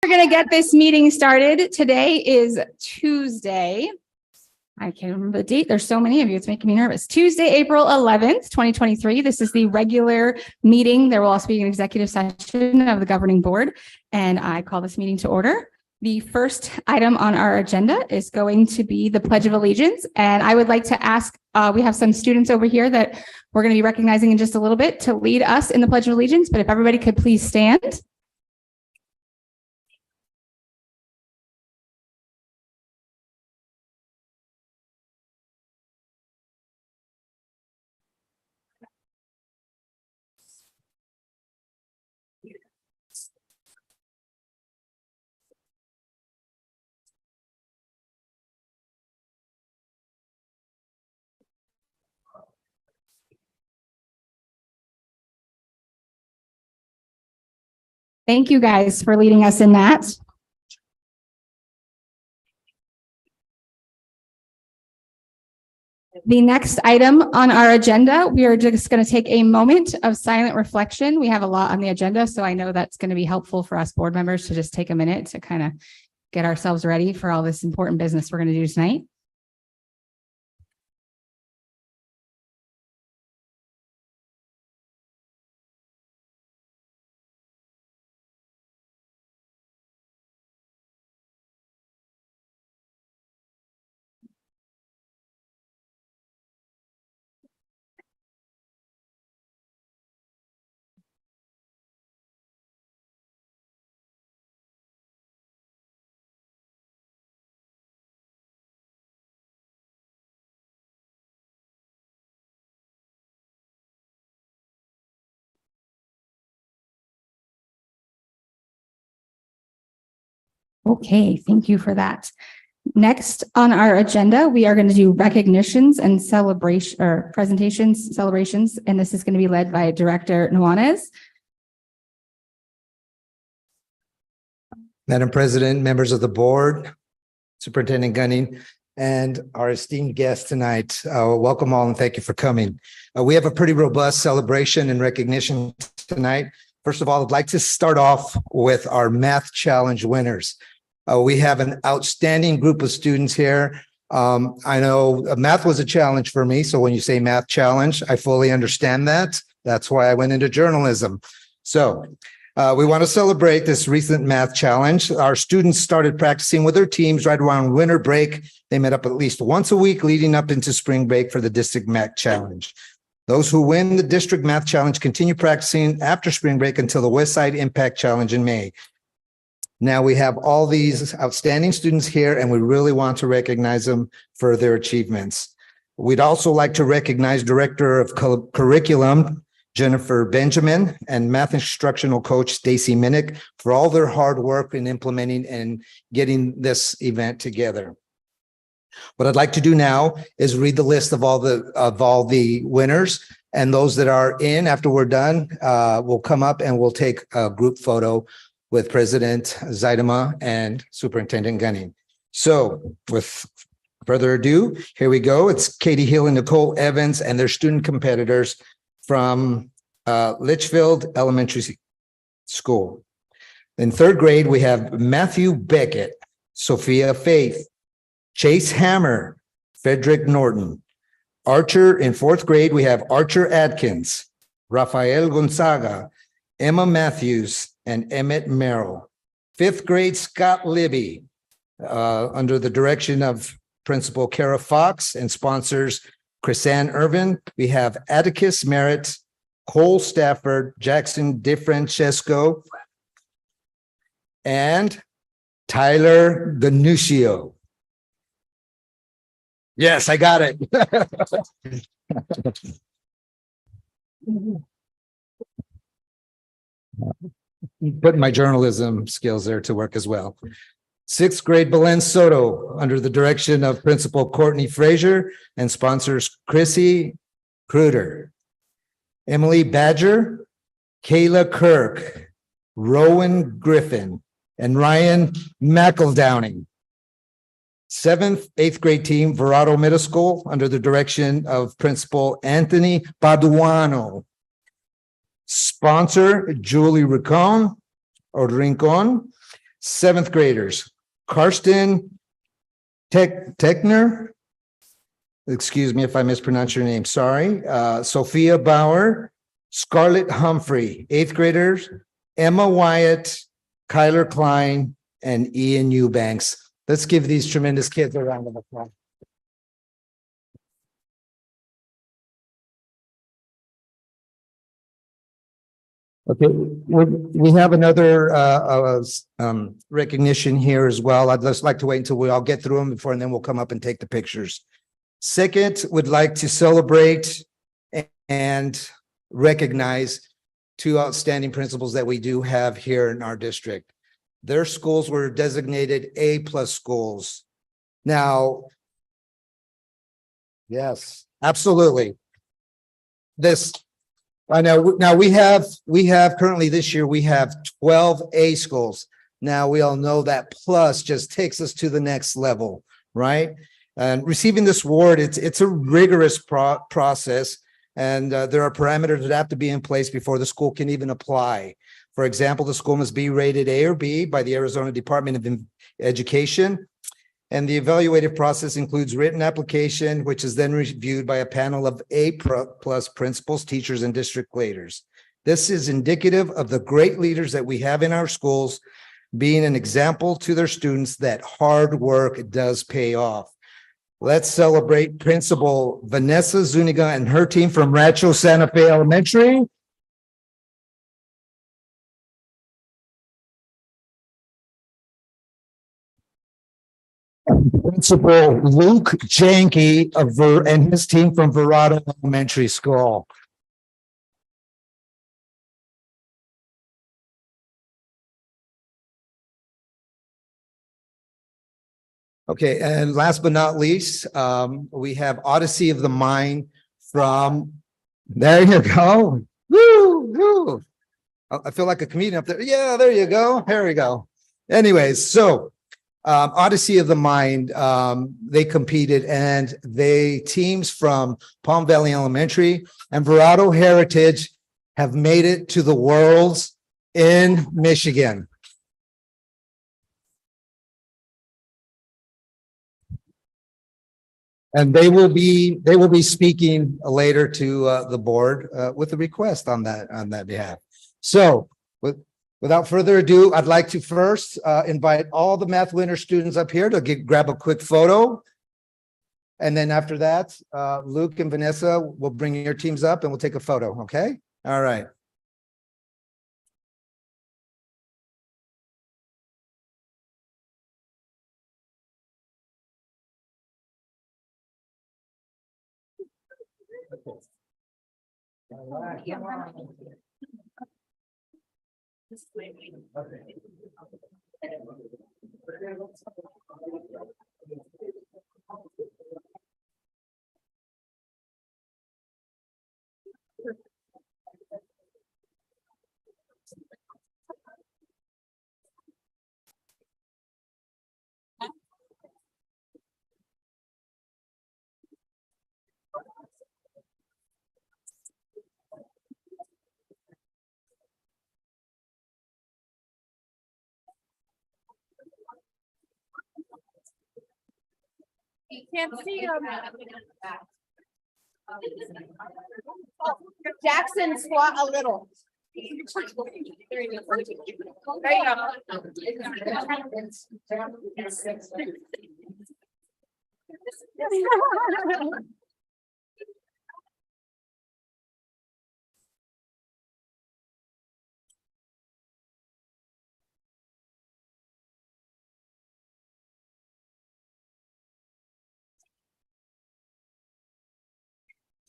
We're going to get this meeting started. Today is Tuesday. I can't remember the date. There's so many of you. It's making me nervous. Tuesday, April 11th, 2023. This is the regular meeting. There will also be an executive session of the governing board, and I call this meeting to order. The first item on our agenda is going to be the Pledge of Allegiance, and I would like to ask, we have some students over here that we're going to be recognizing in just a little bit to lead us in the Pledge of Allegiance, but if everybody could please stand. Thank you guys for leading us in that. The next item on our agenda, we are just going to take a moment of silent reflection. We have a lot on the agenda, so I know that's going to be helpful for us board members to just take a minute to kind of get ourselves ready for all this important business we're going to do tonight. Okay, thank you for that. Next on our agenda, we are going to do recognitions and celebrations, and this is going to be led by Director Nuanez. Madam President, members of the board, Superintendent Gunning, and our esteemed guests tonight, welcome all and thank you for coming. We have a pretty robust celebration and recognition tonight. First of all, I'd like to start off with our math challenge winners. We have an outstanding group of students here. I know math was a challenge for me, so when you say math challenge, I fully understand that. That's why I went into journalism. So we want to celebrate this recent math challenge. Our students started practicing with their teams right around winter break. They met up at least once a week leading up into spring break for the district math challenge. Those who win the district math challenge continue practicing after spring break until the West Side Impact Challenge in May. Now we have all these outstanding students here, and we really want to recognize them for their achievements. We'd also like to recognize Director of Curriculum, Jennifer Benjamin, and Math Instructional Coach, Stacy Minnick, for all their hard work in implementing and getting this event together. What I'd like to do now is read the list of all the winners, and those that are in after we're done will come up and we'll take a group photo with President Zaidama and Superintendent Gunning. So with further ado, here we go. It's Katie Hill and Nicole Evans and their student competitors from Litchfield Elementary School. In third grade, we have Matthew Beckett, Sophia Faith, Chase Hammer, Frederick Norton. Archer in fourth grade, we have Archer Adkins, Rafael Gonzaga, Emma Matthews, and Emmett Merrill. Fifth grade, Scott Libby, under the direction of Principal Kara Fox and sponsors Chrisanne Irvin. We have Atticus Merritt, Cole Stafford, Jackson DeFrancesco, and Tyler Ganuccio. Yes, I got it. Putting my journalism skills there to work as well. Sixth grade, Belen Soto, under the direction of Principal Courtney Frazier and sponsors Chrissy Kruder. Emily Badger, Kayla Kirk, Rowan Griffin, and Ryan McEldowning. Seventh, eighth grade team, Verado Middle School, under the direction of Principal Anthony Paduano. Sponsor, Julie Rincon. Seventh graders, Karsten Techner. Excuse me if I mispronounce your name, sorry. Sophia Bauer, Scarlett Humphrey. Eighth graders, Emma Wyatt, Kyler Klein, and Ian Eubanks. Let's give these tremendous kids a round of applause. Okay, we have another recognition here as well. I'd just like to wait until we all get through them before, and then we'll come up and take the pictures. Second, would like to celebrate and recognize two outstanding principals that we do have here in our district. Their schools were designated A+ schools. Now, yes, absolutely. I know. Now we have currently this year, we have 12 A schools. Now we all know that plus just takes us to the next level, right? And receiving this award, it's a rigorous process. And there are parameters that have to be in place before the school can even apply. For example, the school must be rated A or B by the Arizona Department of Education. And the evaluative process includes written application, which is then reviewed by a panel of A+ principals, teachers, and district leaders. This is indicative of the great leaders that we have in our schools, being an example to their students that hard work does pay off. Let's celebrate Principal Vanessa Zuniga and her team from Rancho Santa Fe Elementary. Principal Luke Janke and his team from Verado Elementary School. Okay, and last but not least, we have Odyssey of the Mind from, there you go. Woo, woo. I feel like a comedian up there. Yeah, there you go. There we go. Anyways, so Odyssey of the Mind, they competed, and teams from Palm Valley Elementary and Verado Heritage have made it to the Worlds in Michigan. And they will be speaking later to the board with a request on that behalf. So without further ado, I'd like to first invite all the Math Winner students up here to grab a quick photo. And then after that, Luke and Vanessa will bring your teams up and we'll take a photo. Okay. All right. You can't see them. Jackson, squat a little. There you go.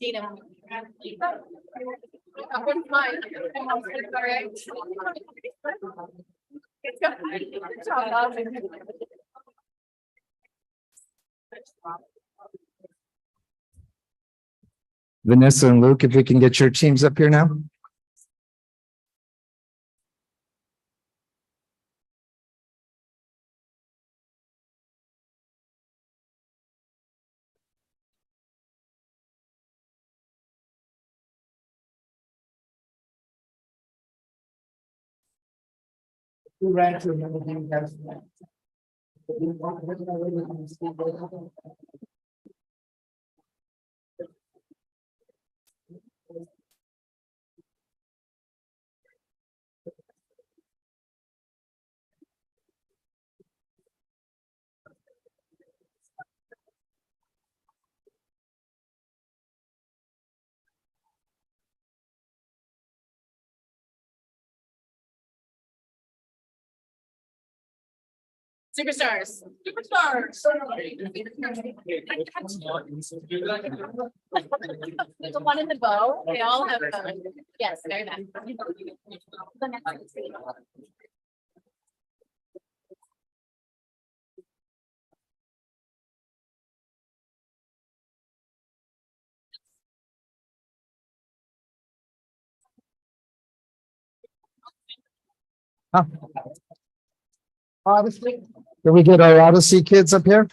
Dina. I wouldn't mind. All right. Good job. Vanessa and Luke, if we can get your teams up here now. We ran to another thing, guys. Superstars. Superstars. The one in the bow, they all have, yes, very nice. Odyssey. Can we get our Odyssey kids up here?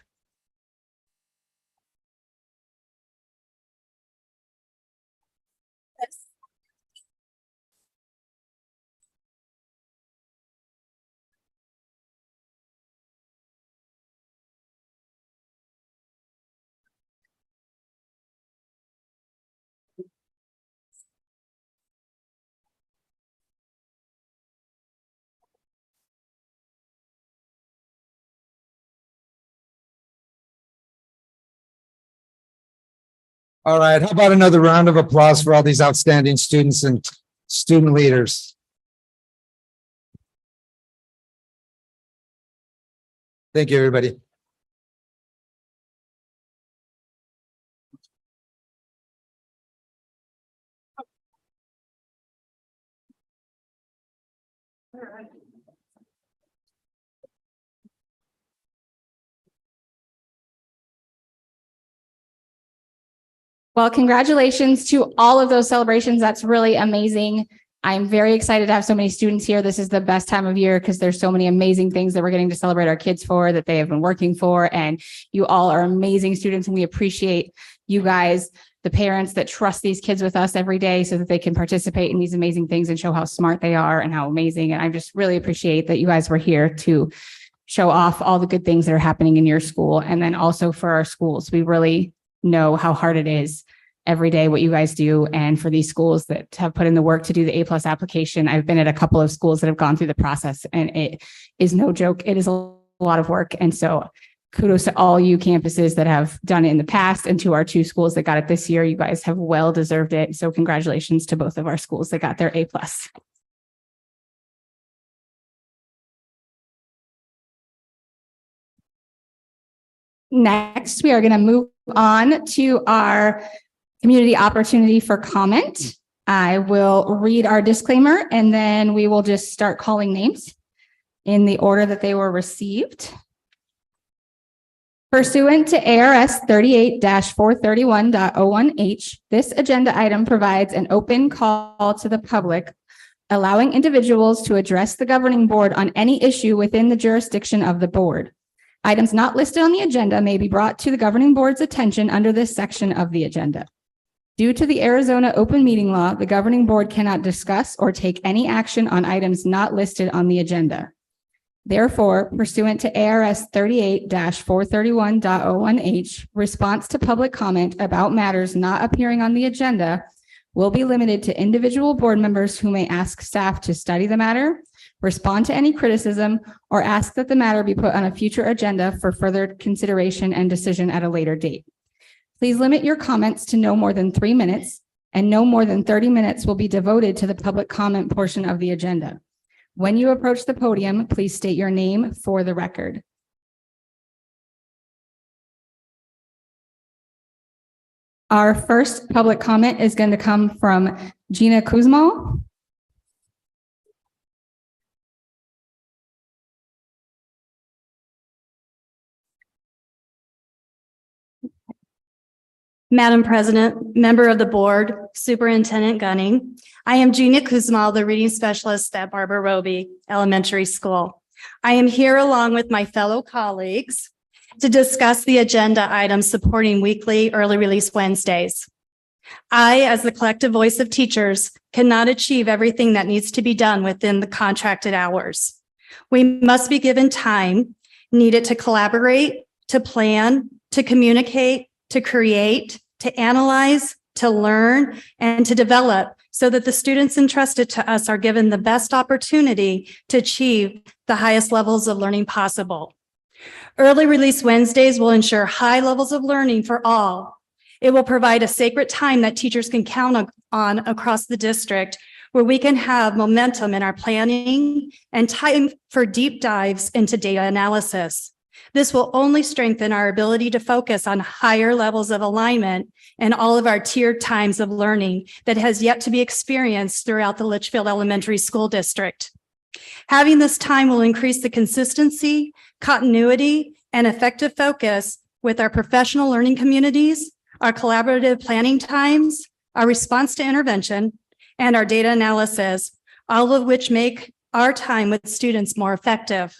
All right, how about another round of applause for all these outstanding students and student leaders? Thank you, everybody. Well, congratulations to all of those celebrations. That's really amazing. I'm very excited to have so many students here. This is the best time of year because there's so many amazing things that we're getting to celebrate our kids for, that they have been working for. And you all are amazing students, and we appreciate you guys, the parents that trust these kids with us every day so that they can participate in these amazing things and show how smart they are and how amazing. And I just really appreciate that you guys were here to show off all the good things that are happening in your school. And then also for our schools, we really know how hard it is every day what you guys do. And for these schools that have put in the work to do the A+ application, I've been at a couple of schools that have gone through the process, and it is no joke. It is a lot of work. And so kudos to all you campuses that have done it in the past, and to our 2 schools that got it this year. You guys have well deserved it. So congratulations to both of our schools that got their A+. Next, we are going to move on to our community opportunity for comment. I will read our disclaimer, and then we will just start calling names in the order that they were received. Pursuant to ARS 38-431.01H, this agenda item provides an open call to the public, allowing individuals to address the governing board on any issue within the jurisdiction of the board. Items not listed on the agenda may be brought to the governing board's attention under this section of the agenda. Due to the Arizona open meeting law, the governing board cannot discuss or take any action on items not listed on the agenda. Therefore, pursuant to ARS 38-431.01H, response to public comment about matters not appearing on the agenda will be limited to individual board members who may ask staff to study the matter, respond to any criticism, or ask that the matter be put on a future agenda for further consideration and decision at a later date. Please limit your comments to no more than 3 minutes, and no more than 30 minutes will be devoted to the public comment portion of the agenda. When you approach the podium, please state your name for the record. Our first public comment is going to come from Gina Kuzmal. Madam President, member of the board, Superintendent Gunning, I am Gina Kuzmal, the reading specialist at Barbara Roby Elementary School. I am here along with my fellow colleagues to discuss the agenda items supporting weekly early release Wednesdays. I, as the collective voice of teachers, cannot achieve everything that needs to be done within the contracted hours. We must be given time needed to collaborate, to plan, to communicate, to create, to analyze, to learn, and to develop so that the students entrusted to us are given the best opportunity to achieve the highest levels of learning possible. Early Release Wednesdays will ensure high levels of learning for all. It will provide a sacred time that teachers can count on across the district, where we can have momentum in our planning and time for deep dives into data analysis. This will only strengthen our ability to focus on higher levels of alignment and all of our tiered times of learning that has yet to be experienced throughout the Litchfield Elementary School District. Having this time will increase the consistency, continuity, and effective focus with our professional learning communities, our collaborative planning times, our response to intervention, and our data analysis, all of which make our time with students more effective.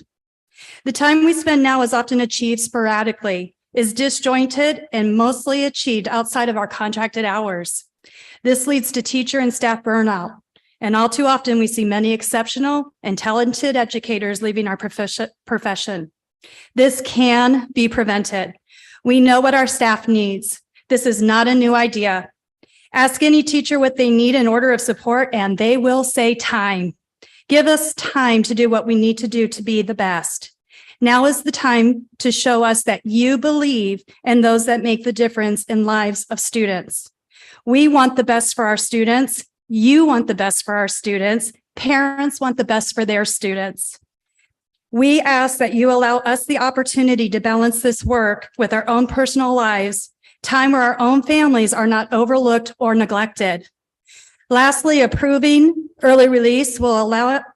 The time we spend now is often achieved sporadically, is disjointed, and mostly achieved outside of our contracted hours. This leads to teacher and staff burnout, and all too often we see many exceptional and talented educators leaving our profession. This can be prevented. We know what our staff needs. This is not a new idea. Ask any teacher what they need in order of support, and they will say time. Give us time to do what we need to do to be the best. Now is the time to show us that you believe in those that make the difference in lives of students. We want the best for our students. You want the best for our students. Parents want the best for their students. We ask that you allow us the opportunity to balance this work with our own personal lives, time where our own families are not overlooked or neglected. Lastly, approving early release will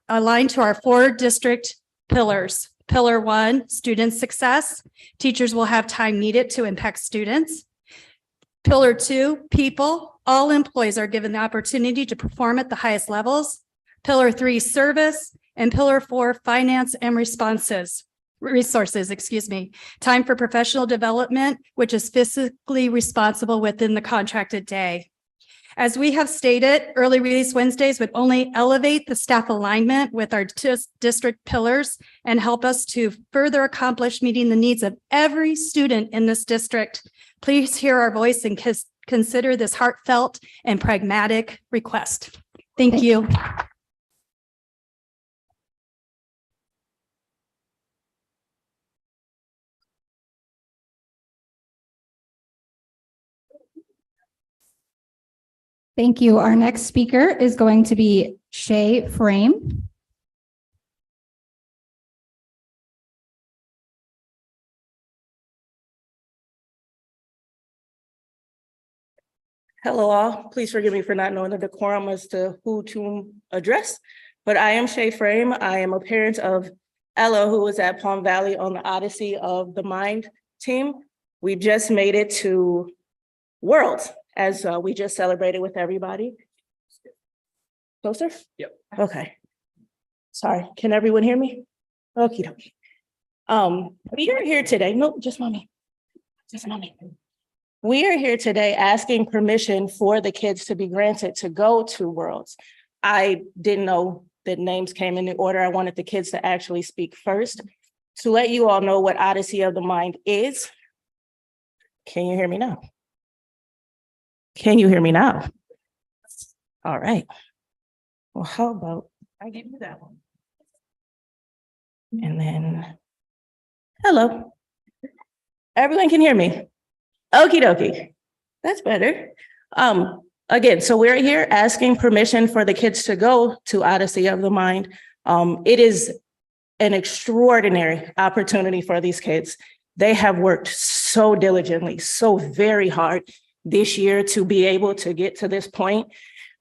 align to our 4 district pillars. Pillar 1, student success. Teachers will have time needed to impact students. Pillar 2, people. All employees are given the opportunity to perform at the highest levels. Pillar 3, service. And Pillar 4, finance and resources. Time for professional development, which is physically responsible within the contracted day. As we have stated, Early Release Wednesdays would only elevate the staff alignment with our district pillars and help us to further accomplish meeting the needs of every student in this district. Please hear our voice and consider this heartfelt and pragmatic request. Thank you. Thank you. Our next speaker is going to be Shay Frame. Hello all, please forgive me for not knowing the decorum as to who to address, but I am Shay Frame. I am a parent of Ella, who was at Palm Valley on the Odyssey of the Mind team. We just made it to Worlds, as we just celebrated with everybody. Closer? Yep. Okay. Sorry, can everyone hear me? Okie dokie. We are here today, nope, just mommy. We are here today asking permission for the kids to be granted to go to Worlds. I didn't know that names came in the order. I wanted the kids to actually speak first. To let you all know what Odyssey of the Mind is. Can you hear me now? Can you hear me now? All right. Well, how about I give you that one? And then, hello. Everyone can hear me? Okie dokie. That's better. Again, so we're here asking permission for the kids to go to Odyssey of the Mind. It is an extraordinary opportunity for these kids. They have worked so diligently, so very hard this year to be able to get to this point.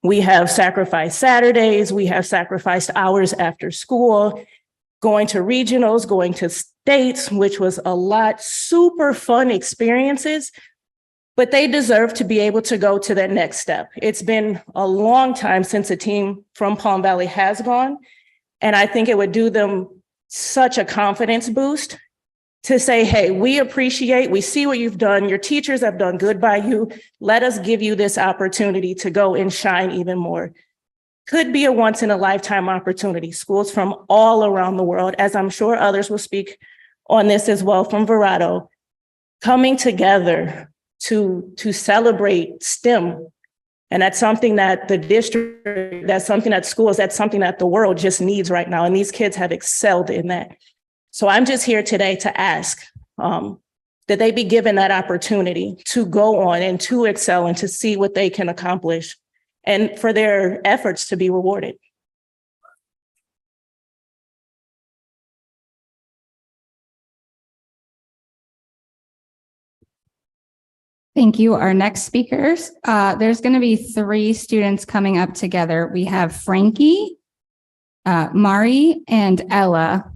We have sacrificed Saturdays, we have sacrificed hours after school, going to regionals, going to states, which was a lot, super fun experiences, but they deserve to be able to go to that next step. It's been a long time since a team from Palm Valley has gone, and I think it would do them such a confidence boost to say, hey, we appreciate, we see what you've done. Your teachers have done good by you. Let us give you this opportunity to go and shine even more. could be a once in a lifetime opportunity. Schools from all around the world, as I'm sure others will speak on this as well from Verrado, coming together to celebrate STEM. And that's something that the district, that's something that schools, that's something that the world just needs right now. And these kids have excelled in that. So I'm just here today to ask that they be given that opportunity to go on and to excel and to see what they can accomplish and for their efforts to be rewarded. Thank you. Our next speakers, there's going to be 3 students coming up together. We have Frankie, Mari, and Ella.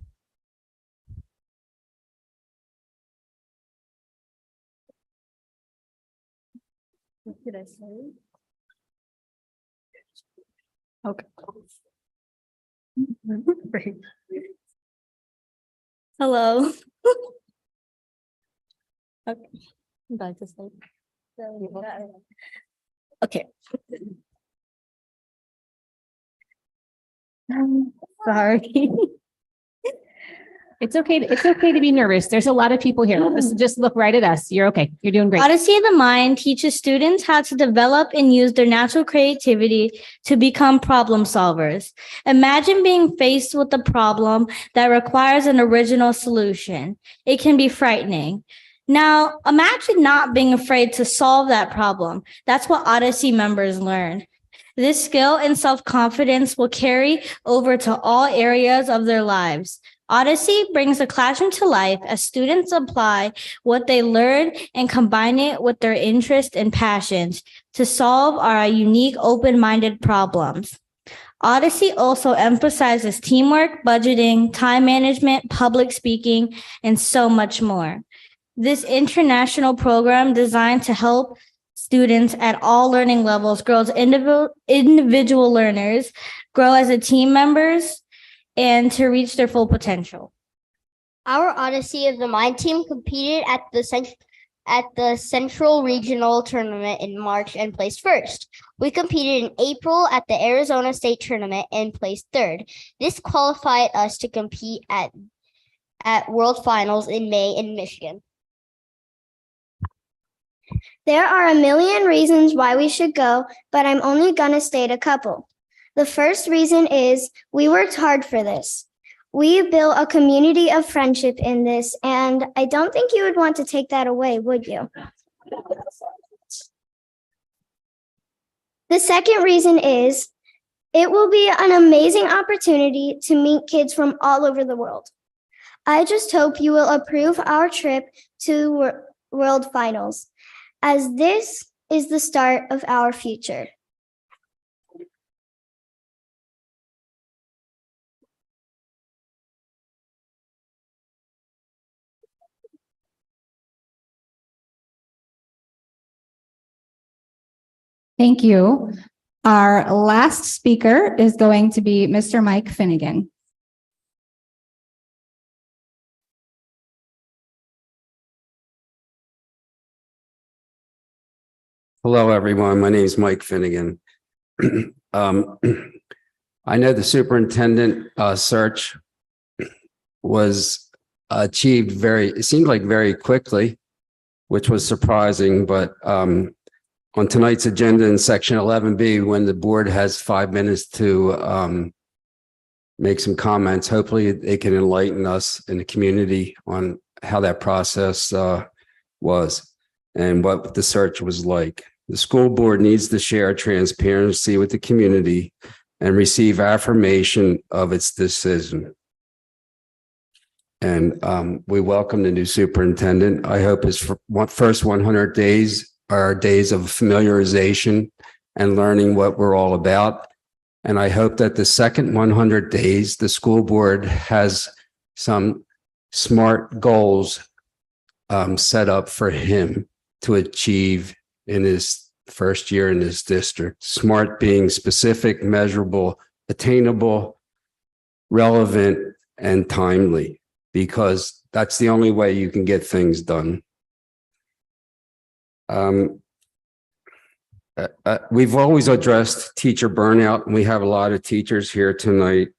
What did I say? Okay. Hello. Okay. I'm back to sleep. Okay. Sorry. It's okay. It's okay to be nervous. There's a lot of people here. Just look right at us. You're okay. You're doing great. Odyssey of the Mind teaches students how to develop and use their natural creativity to become problem solvers. Imagine being faced with a problem that requires an original solution. It can be frightening. Now, imagine not being afraid to solve that problem. That's what Odyssey members learn. This skill and self-confidence will carry over to all areas of their lives. Odyssey brings the classroom to life as students apply what they learn and combine it with their interests and passions to solve our unique open-minded problems. Odyssey also emphasizes teamwork, budgeting, time management, public speaking, and so much more. This international program designed to help students at all learning levels grow as individual learners, grow as a team members, and to reach their full potential. Our Odyssey of the Mind team competed at the Central Regional Tournament in March and placed first. We competed in April at the Arizona State Tournament and placed third. This qualified us to compete at World Finals in May in Michigan. There are a million reasons why we should go, but I'm only gonna state a couple. The first reason is we worked hard for this. We built a community of friendship in this, and I don't think you would want to take that away, would you? The second reason is it will be an amazing opportunity to meet kids from all over the world. I just hope you will approve our trip to World Finals, as this is the start of our future. Thank you. Our last speaker is going to be Mr. Mike Finnegan. Hello, everyone. My name is Mike Finnegan. I know the superintendent search was achieved it seemed like very quickly, which was surprising, but on tonight's agenda in section 11B, when the board has 5 minutes to make some comments, hopefully they can enlighten us in the community on how that process was and what the search was like. The school board needs to share transparency with the community and receive affirmation of its decision. And we welcome the new superintendent. I hope his first 100 days are days of familiarization and learning what we're all about. And I hope that the second 100 days, the school board has some smart goals set up for him to achieve in his first year in this district. SMART being specific, measurable, attainable, relevant, and timely, because that's the only way you can get things done. we've always addressed teacher burnout, and we have a lot of teachers here tonight.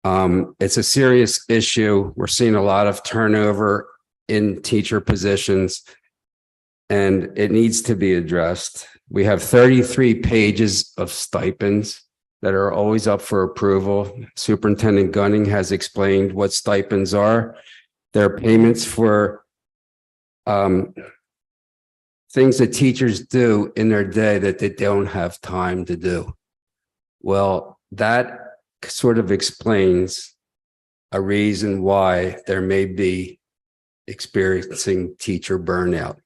It's a serious issue. We're seeing a lot of turnover in teacher positions, and it needs to be addressed. We have 33 pages of stipends that are always up for approval. Superintendent Gunning has explained what stipends are. They're payments for things that teachers do in their day that they don't have time to do. Well, that sort of explains a reason why there may be experiencing teacher burnout.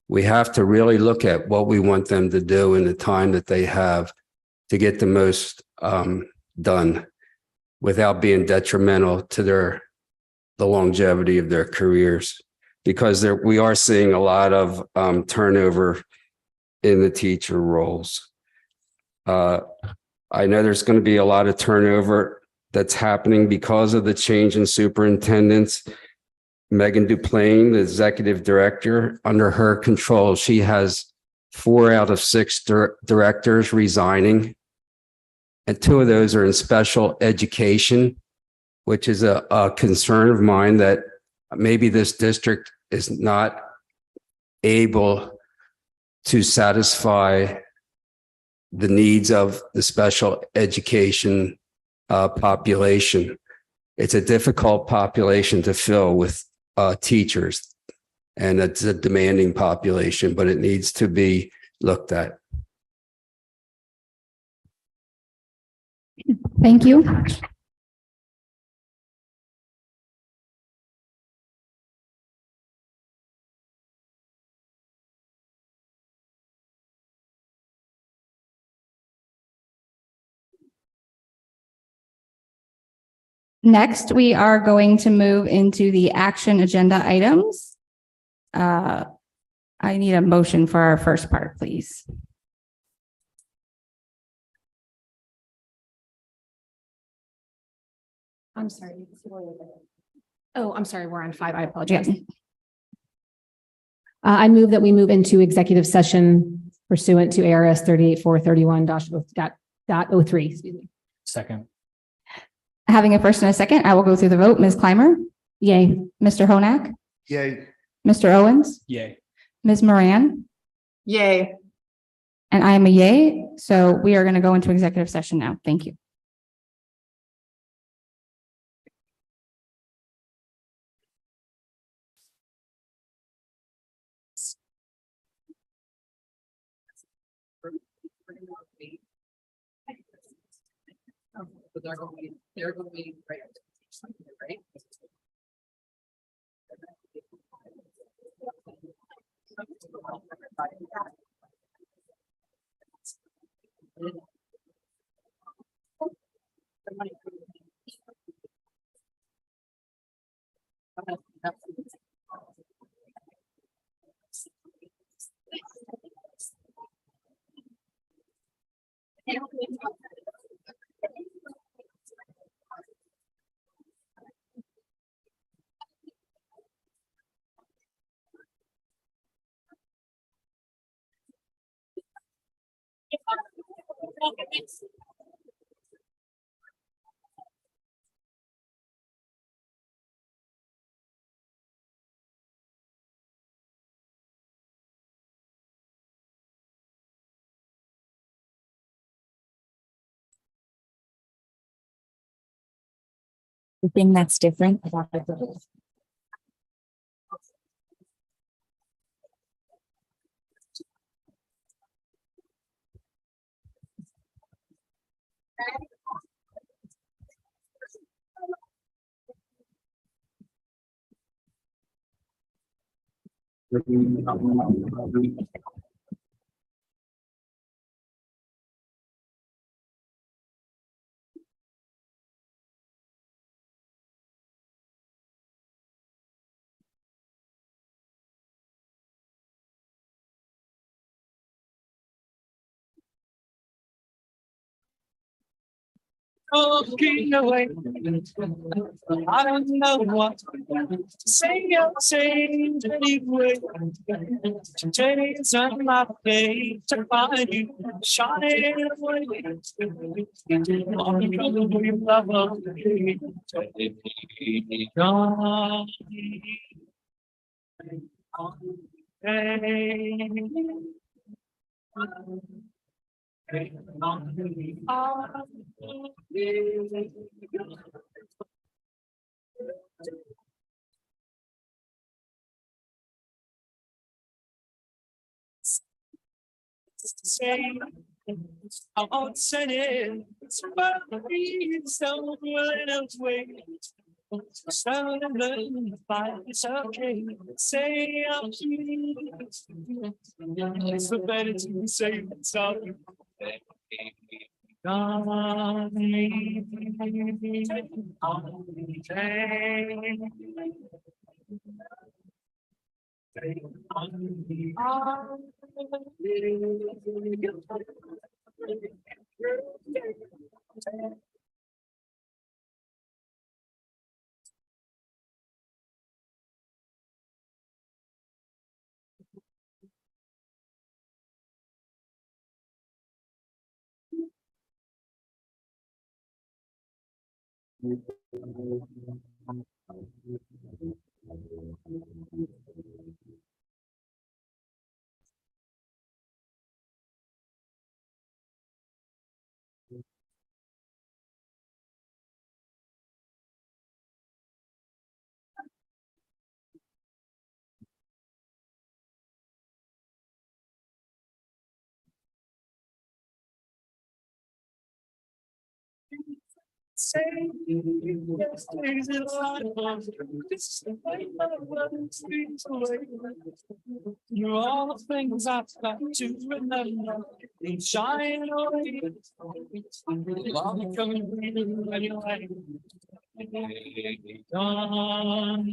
We have to really look at what we want them to do in the time that they have to get the most done without being detrimental to the longevity of their careers. Because we are seeing a lot of turnover in the teacher roles. I know there's going to be a lot of turnover that's happening because of the change in superintendents. Megan Duplain, the executive director, under her control, she has 4 out of 6 directors resigning. And 2 of those are in special education, which is a concern of mine that maybe this district is not able to satisfy the needs of the special education population. It's a difficult population to fill with teachers, and it's a demanding population, but it needs to be looked at. Thank you. Next, we are going to move into the action agenda items. I need a motion for our first part, please. I'm sorry. Oh, I'm sorry. We're on 5. I apologize. I move that we move into executive session pursuant to ARS 38431.03. Excuse me. Second. Having a first and a second, I will go through the vote. Ms. Clymer? Yay. Mr. Honak? Yay. Mr. Owens? Yay. Ms. Moran? Yay. And I am a yay. So we are going to go into executive session now. Thank you. They're going to be right. Right. The thing that's different about the Walking away. I don't know what to say. I'll say anyway. Today's on my way to find you, shining away. On the way, love of me. Gone. Say, I won't say it. It's about me, so well away. So it's okay. Say I'm it's so better to say sorry. God, say yesterday's a lot of this is the way my love streams away. You're all the things I've got to remember. They shine away. I'll be coming anyway. Gone.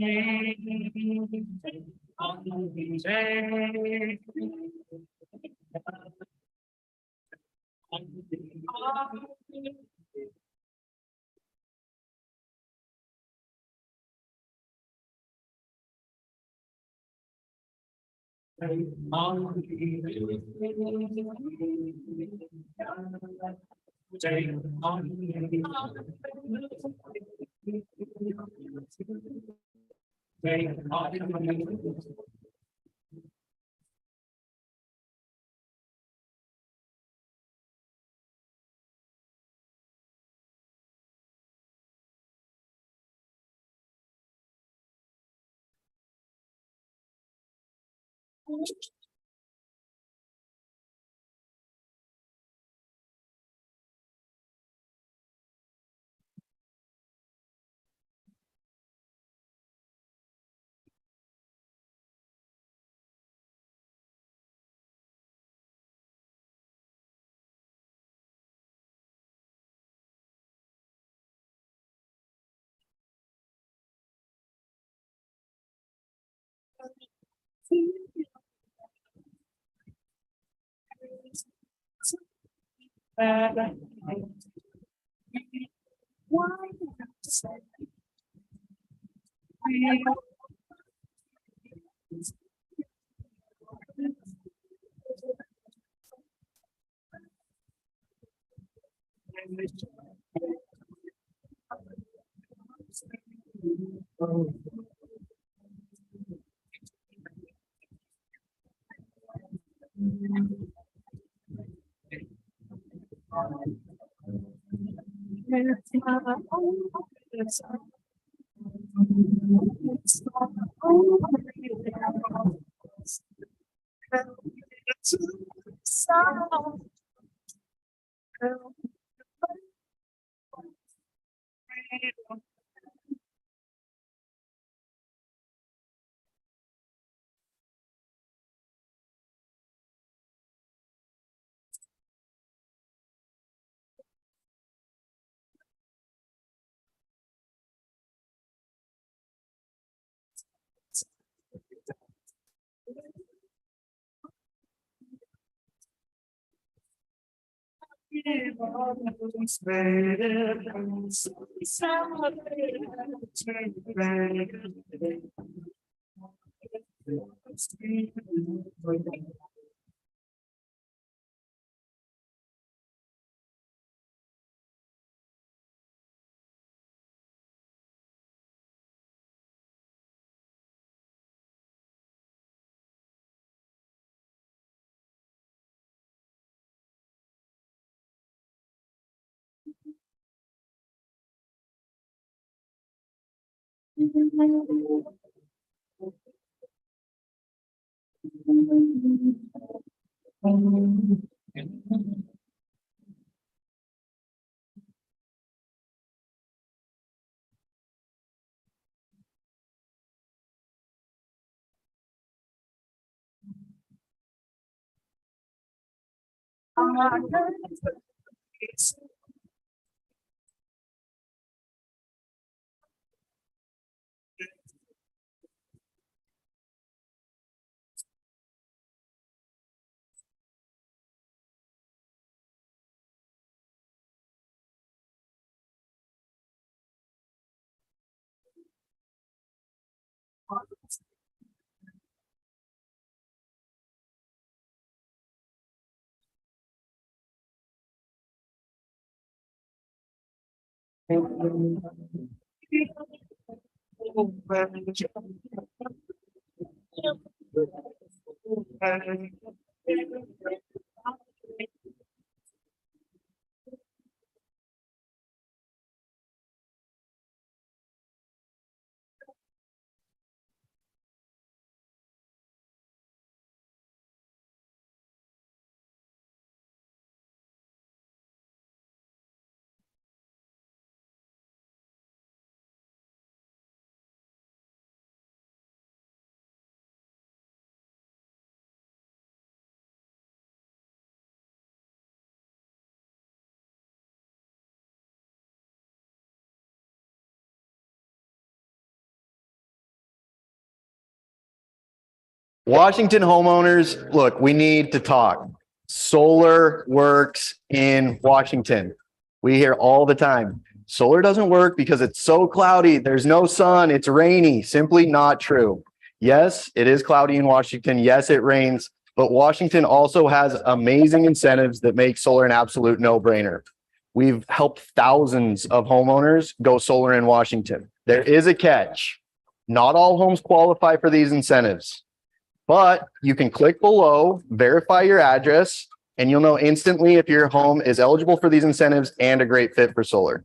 Washington homeowners, look, we need to talk. Solar works in Washington. We hear all the time. Solar doesn't work because it's so cloudy. There's no sun. It's rainy. Simply not true. Yes, it is cloudy in Washington. Yes, it rains. But Washington also has amazing incentives that make solar an absolute no-brainer. We've helped thousands of homeowners go solar in Washington. There is a catch. Not all homes qualify for these incentives. But you can click below, verify your address, and you'll know instantly if your home is eligible for these incentives and a great fit for solar.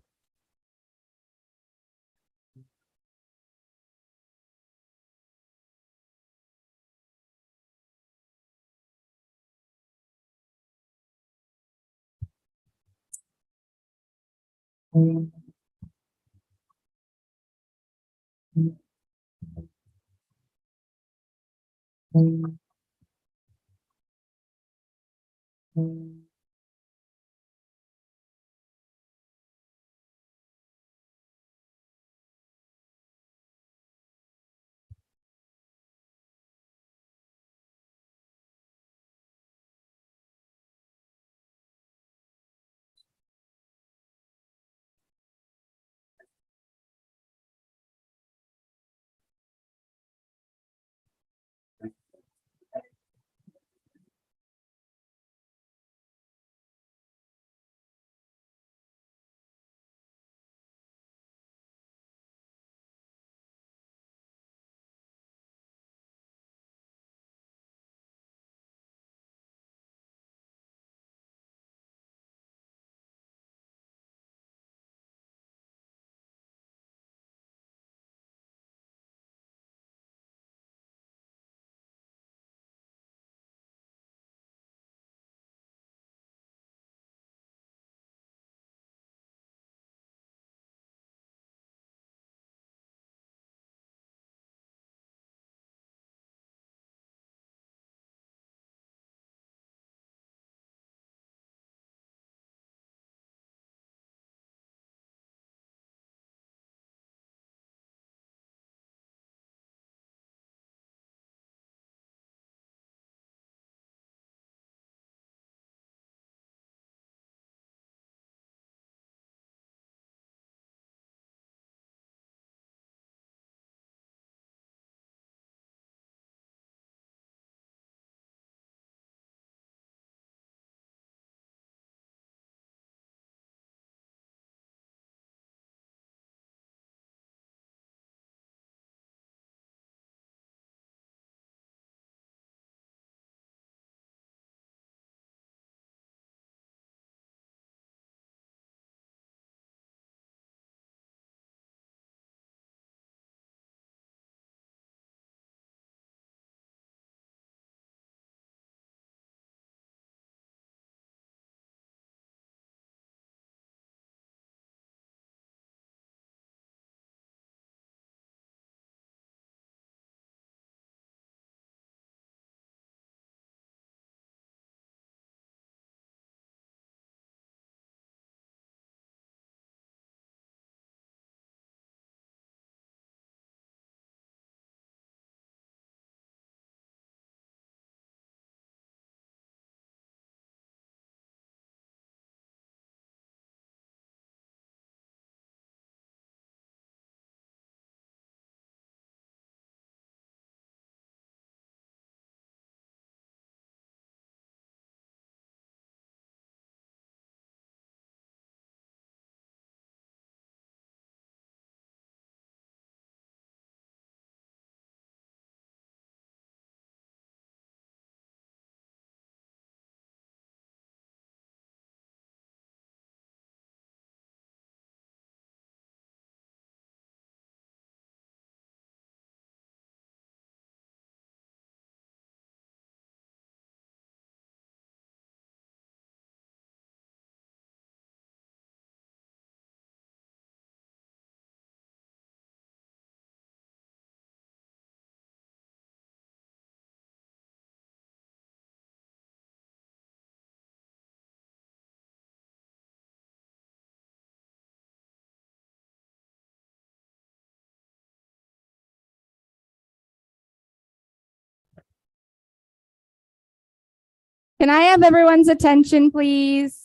Can I have everyone's attention, please?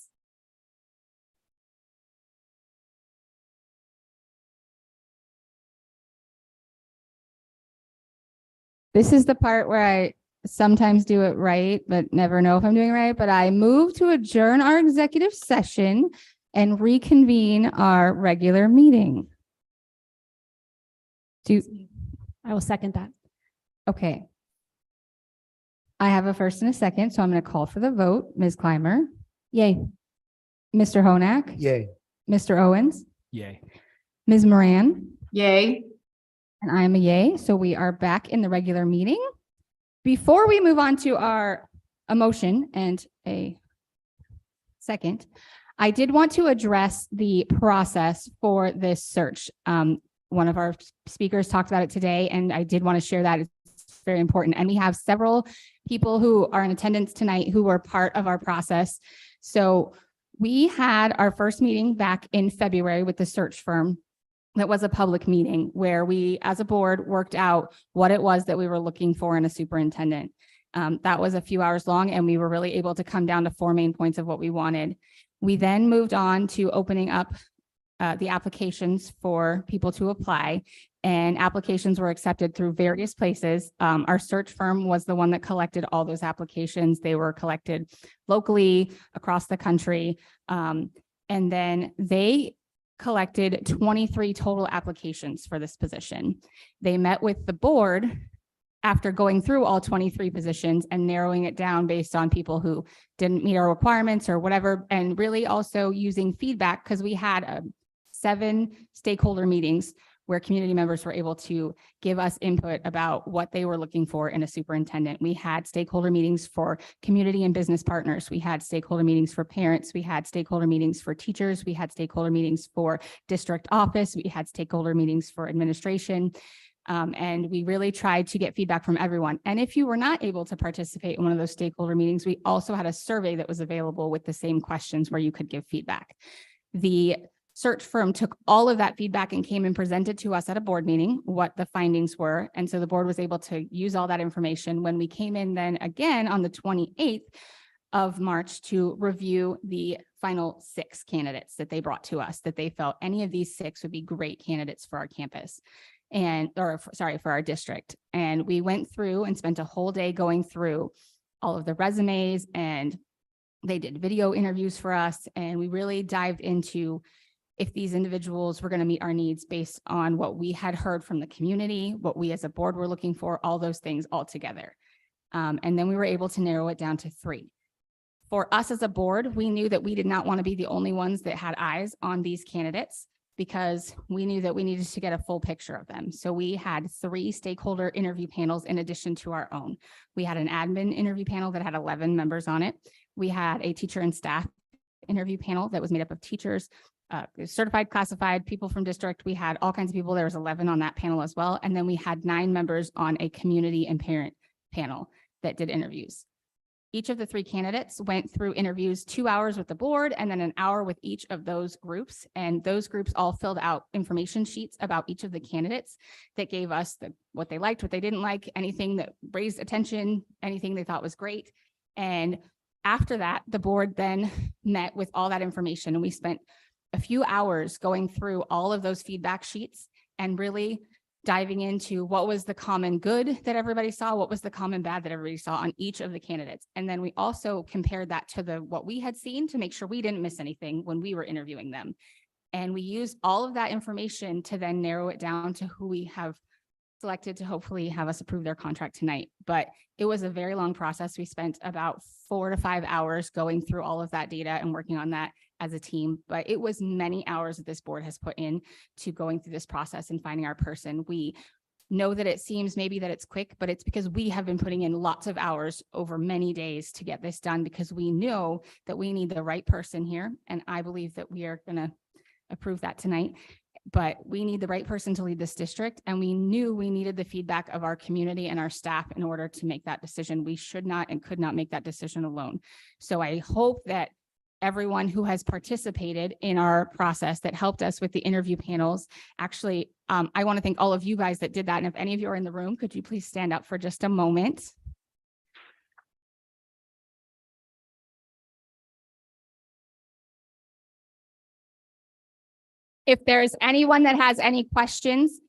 This is the part where I sometimes do it right, but never know if I'm doing it right. But I move to adjourn our executive session and reconvene our regular meeting. I will second that. Okay. I have a first and a second, so I'm going to call for the vote. Ms. Clymer? Yay. Mr. Honak? Yay. Mr. Owens? Yay. Ms. Moran? Yay. And I am a yay, so we are back in the regular meeting. Before we move on to a motion and a second, I did want to address the process for this search. One of our speakers talked about it today, and I did want to share that. It's very important. And we have several people who are in attendance tonight who were part of our process. So we had our first meeting back in February with the search firm. That was a public meeting where we, as a board, worked out what it was that we were looking for in a superintendent. That was a few hours long, and we were really able to come down to 4 main points of what we wanted. We then moved on to opening up the applications for people to apply, and applications were accepted through various places. Our search firm was the one that collected all those applications. They were collected locally across the country, and then they collected 23 total applications for this position. They met with the board after going through all 23 positions and narrowing it down based on people who didn't meet our requirements or whatever, and really also using feedback, because we had 7 stakeholder meetings where community members were able to give us input about what they were looking for in a superintendent. We had stakeholder meetings for community and business partners. We had stakeholder meetings for parents. We had stakeholder meetings for teachers. We had stakeholder meetings for district office. We had stakeholder meetings for administration. And we really tried to get feedback from everyone. And if you were not able to participate in one of those stakeholder meetings, we also had a survey that was available with the same questions where you could give feedback. The search firm took all of that feedback and came and presented to us at a board meeting what the findings were. And so the board was able to use all that information when we came in then again on the 28th of March to review the final 6 candidates that they brought to us, that they felt any of these 6 would be great candidates for our campus for our district. And we went through and spent a whole day going through all of the resumes, and they did video interviews for us. And we really dived into if these individuals were going to meet our needs based on what we had heard from the community, what we as a board were looking for, all those things all together. And then we were able to narrow it down to 3. For us as a board, we knew that we did not want to be the only ones that had eyes on these candidates, because we knew that we needed to get a full picture of them. So we had 3 stakeholder interview panels in addition to our own. We had an admin interview panel that had 11 members on it. We had a teacher and staff interview panel that was made up of teachers, certified, classified, people from district. We had all kinds of people. There was 11 on that panel as well. And then we had 9 members on a community and parent panel that did interviews. Each of the 3 candidates went through interviews 2 hours with the board and then an hour with each of those groups. And those groups all filled out information sheets about each of the candidates that gave us what they liked, what they didn't like, anything that raised attention, anything they thought was great. And after that, the board then met with all that information, and we spent a few hours going through all of those feedback sheets and really diving into what was the common good that everybody saw, what was the common bad that everybody saw on each of the candidates. And then we also compared that to what we had seen to make sure we didn't miss anything when we were interviewing them. And we used all of that information to then narrow it down to who we have selected to hopefully have us approve their contract tonight. But it was a very long process. We spent about 4 to 5 hours going through all of that data and working on that as a team, but it was many hours that this board has put in to going through this process and finding our person. We know that it seems maybe that it's quick, but it's because we have been putting in lots of hours over many days to get this done, because we know that we need the right person here. And I believe that we are going to approve that tonight, but we need the right person to lead this district. And we knew we needed the feedback of our community and our staff in order to make that decision. We should not and could not make that decision alone. So I hope that everyone who has participated in our process that helped us with the interview panels. Actually, I want to thank all of you guys that did that. And if any of you are in the room, could you please stand up for just a moment? If there's anyone that has any questions,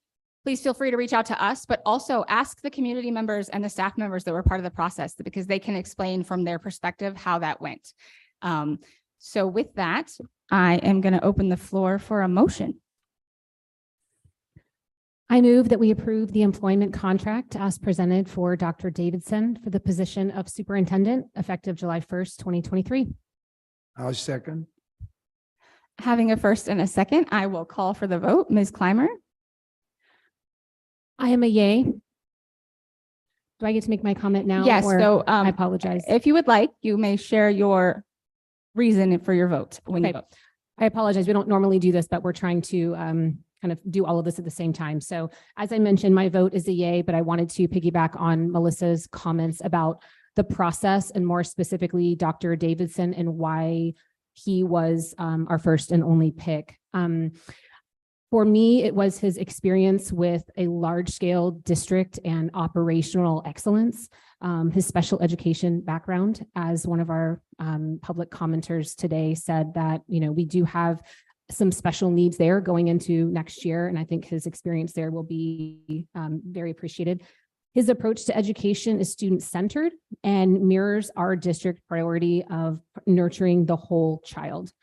please feel free to reach out to us, but also ask the community members and the staff members that were part of the process because they can explain from their perspective how that went. So with that, I am going to open the floor for a motion. I move that we approve the employment contract as presented for Dr. Davidson for the position of superintendent effective July 1st, 2023. I'll second. Having a first and a second, I will call for the vote. Ms. Clymer? I am a yay. Do I get to make my comment now? Yes, or so I apologize. if you would like, you may share your reason for your vote when you Okay. vote. I apologize. We don't normally do this, but we're trying to kind of do all of this at the same time. So as I mentioned, my vote is a yay, but I wanted to piggyback on Melissa's comments about the process and more specifically Dr. Davidson and why he was our first and only pick. For me, it was his experience with a large-scale district and operational excellence, his special education background. As one of our public commenters today said that, we do have some special needs there going into next year, and I think his experience there will be very appreciated. His approach to education is student-centered and mirrors our district priority of nurturing the whole child.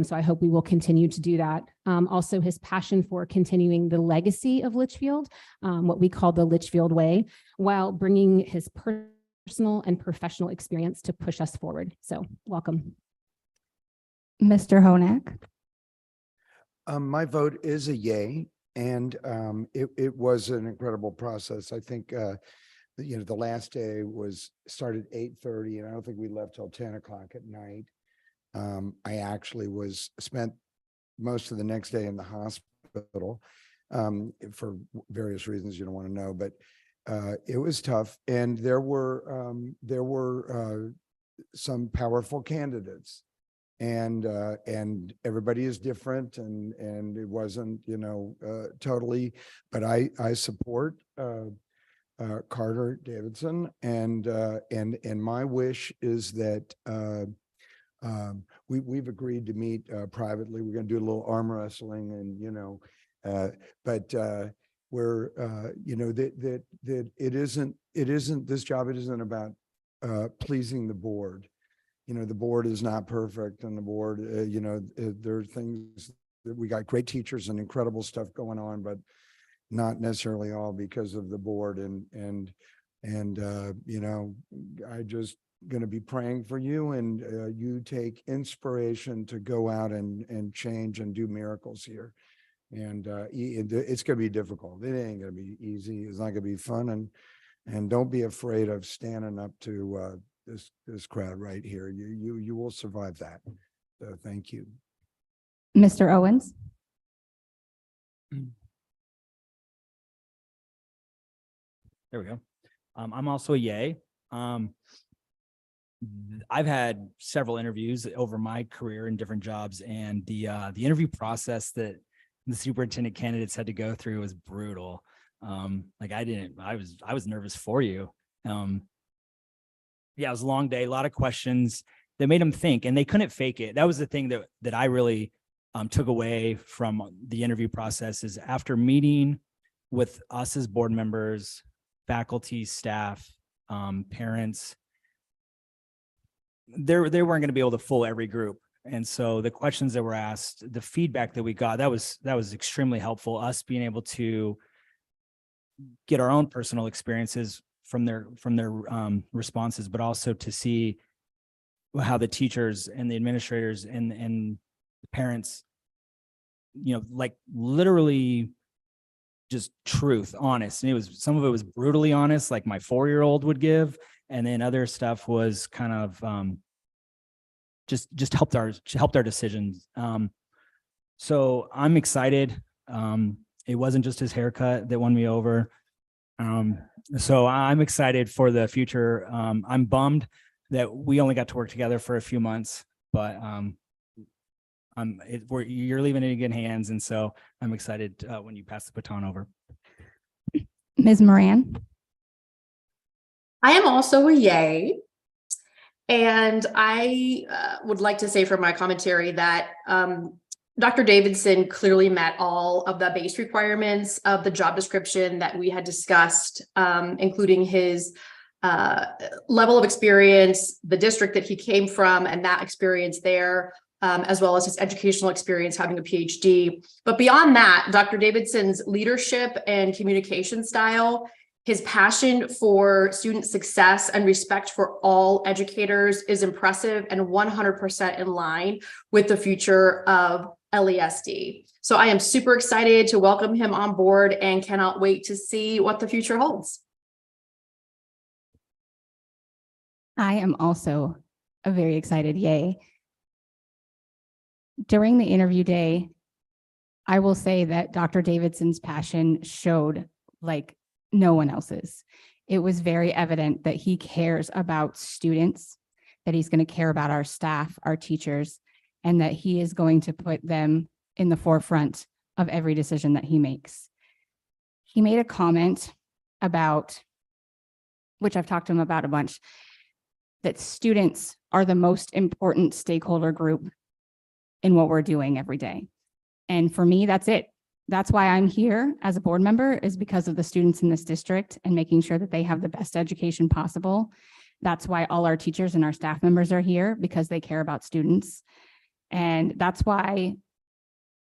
So I hope we will continue to do that. Also, his passion for continuing the legacy of Litchfield, what we call the Litchfield way, while bringing his personal and professional experience to push us forward. So welcome. Mr. Honak? My vote is a yay, and it was an incredible process. I think the last day started 8:30, and I don't think we left till 10 o'clock at night. I actually spent most of the next day in the hospital for various reasons you don't want to know, but it was tough, and there were some powerful candidates. And everybody is different, and it wasn't, totally, but I support Carter Davidson, and my wish is that we've agreed to meet privately. We're going to do a little arm wrestling, and but we're that it isn't this job. It isn't about pleasing the board. The board is not perfect, and the board, there are things that we got great teachers and incredible stuff going on, but not necessarily all because of the board. And I just going to be praying for you, and you take inspiration to go out and change and do miracles here. And it's going to be difficult. It ain't going to be easy. It's not going to be fun. And don't be afraid of standing up to this crowd right here. You will survive that. So thank you. Mr. Owens? There we go. I'm also a yay. I've had several interviews over my career in different jobs, and the interview process that the superintendent candidates had to go through was brutal. I was nervous for you. Yeah, it was a long day, a lot of questions that made them think, and they couldn't fake it. That was the thing that I really took away from the interview process is after meeting with us as board members, faculty, staff, parents, they weren't going to be able to fool every group. And so the questions that were asked, the feedback that we got, that was extremely helpful. Us being able to get our own personal experiences from their responses, but also to see how the teachers and the administrators and the parents, literally just truth, honest. And some of it was brutally honest, like my 4-year-old would give. And then other stuff was kind of just helped our decisions. So I'm excited. It wasn't just his haircut that won me over. So I'm excited for the future. I'm bummed that we only got to work together for a few months, but you're leaving it in good hands. And so I'm excited when you pass the baton over. Ms. Moran? I am also a yay. And I would like to say from my commentary that Dr. Davidson clearly met all of the base requirements of the job description that we had discussed, including his level of experience, the district that he came from, and that experience there, as well as his educational experience having a PhD. But beyond that, Dr. Davidson's leadership and communication style, his passion for student success and respect for all educators is impressive and 100% in line with the future of LESD. So I am super excited to welcome him on board and cannot wait to see what the future holds. I am also very excited. Yay. During the interview day, I will say that Dr. Davidson's passion showed like no one else's. It was very evident that he cares about students, that he's going to care about our staff, our teachers, and that he is going to put them in the forefront of every decision that he makes. He made a comment about, which I've talked to him about a bunch, that students are the most important stakeholder group in what we're doing every day. And for me, that's it. That's why I'm here as a board member, is because of the students in this district and making sure that they have the best education possible. That's why all our teachers and our staff members are here, because they care about students. And that's why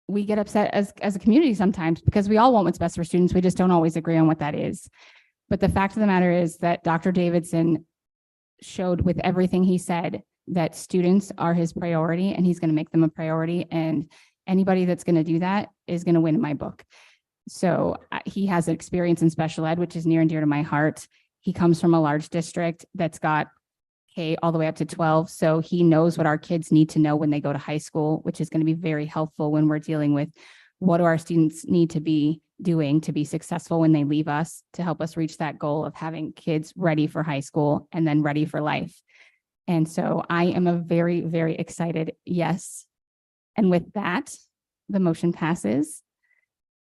we get upset as a community sometimes, because we all want what's best for students. We just don't always agree on what that is. But the fact of the matter is that Dr. Davidson showed with everything he said that students are his priority, and he's going to make them a priority. And anybody that's going to do that is going to win in my book. So he has experience in special ed, which is near and dear to my heart. He comes from a large district that's got K all the way up to 12. So he knows what our kids need to know when they go to high school, which is going to be very helpful when we're dealing with what do our students need to be doing to be successful when they leave us, to help us reach that goal of having kids ready for high school and then ready for life. And so I am a very, very excited yes. And with that, the motion passes.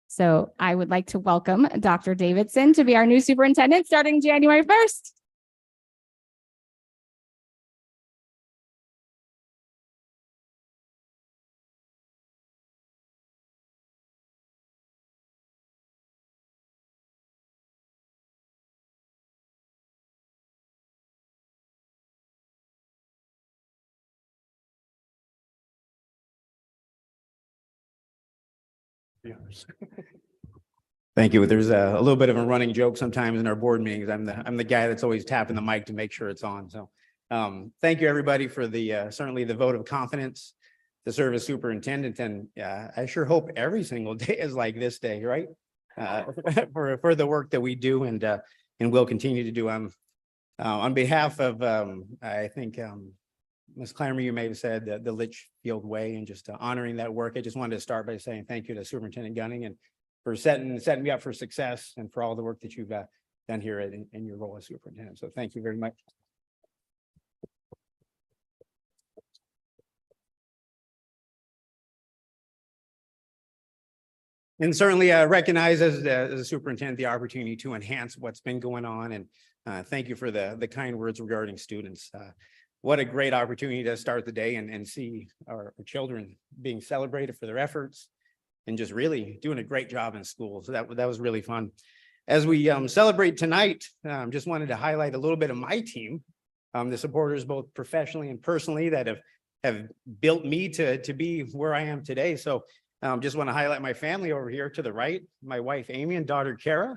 So I would like to welcome Dr. Davidson to be our new superintendent starting January 1st. Thank you. There's a little bit of a running joke sometimes in our board meetings. I'm the guy that's always tapping the mic to make sure it's on. So thank you, everybody, for the certainly the vote of confidence to serve as superintendent. And I sure hope every single day is like this day, right? For the work that we do and will continue to do. On behalf of I think Ms. Clammer, you may have said the Litchfield way, and just honoring that work. I just wanted to start by saying thank you to Superintendent Gunning and for setting me up for success, and for all the work that you've done here in your role as superintendent. So thank you very much. And certainly recognize as a superintendent the opportunity to enhance what's been going on. And thank you for the kind words regarding students. What a great opportunity to start the day and see our children being celebrated for their efforts and just really doing a great job in school. So that was really fun. As we celebrate tonight, just wanted to highlight a little bit of my team, the supporters both professionally and personally that have built me to be where I am today. So just want to highlight my family over here to the right, my wife Amy and daughter Kara.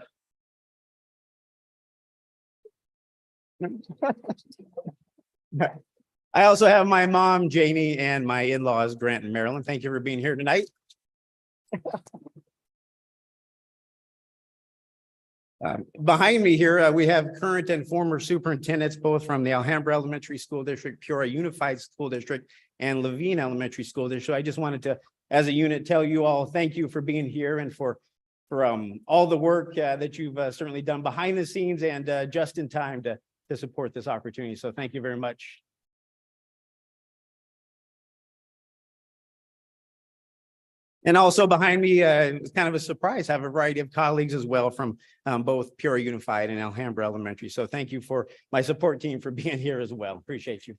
I also have my mom, Janie, and my in-laws, Grant and Marilyn. Thank you for being here tonight. Behind me here, we have current and former superintendents, both from the Alhambra Elementary School District, Peoria Unified School District, and Levine Elementary School District. So I just wanted to, as a unit, tell you all thank you for being here and for all the work that you've certainly done behind the scenes and just in time to support this opportunity. So thank you very much. And also behind me, it's kind of a surprise, I have a variety of colleagues as well from both Peoria Unified and Alhambra Elementary. So thank you for my support team for being here as well. Appreciate you.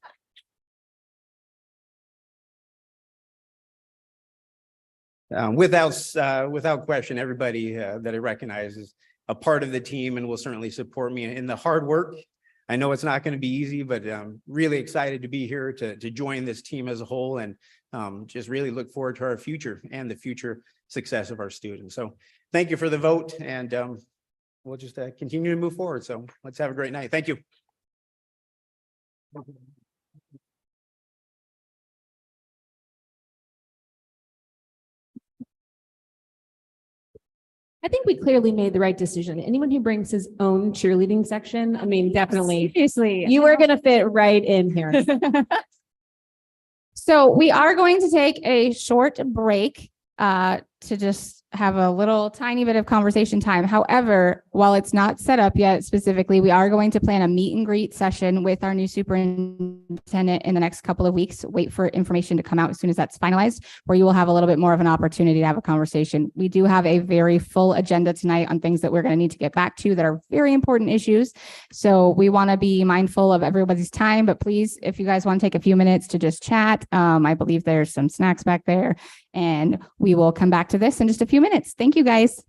Without question, everybody that I recognize is a part of the team and will certainly support me in the hard work. I know it's not going to be easy, but I'm really excited to be here to join this team as a whole and just really look forward to our future and the future success of our students. So thank you for the vote, and we'll just continue to move forward. So let's have a great night. Thank you. I think we clearly made the right decision. Anyone who brings his own cheerleading section, I mean, definitely, Seriously. you are going to fit right in here. So we are going to take a short break to just have a little tiny bit of conversation time. However, while it's not set up yet specifically, we are going to plan a meet and greet session with our new superintendent in the next couple of weeks. Wait for information to come out as soon as that's finalized, where you will have a little bit more of an opportunity to have a conversation. We do have a very full agenda tonight on things that we're going to need to get back to that are very important issues. So we want to be mindful of everybody's time, but please, if you guys want to take a few minutes to just chat, I believe there's some snacks back there, and we will come back to this in just a few minutes. Thank you, guys.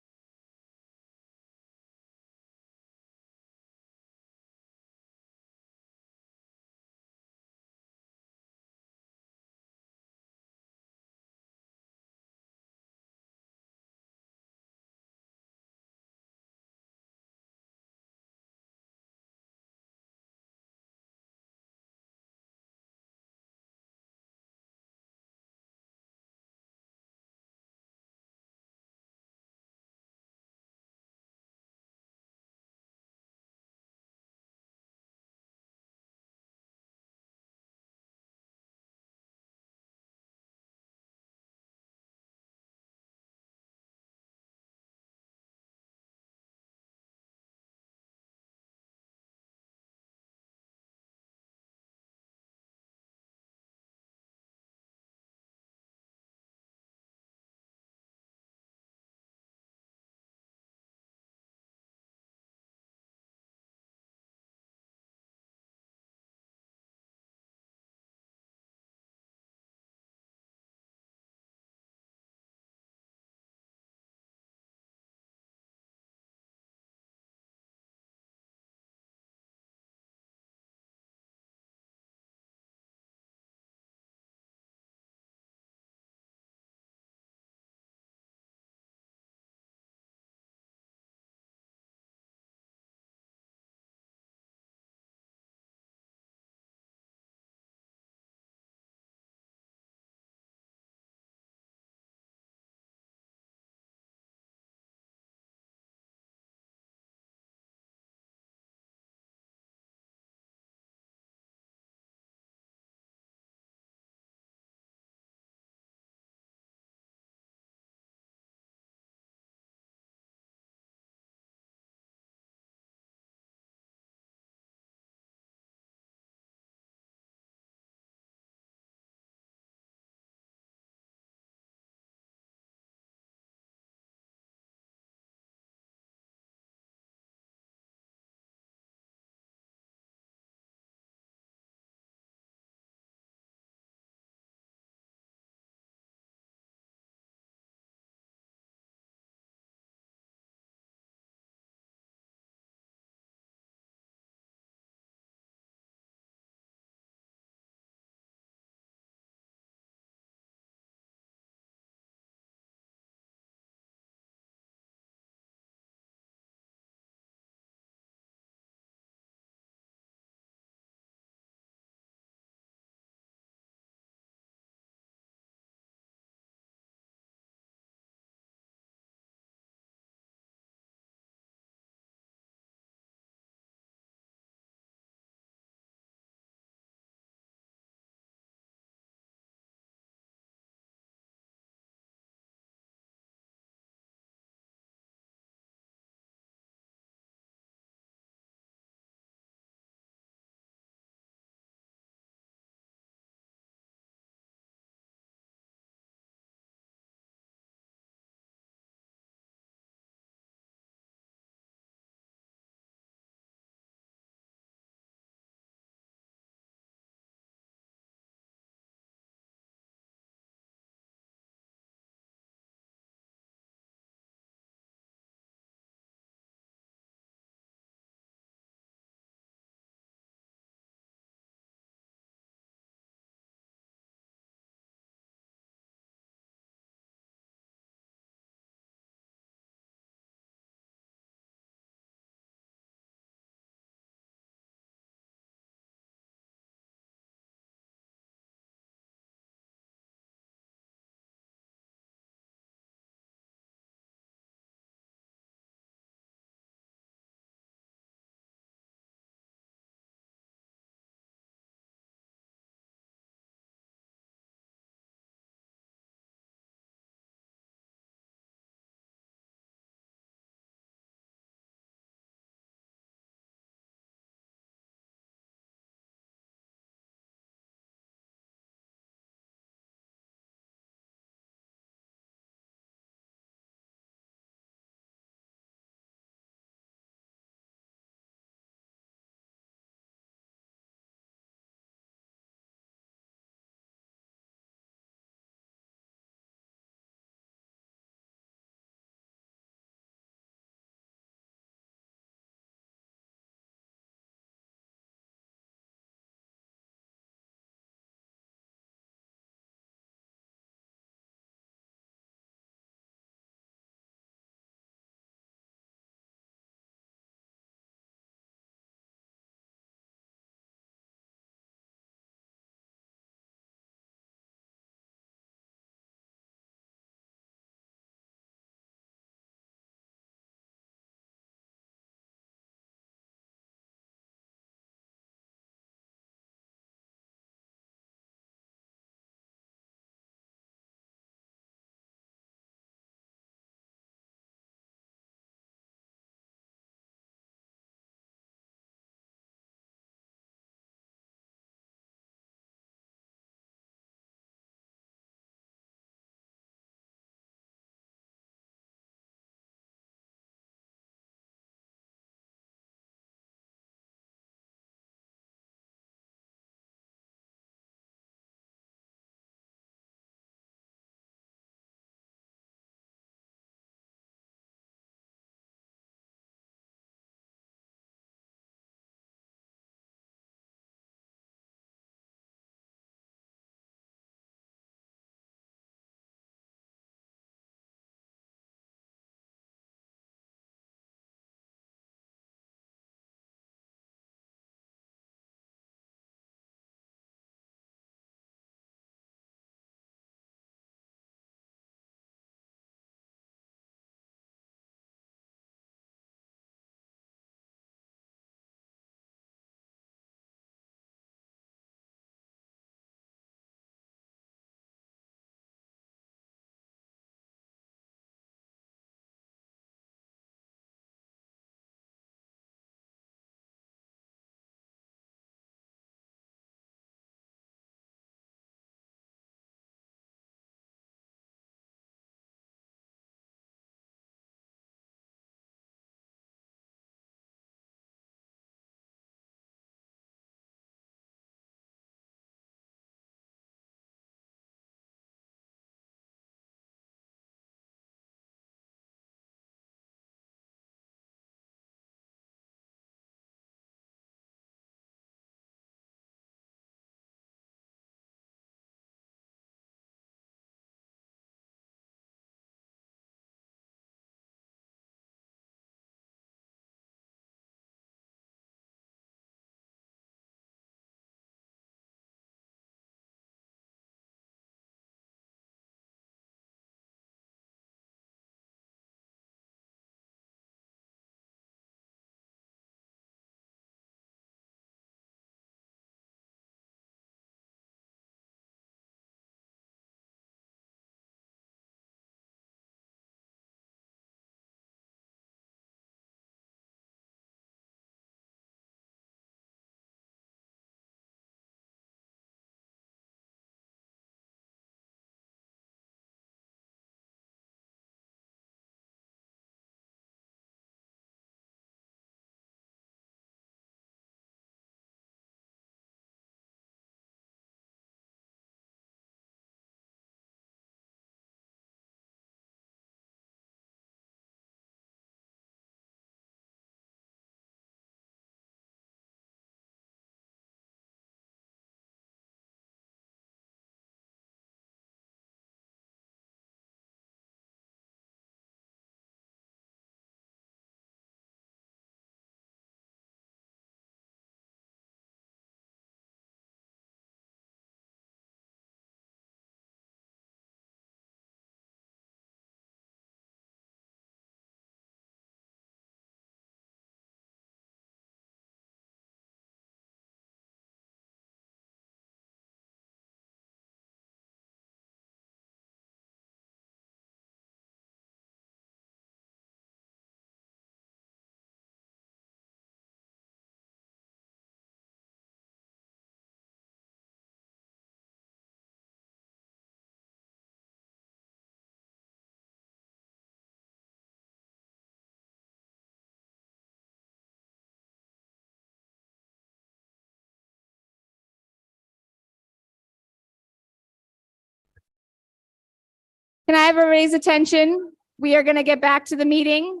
Can I have everybody's attention? We are going to get back to the meeting.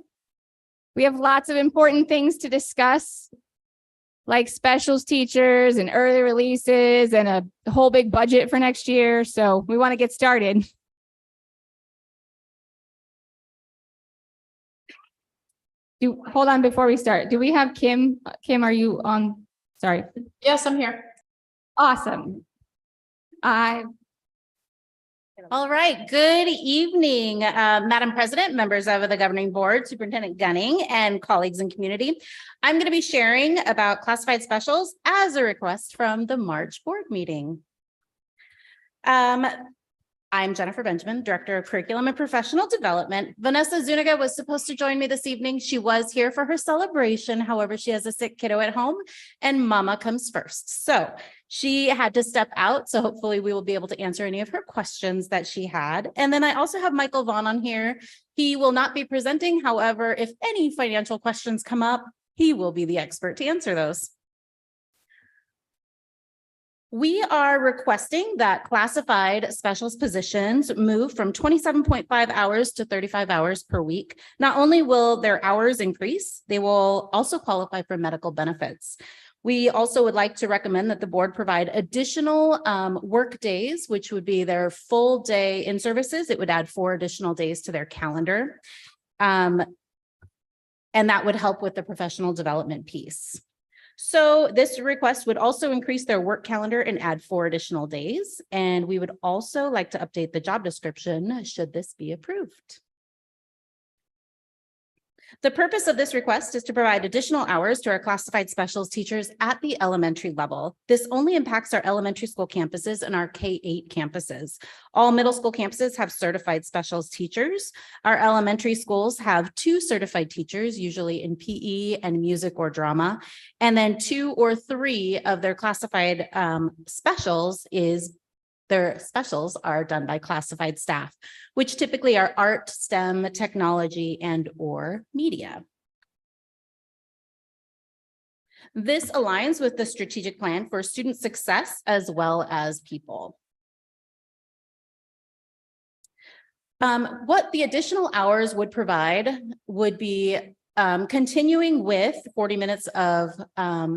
We have lots of important things to discuss, like specials teachers and early releases and a whole big budget for next year. So we want to get started. Hold on before we start. Do we have Kim? Kim, are you on? Sorry. Yes, I'm here. Awesome. All right. Good evening, Madam President, members of the Governing Board, Superintendent Gunning, and colleagues and community. I'm going to be sharing about classified specials as a request from the March board meeting. I'm Jennifer Benjamin, Director of Curriculum and Professional Development. Vanessa Zuniga was supposed to join me this evening. She was here for her celebration. However, she has a sick kiddo at home and mama comes first. So she had to step out. So hopefully we will be able to answer any of her questions that she had. And then I also have Michael Vaughn on here. He will not be presenting. However, if any financial questions come up, he will be the expert to answer those. We are requesting that classified specialist positions move from 27.5 hours to 35 hours per week. Not only will their hours increase, they will also qualify for medical benefits. We also would like to recommend that the board provide additional work days, which would be their full day in services. It would add 4 additional days to their calendar. And that would help with the professional development piece. So this request would also increase their work calendar and add 4 additional days. And we would also like to update the job description should this be approved. The purpose of this request is to provide additional hours to our classified specials teachers at the elementary level. This only impacts our elementary school campuses and our K-8 campuses. All middle school campuses have certified specials teachers. Our elementary schools have 2 certified teachers, usually in PE and music or drama. And then 2 or 3 of their classified specials their specials are done by classified staff, which typically are art, STEM, technology, and or media. This aligns with the strategic plan for student success as well as people. What the additional hours would provide would be continuing with 40 minutes of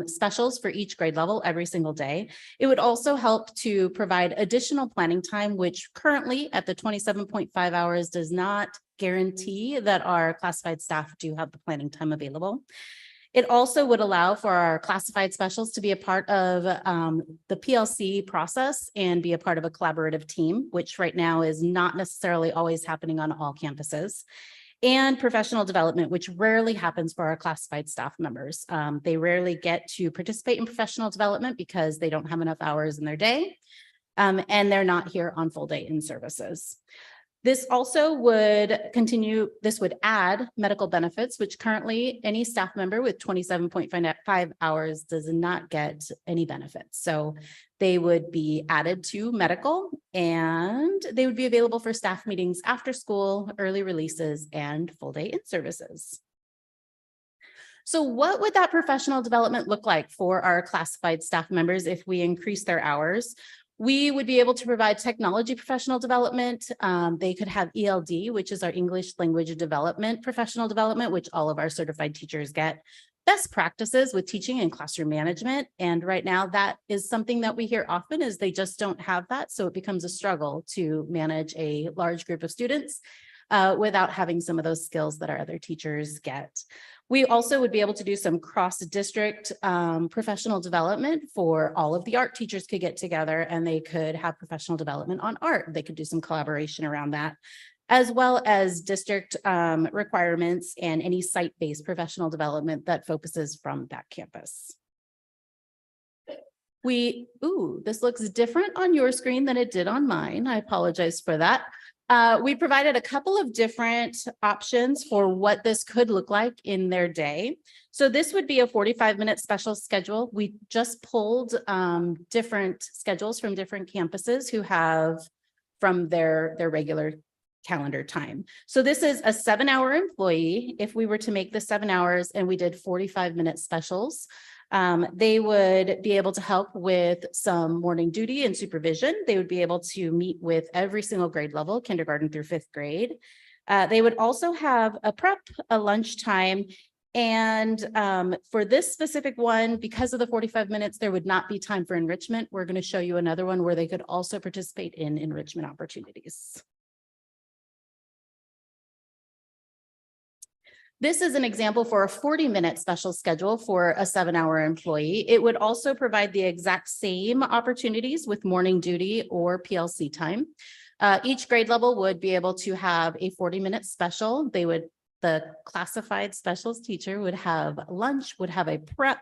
specials for each grade level every single day. It would also help to provide additional planning time, which currently at the 27.5 hours does not guarantee that our classified staff do have the planning time available. It also would allow for our classified specials to be a part of the PLC process and be a part of a collaborative team, which right now is not necessarily always happening on all campuses. And professional development, which rarely happens for our classified staff members. They rarely get to participate in professional development because they don't have enough hours in their day, and they're not here on full day in services. This also would continue, this would add medical benefits, which currently any staff member with 27.5 hours does not get any benefits. So they would be added to medical and they would be available for staff meetings after school, early releases, and full day in services. So what would that professional development look like for our classified staff members if we increase their hours? We would be able to provide technology professional development. They could have ELD, which is our English language development, professional development, which all of our certified teachers get. Best practices with teaching and classroom management. And right now that is something that we hear often is they just don't have that. So it becomes a struggle to manage a large group of students without having some of those skills that our other teachers get. We also would be able to do some cross-district professional development for all of the art teachers could get together and they could have professional development on art. They could do some collaboration around that, as well as district requirements and any site-based professional development that focuses from that campus. This looks different on your screen than it did on mine. I apologize for that. We provided a couple of different options for what this could look like in their day. So this would be a 45-minute special schedule. We just pulled different schedules from different campuses who have from their regular calendar time. So this is a 7-hour employee. If we were to make the 7 hours and we did 45-minute specials, They would be able to help with some morning duty and supervision. They would be able to meet with every single grade level, kindergarten through 5th grade. They would also have a prep, a lunchtime, and for this specific one, because of the 45 minutes, there would not be time for enrichment. We're going to show you another one where they could also participate in enrichment opportunities. This is an example for a 40-minute special schedule for a 7-hour employee. It would also provide the exact same opportunities with morning duty or PLC time. Each grade level would be able to have a 40-minute special. The classified specials teacher would have lunch, would have a prep,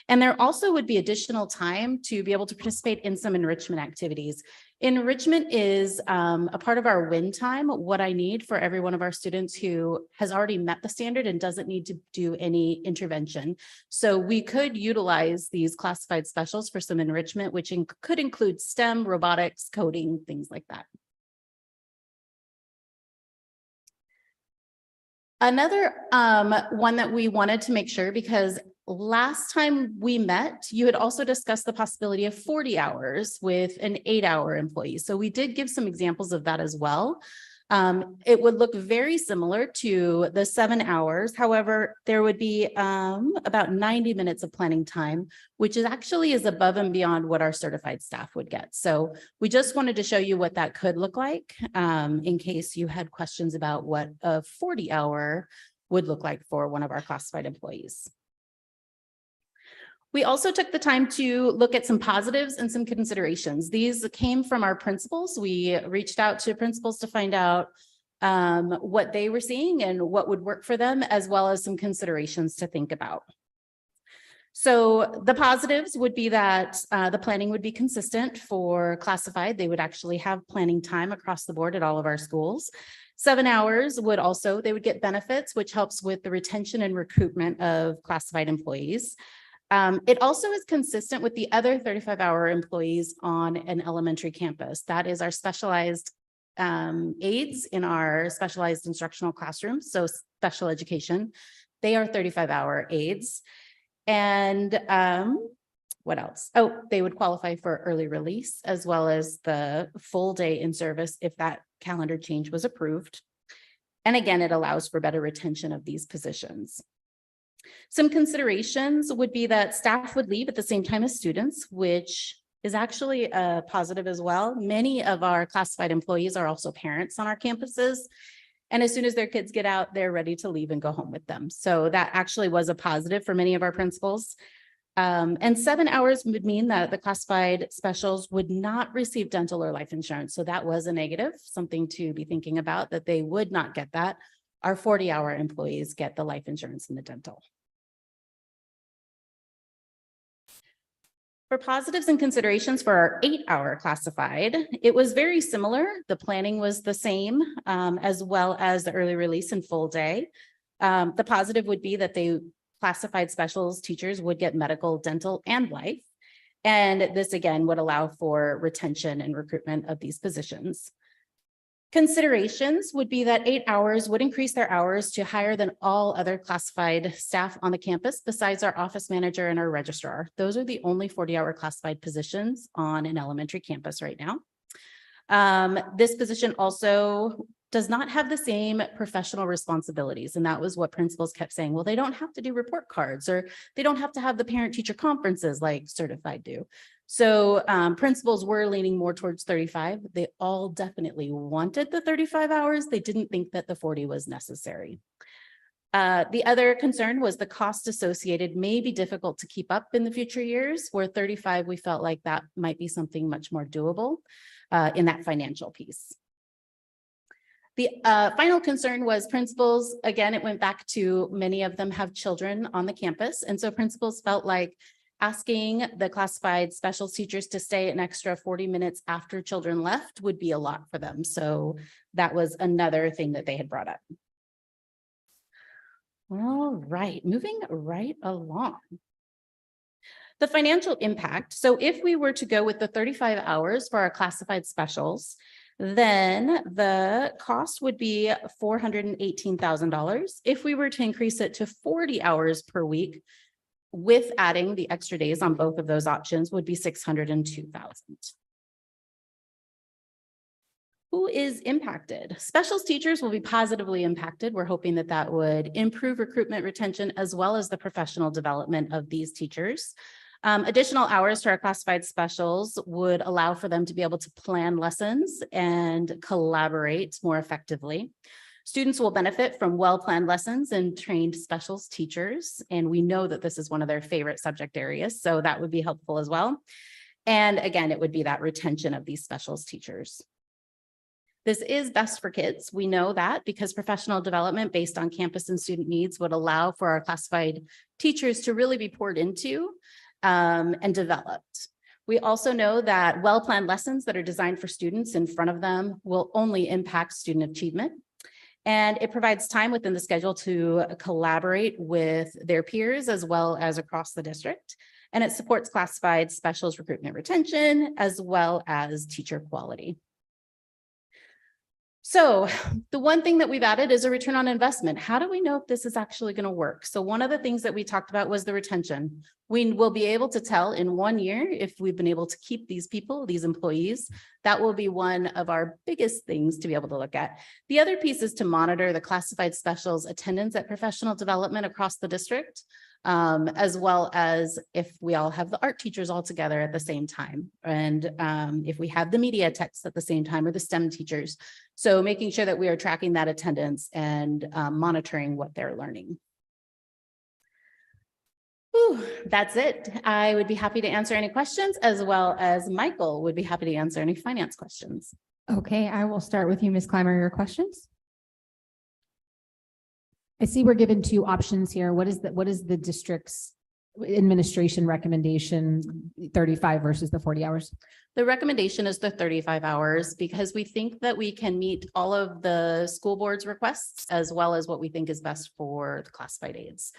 and there also would be additional time to be able to participate in some enrichment activities. Enrichment is a part of our win time, what I need for every one of our students who has already met the standard and doesn't need to do any intervention. So we could utilize these classified specials for some enrichment, which could include STEM, robotics, coding, things like that. Another one that we wanted to make sure, because last time we met, you had also discussed the possibility of 40 hours with an 8-hour employee. So we did give some examples of that as well. It would look very similar to the 7 hours. However, there would be about 90 minutes of planning time, which is above and beyond what our certified staff would get. So we just wanted to show you what that could look like in case you had questions about what a 40-hour would look like for one of our classified employees. We also took the time to look at some positives and some considerations. These came from our principals. We reached out to principals to find out what they were seeing and what would work for them, as well as some considerations to think about. So the positives would be that the planning would be consistent for classified. They would actually have planning time across the board at all of our schools. 7 hours would also, they would get benefits, which helps with the retention and recruitment of classified employees. It also is consistent with the other 35-hour employees on an elementary campus. That is our specialized aides in our specialized instructional classrooms, so special education. They are 35-hour aides. And what else? Oh, they would qualify for early release as well as the full day in service if that calendar change was approved. And again, it allows for better retention of these positions. Some considerations would be that staff would leave at the same time as students, which is actually a positive as well. Many of our classified employees are also parents on our campuses. And as soon as their kids get out, they're ready to leave and go home with them. So that actually was a positive for many of our principals. And 7 hours would mean that the classified specials would not receive dental or life insurance. So that was a negative, something to be thinking about, that they would not get that. Our 40-hour employees get the life insurance and the dental. For positives and considerations for our 8-hour classified, it was very similar. The planning was the same, as well as the early release and full day. The positive would be that they classified specials teachers would get medical, dental, and life. And this again would allow for retention and recruitment of these positions. Considerations would be that 8 hours would increase their hours to higher than all other classified staff on the campus besides our office manager and our registrar. Those are the only 40-hour classified positions on an elementary campus right now. This position also does not have the same professional responsibilities. And that was what principals kept saying. Well, they don't have to do report cards, or they don't have to have the parent-teacher conferences like certified do. So principals were leaning more towards 35. They all definitely wanted the 35 hours. They didn't think that the 40 was necessary. The other concern was the cost associated may be difficult to keep up in the future years, where 35, we felt like that might be something much more doable in that financial piece. The final concern was principals. Again, it went back to many of them have children on the campus. And so principals felt like asking the classified specials teachers to stay an extra 40 minutes after children left would be a lot for them. So that was another thing that they had brought up. All right, moving right along. The financial impact. So if we were to go with the 35 hours for our classified specials, then the cost would be $418,000. If we were to increase it to 40 hours per week, with adding the extra days on both of those options would be 602,000. Who is impacted? Specials teachers will be positively impacted. We're hoping that that would improve recruitment, retention, as well as the professional development of these teachers. Additional hours to our classified specials would allow for them to be able to plan lessons and collaborate more effectively. Students will benefit from well-planned lessons and trained specials teachers. And we know that this is one of their favorite subject areas, so that would be helpful as well. And again, it would be that retention of these specials teachers. This is best for kids. We know that because professional development based on campus and student needs would allow for our classified teachers to really be poured into and developed. We also know that well-planned lessons that are designed for students in front of them will only impact student achievement. And it provides time within the schedule to collaborate with their peers as well as across the district. And it supports classified specials recruitment retention as well as teacher quality. So the one thing that we've added is a return on investment. How do we know if this is actually going to work? So one of the things that we talked about was the retention. We will be able to tell in 1 year if we've been able to keep these people, these employees. That will be one of our biggest things to be able to look at. The other piece is to monitor the classified specials attendance at professional development across the district, as well as if we all have the art teachers all together at the same time. And if we have the media techs at the same time or the STEM teachers. So making sure that we are tracking that attendance and monitoring what they're learning. Whew, that's it. I would be happy to answer any questions, as well as Michael would be happy to answer any finance questions. Okay, I will start with you, Ms. Clymer, your questions. I see we're given two options here. What is the district's administration recommendation, 35 versus the 40 hours? The recommendation is the 35 hours because we think that we can meet all of the school board's requests as well as what we think is best for the classified aides.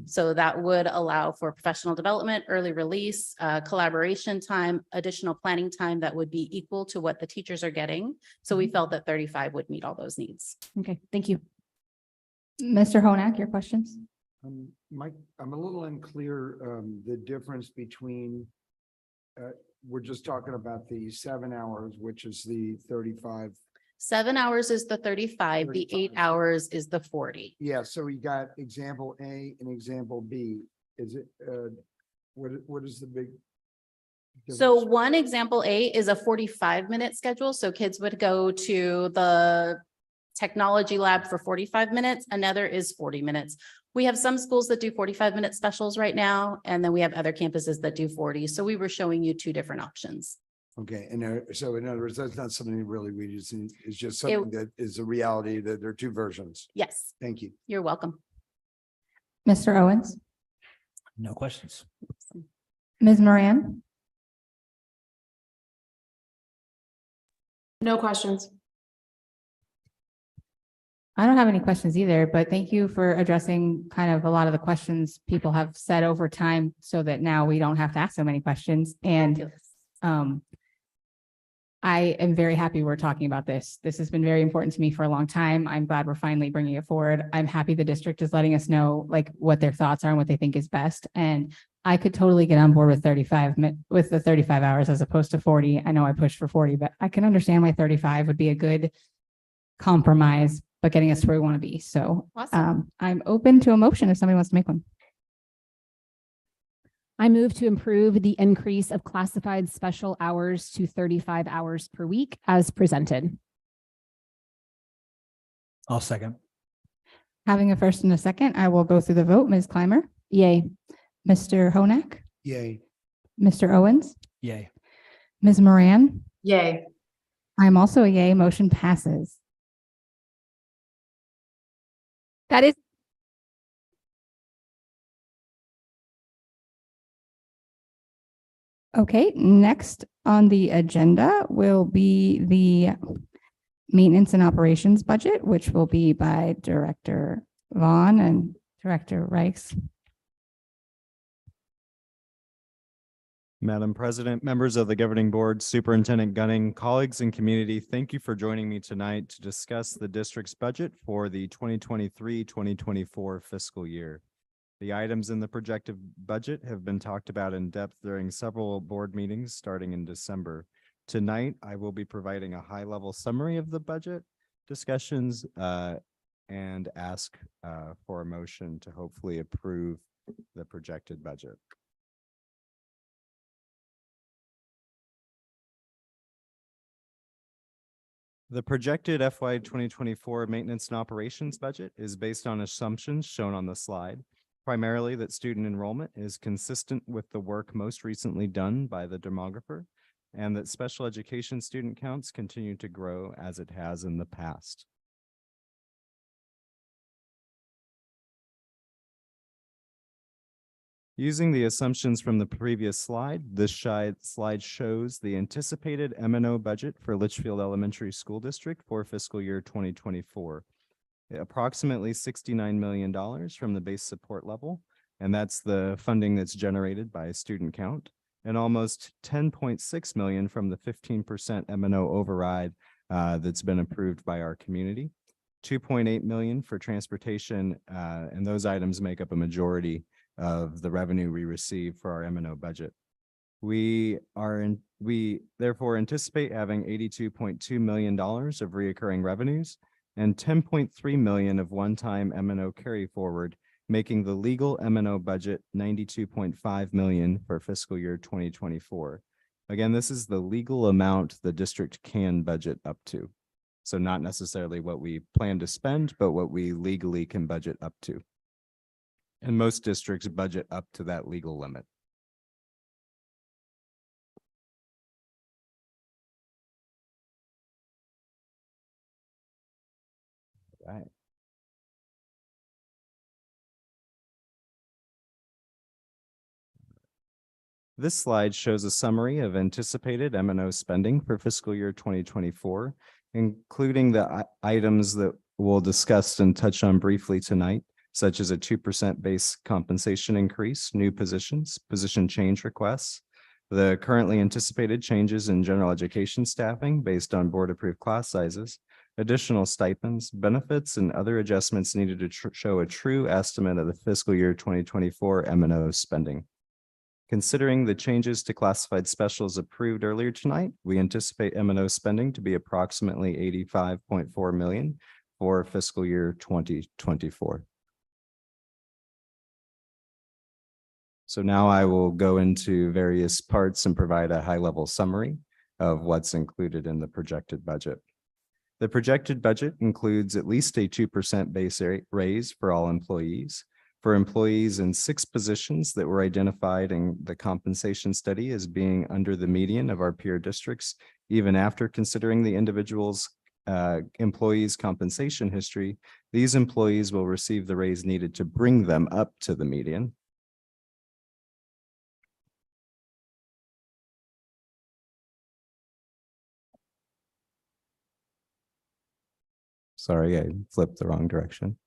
So that would allow for professional development, early release, collaboration time, additional planning time that would be equal to what the teachers are getting. So we felt that 35 would meet all those needs. Okay, thank you. Mr. Honak, your questions? Mike, I'm a little unclear, the difference between, we're just talking about the 7 hours, which is the 35. 7 hours is the 35, the 8 hours is the 40. Yeah, so we got example A and example B. Is it, what is the big? So difference? one example A is a 45-minute schedule. So kids would go to the technology lab for 45 minutes. Another is 40 minutes. We have some schools that do 45-minute specials right now, and then we have other campuses that do 40. So we were showing you two different options. Okay, and so in other words, that's not something really we just, it's just something that is a reality that there are two versions. Yes. Thank you. You're welcome. Mr. Owens? No questions. Ms. Moran? No questions. I don't have any questions either, but thank you for addressing kind of a lot of the questions people have said over time so that now we don't have to ask so many questions. And I am very happy we're talking about this. This has been very important to me for a long time. I'm glad we're finally bringing it forward. I'm happy the district is letting us know like what their thoughts are and what they think is best. And I could totally get on board with 35 hours as opposed to 40. I know I pushed for 40, but I can understand why 35 would be a good compromise, but getting us to where we want to be. So Awesome. I'm open to a motion if somebody wants to make one. I move to improve the increase of classified special hours to 35 hours per week as presented. I'll second. Having a first and a second, I will go through the vote. Ms. Clymer? Yay. Mr. Honak? Yay. Mr. Owens? Yay. Ms. Moran? Yay. I'm also a yay. Motion passes. That is okay. Next on the agenda will be the maintenance and operations budget, which will be by Director Vaughn and Director Reichs. Madam President, members of the governing board, Superintendent Gunning, colleagues and community, thank you for joining me tonight to discuss the district's budget for the 2023-2024 fiscal year. The items in the projected budget have been talked about in depth during several board meetings starting in December. Tonight, I will be providing a high-level summary of the budget discussions and ask for a motion to hopefully approve the projected budget. The projected FY 2024 maintenance and operations budget is based on assumptions shown on the slide, primarily that student enrollment is consistent with the work most recently done by the demographer, and that special education student counts continue to grow as it has in the past. Using the assumptions from the previous slide, this slide shows the anticipated M&O budget for Litchfield Elementary School District for fiscal year 2024. Approximately $69 million from the base support level, and that's the funding that's generated by student count, and almost $10.6 million from the 15% M&O override that's been approved by our community. $2.8 million for transportation, and those items make up a majority of the revenue we receive for our M&O budget. We therefore anticipate having $82.2 million of reoccurring revenues and $10.3 million of one-time M&O carry forward, making the legal M&O budget $92.5 million for fiscal year 2024. Again, this is the legal amount the district can budget up to. So not necessarily what we plan to spend, but what we legally can budget up to. And most districts budget up to that legal limit. All right. This slide shows a summary of anticipated M&O spending for fiscal year 2024, including the items that we'll discuss and touch on briefly tonight, such as a 2% base compensation increase, new positions, position change requests, the currently anticipated changes in general education staffing based on board-approved class sizes, additional stipends, benefits, and other adjustments needed to show a true estimate of the fiscal year 2024 M&O spending. Considering the changes to classified specials approved earlier tonight, we anticipate M&O spending to be approximately $85.4 million for fiscal year 2024. So now I will go into various parts and provide a high-level summary of what's included in the projected budget. The projected budget includes at least a 2% base raise for all employees. For employees in 6 positions that were identified in the compensation study as being under the median of our peer districts, even after considering the individual's employees' compensation history, these employees will receive the raise needed to bring them up to the median. Sorry, I flipped the wrong direction.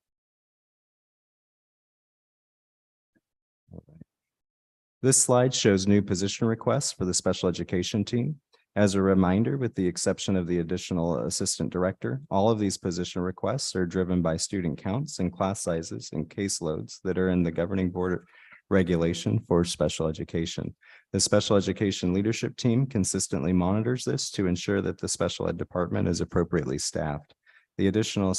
This slide shows new position requests for the special education team. As a reminder, with the exception of the additional assistant director, all of these position requests are driven by student counts and class sizes and caseloads that are in the governing board regulation for special education. The special education leadership team consistently monitors this to ensure that the special ed department is appropriately staffed. The additional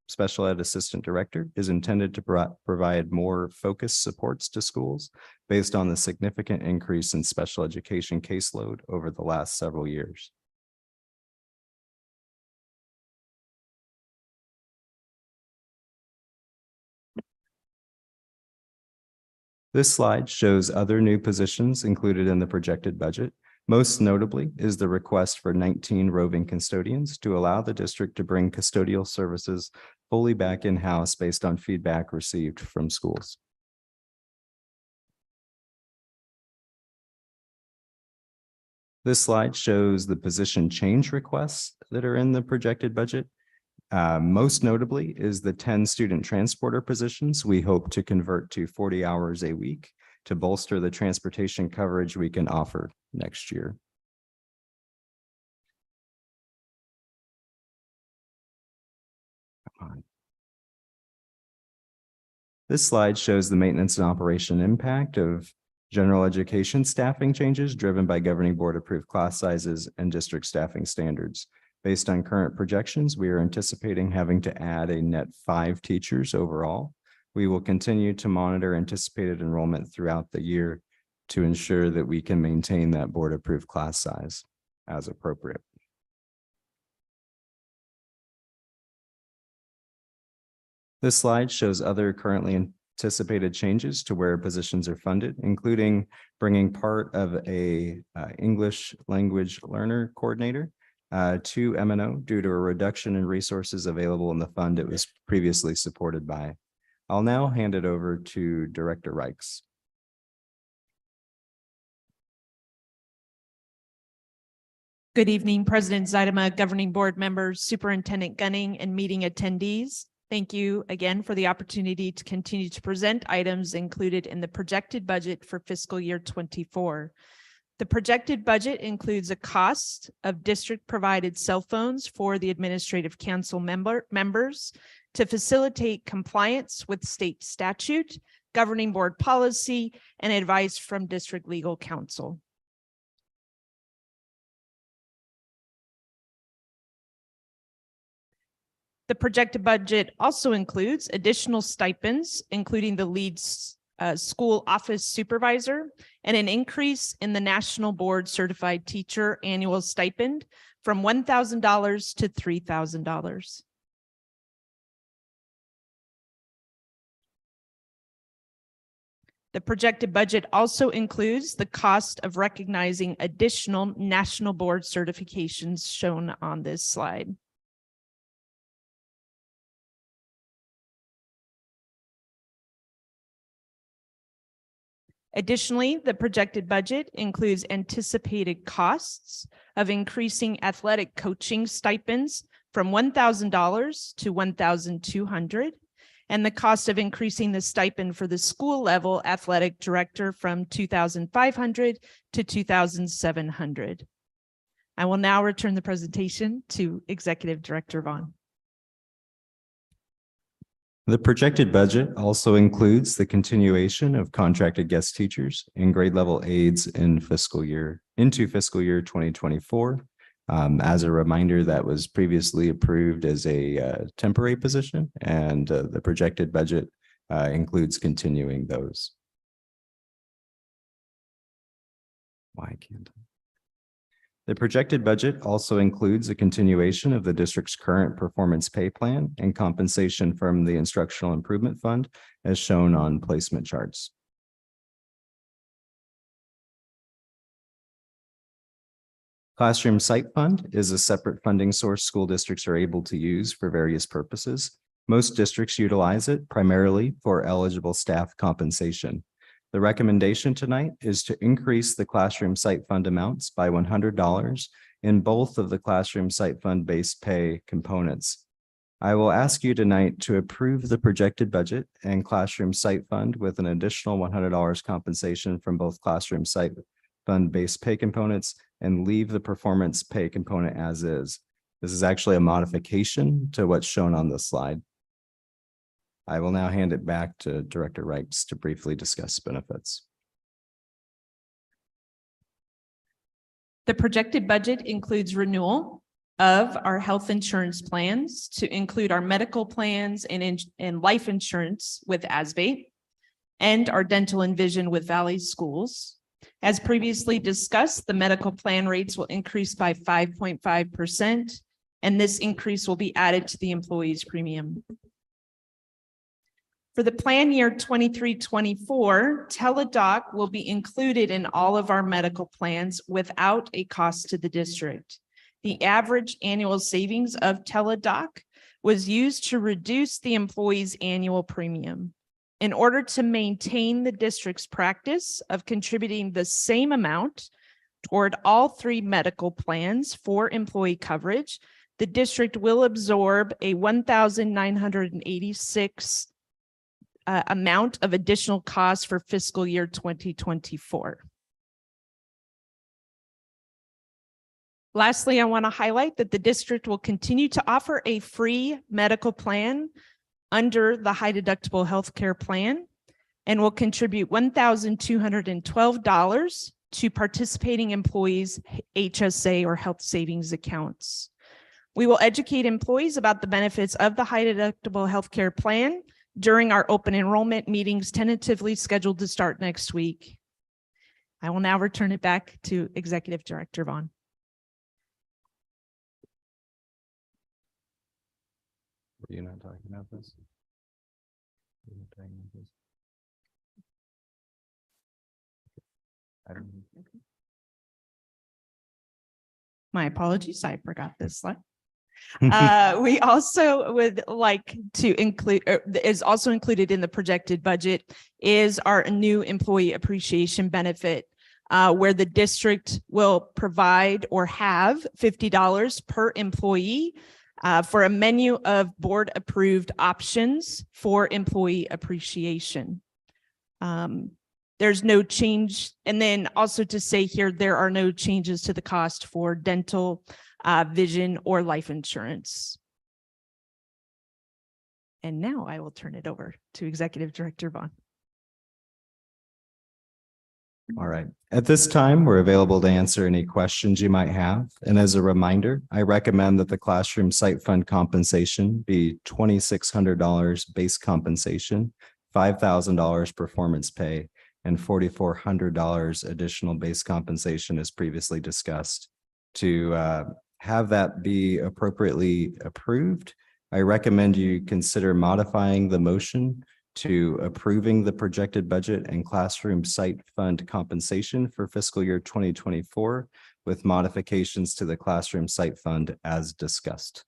special ed assistant director is intended to provide more focused supports to schools based on the significant increase in special education caseload over the last several years. This slide shows other new positions included in the projected budget. Most notably is the request for 19 roving custodians to allow the district to bring custodial services fully back in-house based on feedback received from schools. This slide shows the position change requests that are in the projected budget. Most notably is the 10 student transporter positions we hope to convert to 40 hours a week to bolster the transportation coverage we can offer next year. This slide shows the maintenance and operation impact of general education staffing changes driven by governing board approved class sizes and district staffing standards. Based on current projections, we are anticipating having to add a net 5 teachers overall. We will continue to monitor anticipated enrollment throughout the year to ensure that we can maintain that board approved class size as appropriate. This slide shows other currently anticipated changes to where positions are funded, including bringing part of a English language learner coordinator to M&O due to a reduction in resources available in the fund it was previously supported by. I'll now hand it over to Director Reichs. Good evening, President Zeidema, Governing Board members, Superintendent Gunning, and meeting attendees. Thank you again for the opportunity to continue to present items included in the projected budget for fiscal year 24. The projected budget includes a cost of district-provided cell phones for the Administrative Council members to facilitate compliance with state statute, governing board policy, and advice from district legal counsel. The projected budget also includes additional stipends, including the lead school office supervisor, and an increase in the National Board Certified Teacher annual stipend from $1,000 to $3,000. The projected budget also includes the cost of recognizing additional National Board certifications shown on this slide. Additionally, the projected budget includes anticipated costs of increasing athletic coaching stipends from $1,000 to $1,200, and the cost of increasing the stipend for the school level athletic director from $2,500 to $2,700. I will now return the presentation to Executive Director Vaughn. The projected budget also includes the continuation of contracted guest teachers and grade level aides into fiscal year 2024. As a reminder, that was previously approved as a temporary position, and the projected budget includes continuing those. Why can't I? The projected budget also includes a continuation of the district's current performance pay plan and compensation from the Instructional Improvement Fund as shown on placement charts. Classroom Site Fund is a separate funding source school districts are able to use for various purposes. Most districts utilize it primarily for eligible staff compensation. The recommendation tonight is to increase the Classroom Site Fund amounts by $100 in both of the Classroom Site Fund base pay components. I will ask you tonight to approve the projected budget and Classroom Site Fund with an additional $100 compensation from both Classroom Site Fund base pay components and leave the performance pay component as is. This is actually a modification to what's shown on this slide. I will now hand it back to Director Reichs to briefly discuss benefits. The projected budget includes renewal of our health insurance plans to include our medical plans and life insurance with ASBE and our dental and vision with Valley Schools. As previously discussed, the medical plan rates will increase by 5.5%, and this increase will be added to the employee's premium. For the plan year 23-24, Teladoc will be included in all of our medical plans without a cost to the district. The average annual savings of Teladoc was used to reduce the employee's annual premium. In order to maintain the district's practice of contributing the same amount toward all 3 medical plans for employee coverage, the district will absorb a $1,986 amount of additional costs for fiscal year 2024. Lastly, I want to highlight that the district will continue to offer a free medical plan under the high deductible healthcare plan and will contribute $1,212 to participating employees' HSA or health savings accounts. We will educate employees about the benefits of the high deductible healthcare plan during our open enrollment meetings tentatively scheduled to start next week. I will now return it back to Executive Director Vaughn. Were you not talking about this? Were you talking about this? I don't know. My apologies, I forgot this slide. We also would like to include, is also included in the projected budget, is our new employee appreciation benefit, where the district will provide or have $50 per employee for a menu of board approved options for employee appreciation. There's no change. And then also to say here, there are no changes to the cost for dental, vision, or life insurance. And now I will turn it over to Executive Director Vaughn. All right. At this time, we're available to answer any questions you might have. And as a reminder, I recommend that the classroom site fund compensation be $2,600 base compensation, $5,000 performance pay, and $4,400 additional base compensation as previously discussed. To have that be appropriately approved, I recommend you consider modifying the motion to approving the projected budget and classroom site fund compensation for fiscal year 2024 with modifications to the classroom site fund as discussed.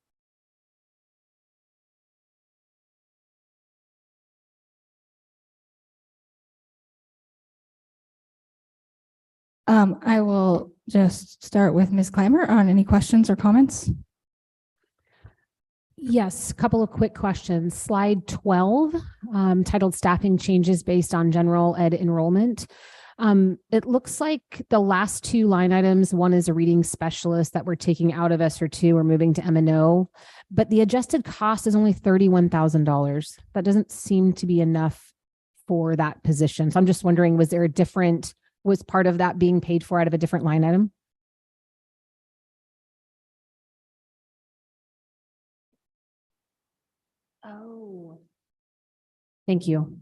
I will just start with Ms. Clymer on any questions or comments. Yes, a couple of quick questions. Slide 12, titled Staffing Changes Based on General Ed Enrollment. It looks like the last two line items, one is a reading specialist that we're taking out of SR2 or moving to M&O, but the adjusted cost is only $31,000. That doesn't seem to be enough for that position. So I'm just wondering, was there a different, was part of that being paid for out of a different line item? Oh. Thank you.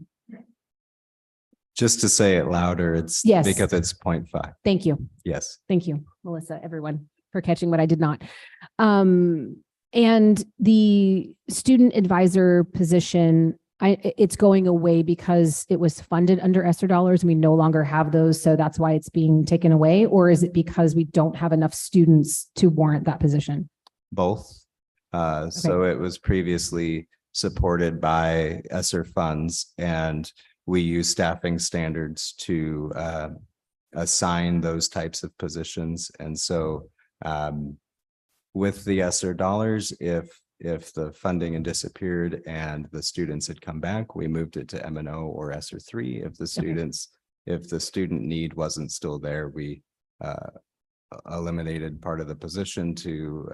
Just to say it louder, it's Yes. because it's 0.5. Thank you. Yes. Thank you, Melissa, everyone, for catching what I did not. And the student advisor position, it's going away because it was funded under ESSER dollars and we no longer have those. So that's why it's being taken away. Or is it because we don't have enough students to warrant that position? Both. So it was previously supported by ESSER funds, and we use staffing standards to assign those types of positions. And so with the ESSER dollars, if the funding had disappeared and the students had come back, we moved it to M&O or ESSER 3. If the students, if the student need wasn't still there, we eliminated part of the position to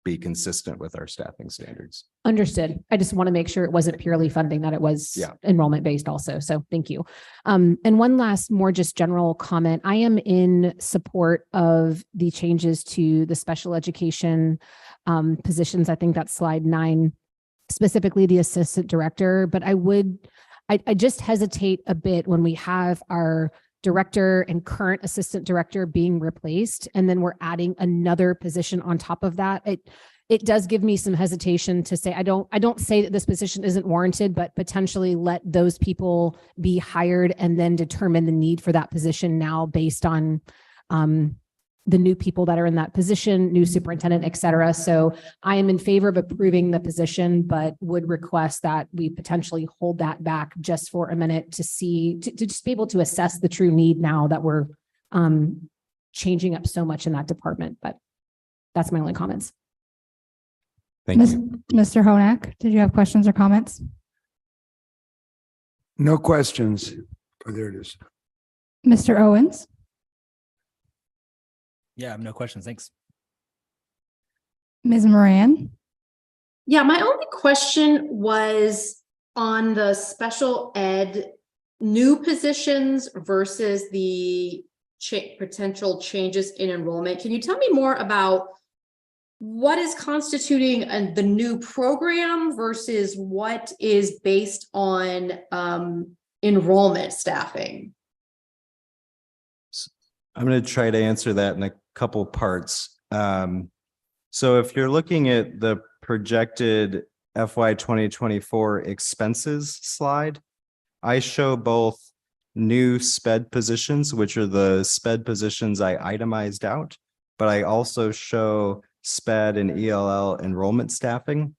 be consistent with our staffing standards. Understood. I just want to make sure it wasn't purely funding, that it was enrollment based also. So thank you. And one last more just general comment. I am in support of the changes to the special education positions. I think that's slide 9, specifically the assistant director, but I just hesitate a bit when we have our director and current assistant director being replaced, and then we're adding another position on top of that. It does give me some hesitation to say, I don't say that this position isn't warranted, but potentially let those people be hired and then determine the need for that position now based on the new people that are in that position, new superintendent, et cetera. So I am in favor of approving the position, but would request that we potentially hold that back just for a minute to see, to just be able to assess the true need now that we're changing up so much in that department. But that's my only comments. Thank you. Mr. Honak, did you have questions or comments? No questions. Oh, there it is. Mr. Owens? Yeah, I have no questions. Thanks. Ms. Moran? Yeah, my only question was on the special ed new positions versus the potential changes in enrollment. Can you tell me more about what is constituting the new program versus what is based on enrollment staffing? I'm going to try to answer that in a couple parts. So if you're looking at the projected FY 2024 expenses slide, I show both new SPED positions, which are the SPED positions I itemized out, but I also show SPED and ELL enrollment staffing.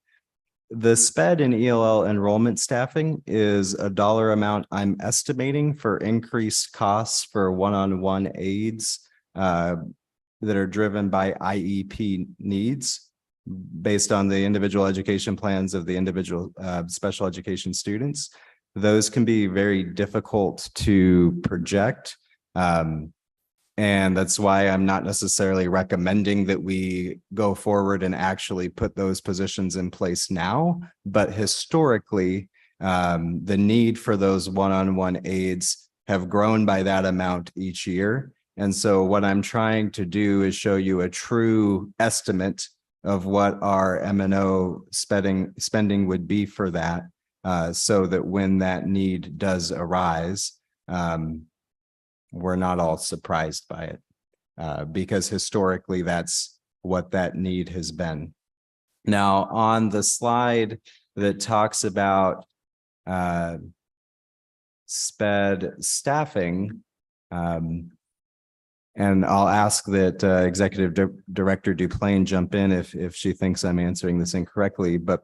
The SPED and ELL enrollment staffing is a dollar amount I'm estimating for increased costs for one-on-one aids that are driven by IEP needs based on the individual education plans of the individual special education students. Those can be very difficult to project. And that's why I'm not necessarily recommending that we go forward and actually put those positions in place now. But historically, the need for those one-on-one aids have grown by that amount each year. And so what I'm trying to do is show you a true estimate of what our M&O spending would be for that, so that when that need does arise, we're not all surprised by it, because historically that's what that need has been. Now, on the slide that talks about SPED staffing, and I'll ask that Executive Director Duplain jump in if she thinks I'm answering this incorrectly, but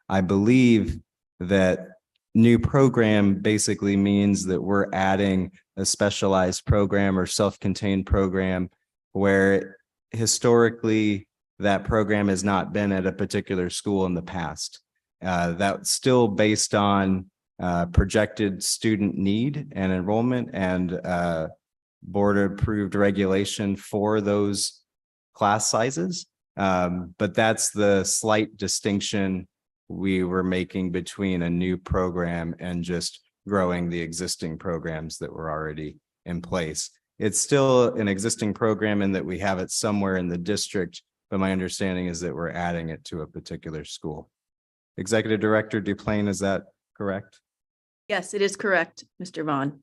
I believe that new program basically means that we're adding a specialized program or self-contained program where historically that program has not been at a particular school in the past. That's still based on projected student need and enrollment and board approved regulation for those class sizes. But that's the slight distinction we were making between a new program and just growing the existing programs that were already in place. It's still an existing program in that we have it somewhere in the district, but my understanding is that we're adding it to a particular school. Executive Director Duplain, is that correct? Yes, it is correct, Mr. Vaughn.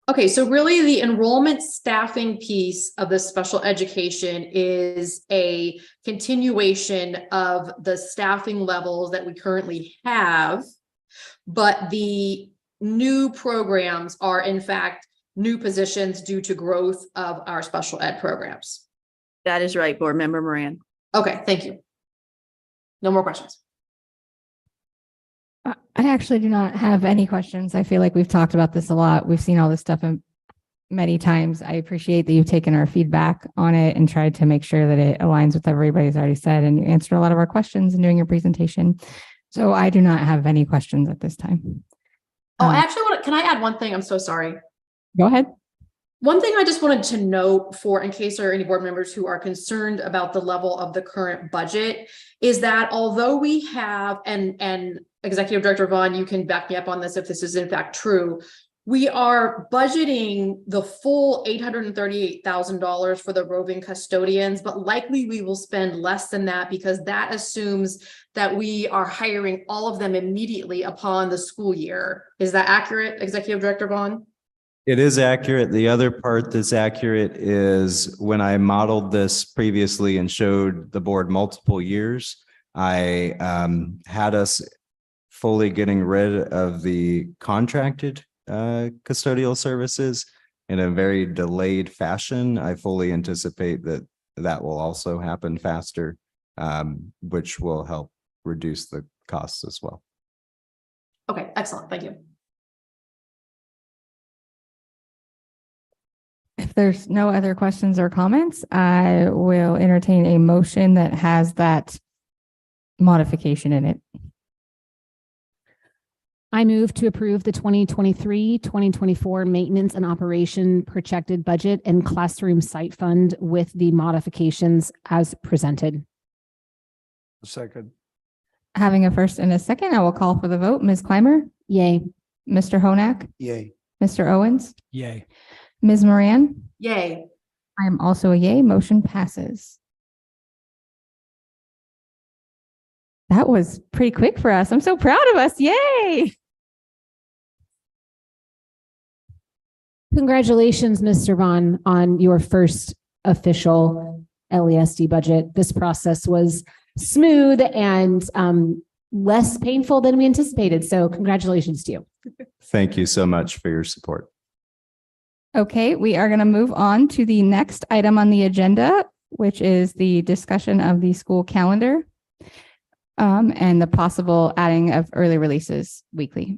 Okay, so really the enrollment staffing piece of the special education is a continuation of the staffing levels that we currently have, but the new programs are in fact new positions due to growth of our special ed programs. That is right, Board Member Moran. Okay, thank you. No more questions. I actually do not have any questions. I feel like we've talked about this a lot. We've seen all this stuff many times. I appreciate that you've taken our feedback on it and tried to make sure that it aligns with everybody's already said, and you answered a lot of our questions in doing your presentation. So I do not have any questions at this time. Oh, I actually can I add one thing? I'm so sorry. Go ahead. One thing I just wanted to note for in case there are any board members who are concerned about the level of the current budget is that although we have, and Executive Director Vaughn, you can back me up on this if this is in fact true, we are budgeting the full $838,000 for the roving custodians, but likely we will spend less than that because that assumes that we are hiring all of them immediately upon the school year. Is that accurate, Executive Director Vaughn? It is accurate. The other part that's accurate is when I modeled this previously and showed the board multiple years, I had us fully getting rid of the contracted custodial services in a very delayed fashion. I fully anticipate that that will also happen faster, which will help reduce the costs as well. Okay, excellent. Thank you. If there's no other questions or comments, I will entertain a motion that has that modification in it. I move to approve the 2023-2024 maintenance and operation projected budget and classroom site fund with the modifications as presented. Second. Having a first and a second, I will call for the vote. Ms. Clymer? Yay. Mr. Honak? Yay. Mr. Owens? Yay. Ms. Moran? Yay. I am also a yay. Motion passes. That was pretty quick for us. I'm so proud of us. Yay. Congratulations, Mr. Vaughn, on your first official LESD budget. This process was smooth and less painful than we anticipated. So congratulations to you. Thank you so much for your support. Okay, we are going to move on to the next item on the agenda, which is the discussion of the school calendar and the possible adding of early releases weekly.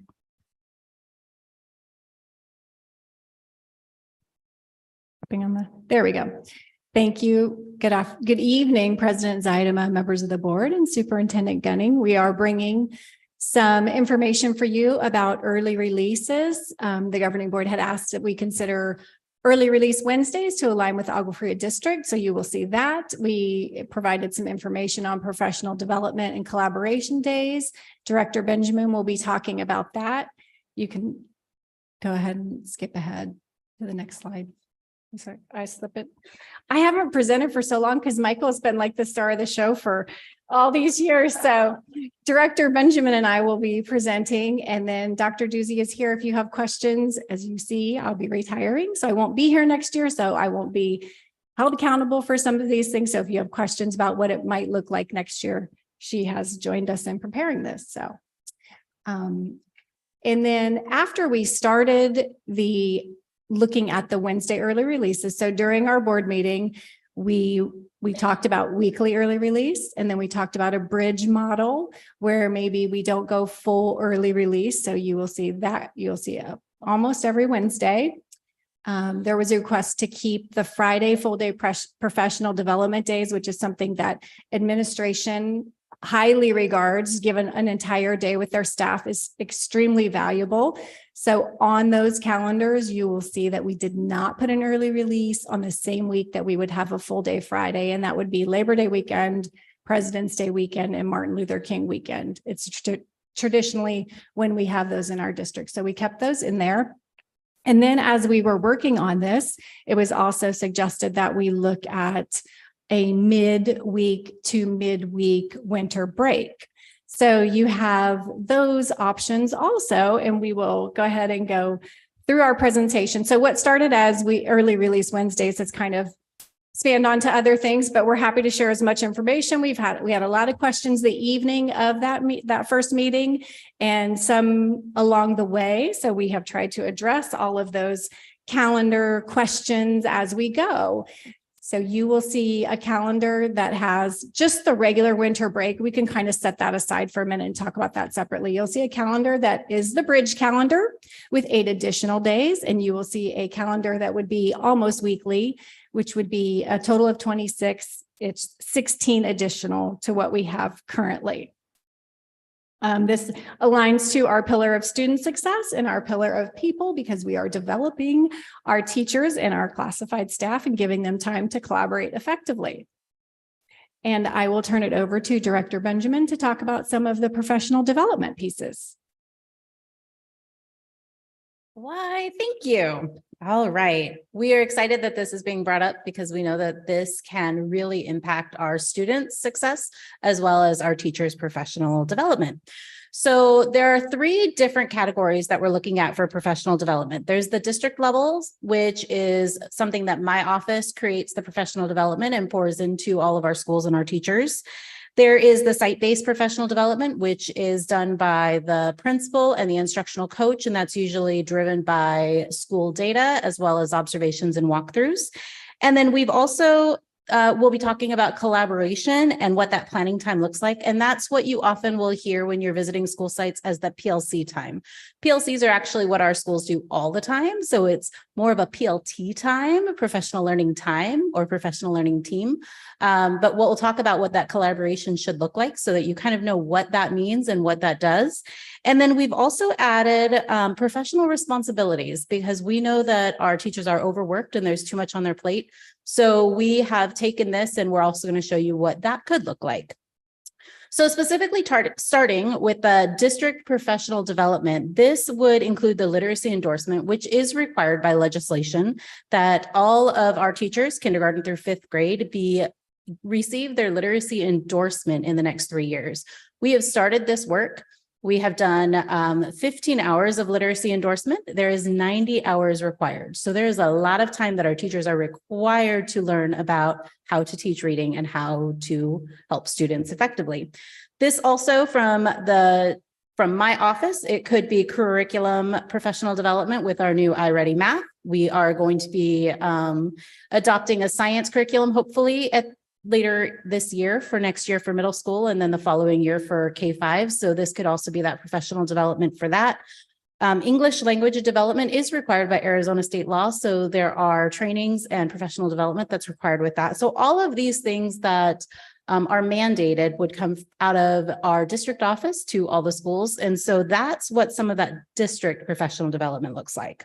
There we go. Thank you. Good evening, President Zaidama, members of the board, and Superintendent Gunning. We are bringing some information for you about early releases. The governing board had asked that we consider early release Wednesdays to align with the Agua Fria district. So you will see that. We provided some information on professional development and collaboration days. Director Benjamin will be talking about that. You can go ahead and skip ahead to the next slide. I'm sorry, I slip it. I haven't presented for so long because Michael has been like the star of the show for all these years. So Director Benjamin and I will be presenting, and then Dr. Doozy is here if you have questions. As you see, I'll be retiring, so I won't be here next year. So I won't be held accountable for some of these things. So if you have questions about what it might look like next year, she has joined us in preparing this. So, and then after we started looking at the Wednesday early releases. So during our board meeting, we talked about weekly early release, and then we talked about a bridge model where maybe we don't go full early release. So you will see that almost every Wednesday. There was a request to keep the Friday full day professional development days, which is something that administration highly regards, given an entire day with their staff is extremely valuable. So on those calendars, you will see that we did not put an early release on the same week that we would have a full day Friday, and that would be Labor Day weekend, President's Day weekend, and Martin Luther King weekend. It's traditionally when we have those in our district. So we kept those in there. And then as we were working on this, it was also suggested that we look at a midweek to midweek winter break. So you have those options also, and we will go ahead and go through our presentation. So what started as early release Wednesdays has kind of spanned on to other things, but we're happy to share as much information. We had a lot of questions the evening of that first meeting and some along the way. So we have tried to address all of those calendar questions as we go. So you will see a calendar that has just the regular winter break. We can kind of set that aside for a minute and talk about that separately. You'll see a calendar that is the bridge calendar with 8 additional days, and you will see a calendar that would be almost weekly, which would be a total of 26. It's 16 additional to what we have currently. This aligns to our pillar of student success and our pillar of people, because we are developing our teachers and our classified staff and giving them time to collaborate effectively. And I will turn it over to Director Benjamin to talk about some of the professional development pieces. Why, thank you. All right. We are excited that this is being brought up because we know that this can really impact our students' success as well as our teachers' professional development. So there are 3 different categories that we're looking at for professional development. There's the district levels, which is something that my office creates the professional development and pours into all of our schools and our teachers. There is the site-based professional development, which is done by the principal and the instructional coach, and that's usually driven by school data as well as observations and walkthroughs. And then we've also we'll be talking about collaboration and what that planning time looks like. And that's what you often will hear when you're visiting school sites as the PLC time. PLCs are actually what our schools do all the time. So it's more of a PLT time, professional learning time or professional learning team. But we'll talk about what that collaboration should look like so that you kind of know what that means and what that does. And then we've also added professional responsibilities because we know that our teachers are overworked and there's too much on their plate. So we have taken this and we're also going to show you what that could look like. So specifically starting with the district professional development, this would include the literacy endorsement, which is required by legislation that all of our teachers, kindergarten through fifth grade, receive their literacy endorsement in the next 3 years. We have started this work. We have done 15 hours of literacy endorsement. There is 90 hours required. So there is a lot of time that our teachers are required to learn about how to teach reading and how to help students effectively. This also from my office, it could be curriculum professional development with our new iReady Math. We are going to be adopting a science curriculum, hopefully later this year for next year for middle school, and then the following year for K-5. So this could also be that professional development for that. English language development is required by Arizona state law. So there are trainings and professional development that's required with that. So all of these things that are mandated would come out of our district office to all the schools. And so that's what some of that district professional development looks like.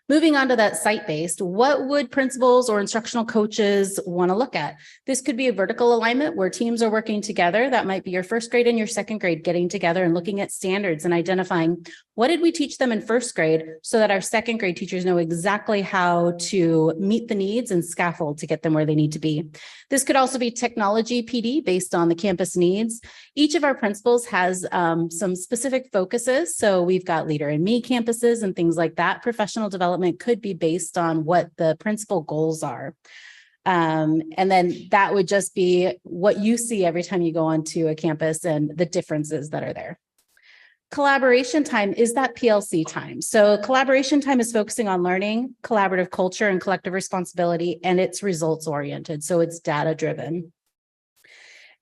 Moving on to that site-based, what would principals or instructional coaches want to look at? This could be a vertical alignment where teams are working together. That might be your first grade and your second grade getting together and looking at standards and identifying what did we teach them in first grade so that our second grade teachers know exactly how to meet the needs and scaffold to get them where they need to be. This could also be technology PD based on the campus needs. Each of our principals has some specific focuses. So we've got Leader in Me campuses and things like that. Professional development could be based on what the principal goals are. And then that would just be what you see every time you go onto a campus and the differences that are there. Collaboration time is that PLC time. So collaboration time is focusing on learning, collaborative culture, and collective responsibility, and it's results oriented. So it's data driven.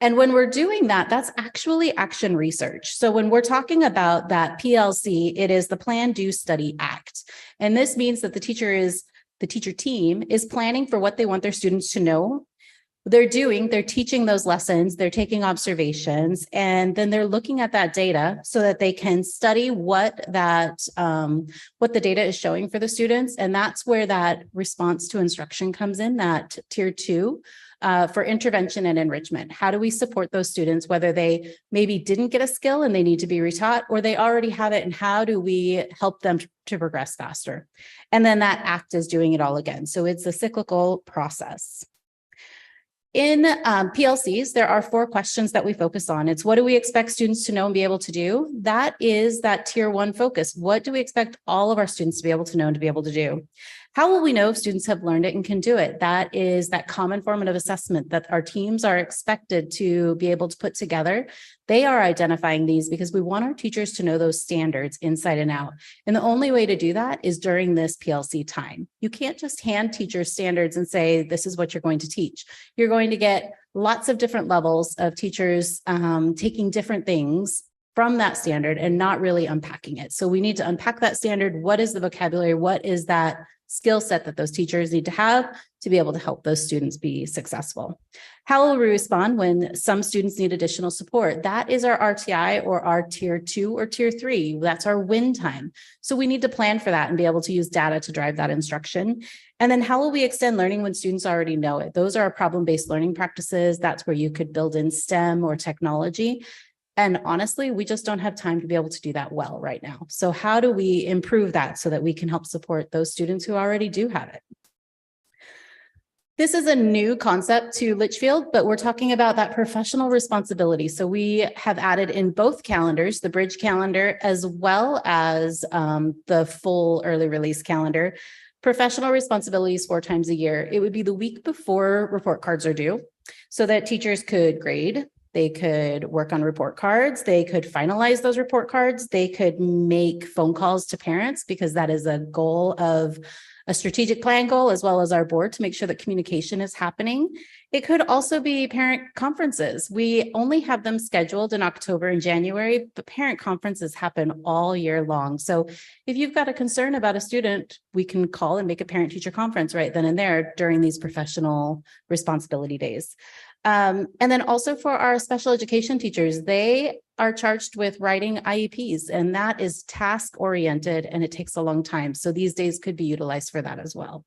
And when we're doing that, that's actually action research. So when we're talking about that PLC, it is the plan, do, study, act. And this means that the teacher team is planning for what they want their students to know. They're teaching those lessons, they're taking observations, and then they're looking at that data so that they can study what the data is showing for the students. And that's where that response to instruction comes in, that tier 2 for intervention and enrichment. How do we support those students, whether they maybe didn't get a skill and they need to be retaught, or they already have it, and how do we help them to progress faster? And then that act is doing it all again. So it's a cyclical process. In PLCs, there are 4 questions that we focus on. It's what do we expect students to know and be able to do? That is that tier 1 focus. What do we expect all of our students to be able to know and to be able to do? How will we know if students have learned it and can do it? That is that common formative assessment that our teams are expected to be able to put together. They are identifying these because we want our teachers to know those standards inside and out. And the only way to do that is during this PLC time. You can't just hand teachers standards and say, this is what you're going to teach. You're going to get lots of different levels of teachers taking different things from that standard and not really unpacking it. So we need to unpack that standard. What is the vocabulary? What is that skill set that those teachers need to have to be able to help those students be successful? How will we respond when some students need additional support? That is our RTI or our tier 2 or tier 3. That's our win time. So we need to plan for that and be able to use data to drive that instruction. And then how will we extend learning when students already know it? Those are our problem-based learning practices. That's where you could build in STEM or technology. And honestly, we just don't have time to be able to do that well right now. So how do we improve that so that we can help support those students who already do have it? This is a new concept to Litchfield, but we're talking about that professional responsibility. So we have added in both calendars, the bridge calendar, as well as the full early release calendar, professional responsibilities 4 times a year. It would be the week before report cards are due so that teachers could grade. They could work on report cards. They could finalize those report cards. They could make phone calls to parents because that is a goal of a strategic plan goal, as well as our board, to make sure that communication is happening. It could also be parent conferences. We only have them scheduled in October and January, but parent conferences happen all year long. So if you've got a concern about a student, we can call and make a parent-teacher conference right then and there during these professional responsibility days. And then also for our special education teachers, they are charged with writing IEPs, and that is task oriented and it takes a long time. So these days could be utilized for that as well.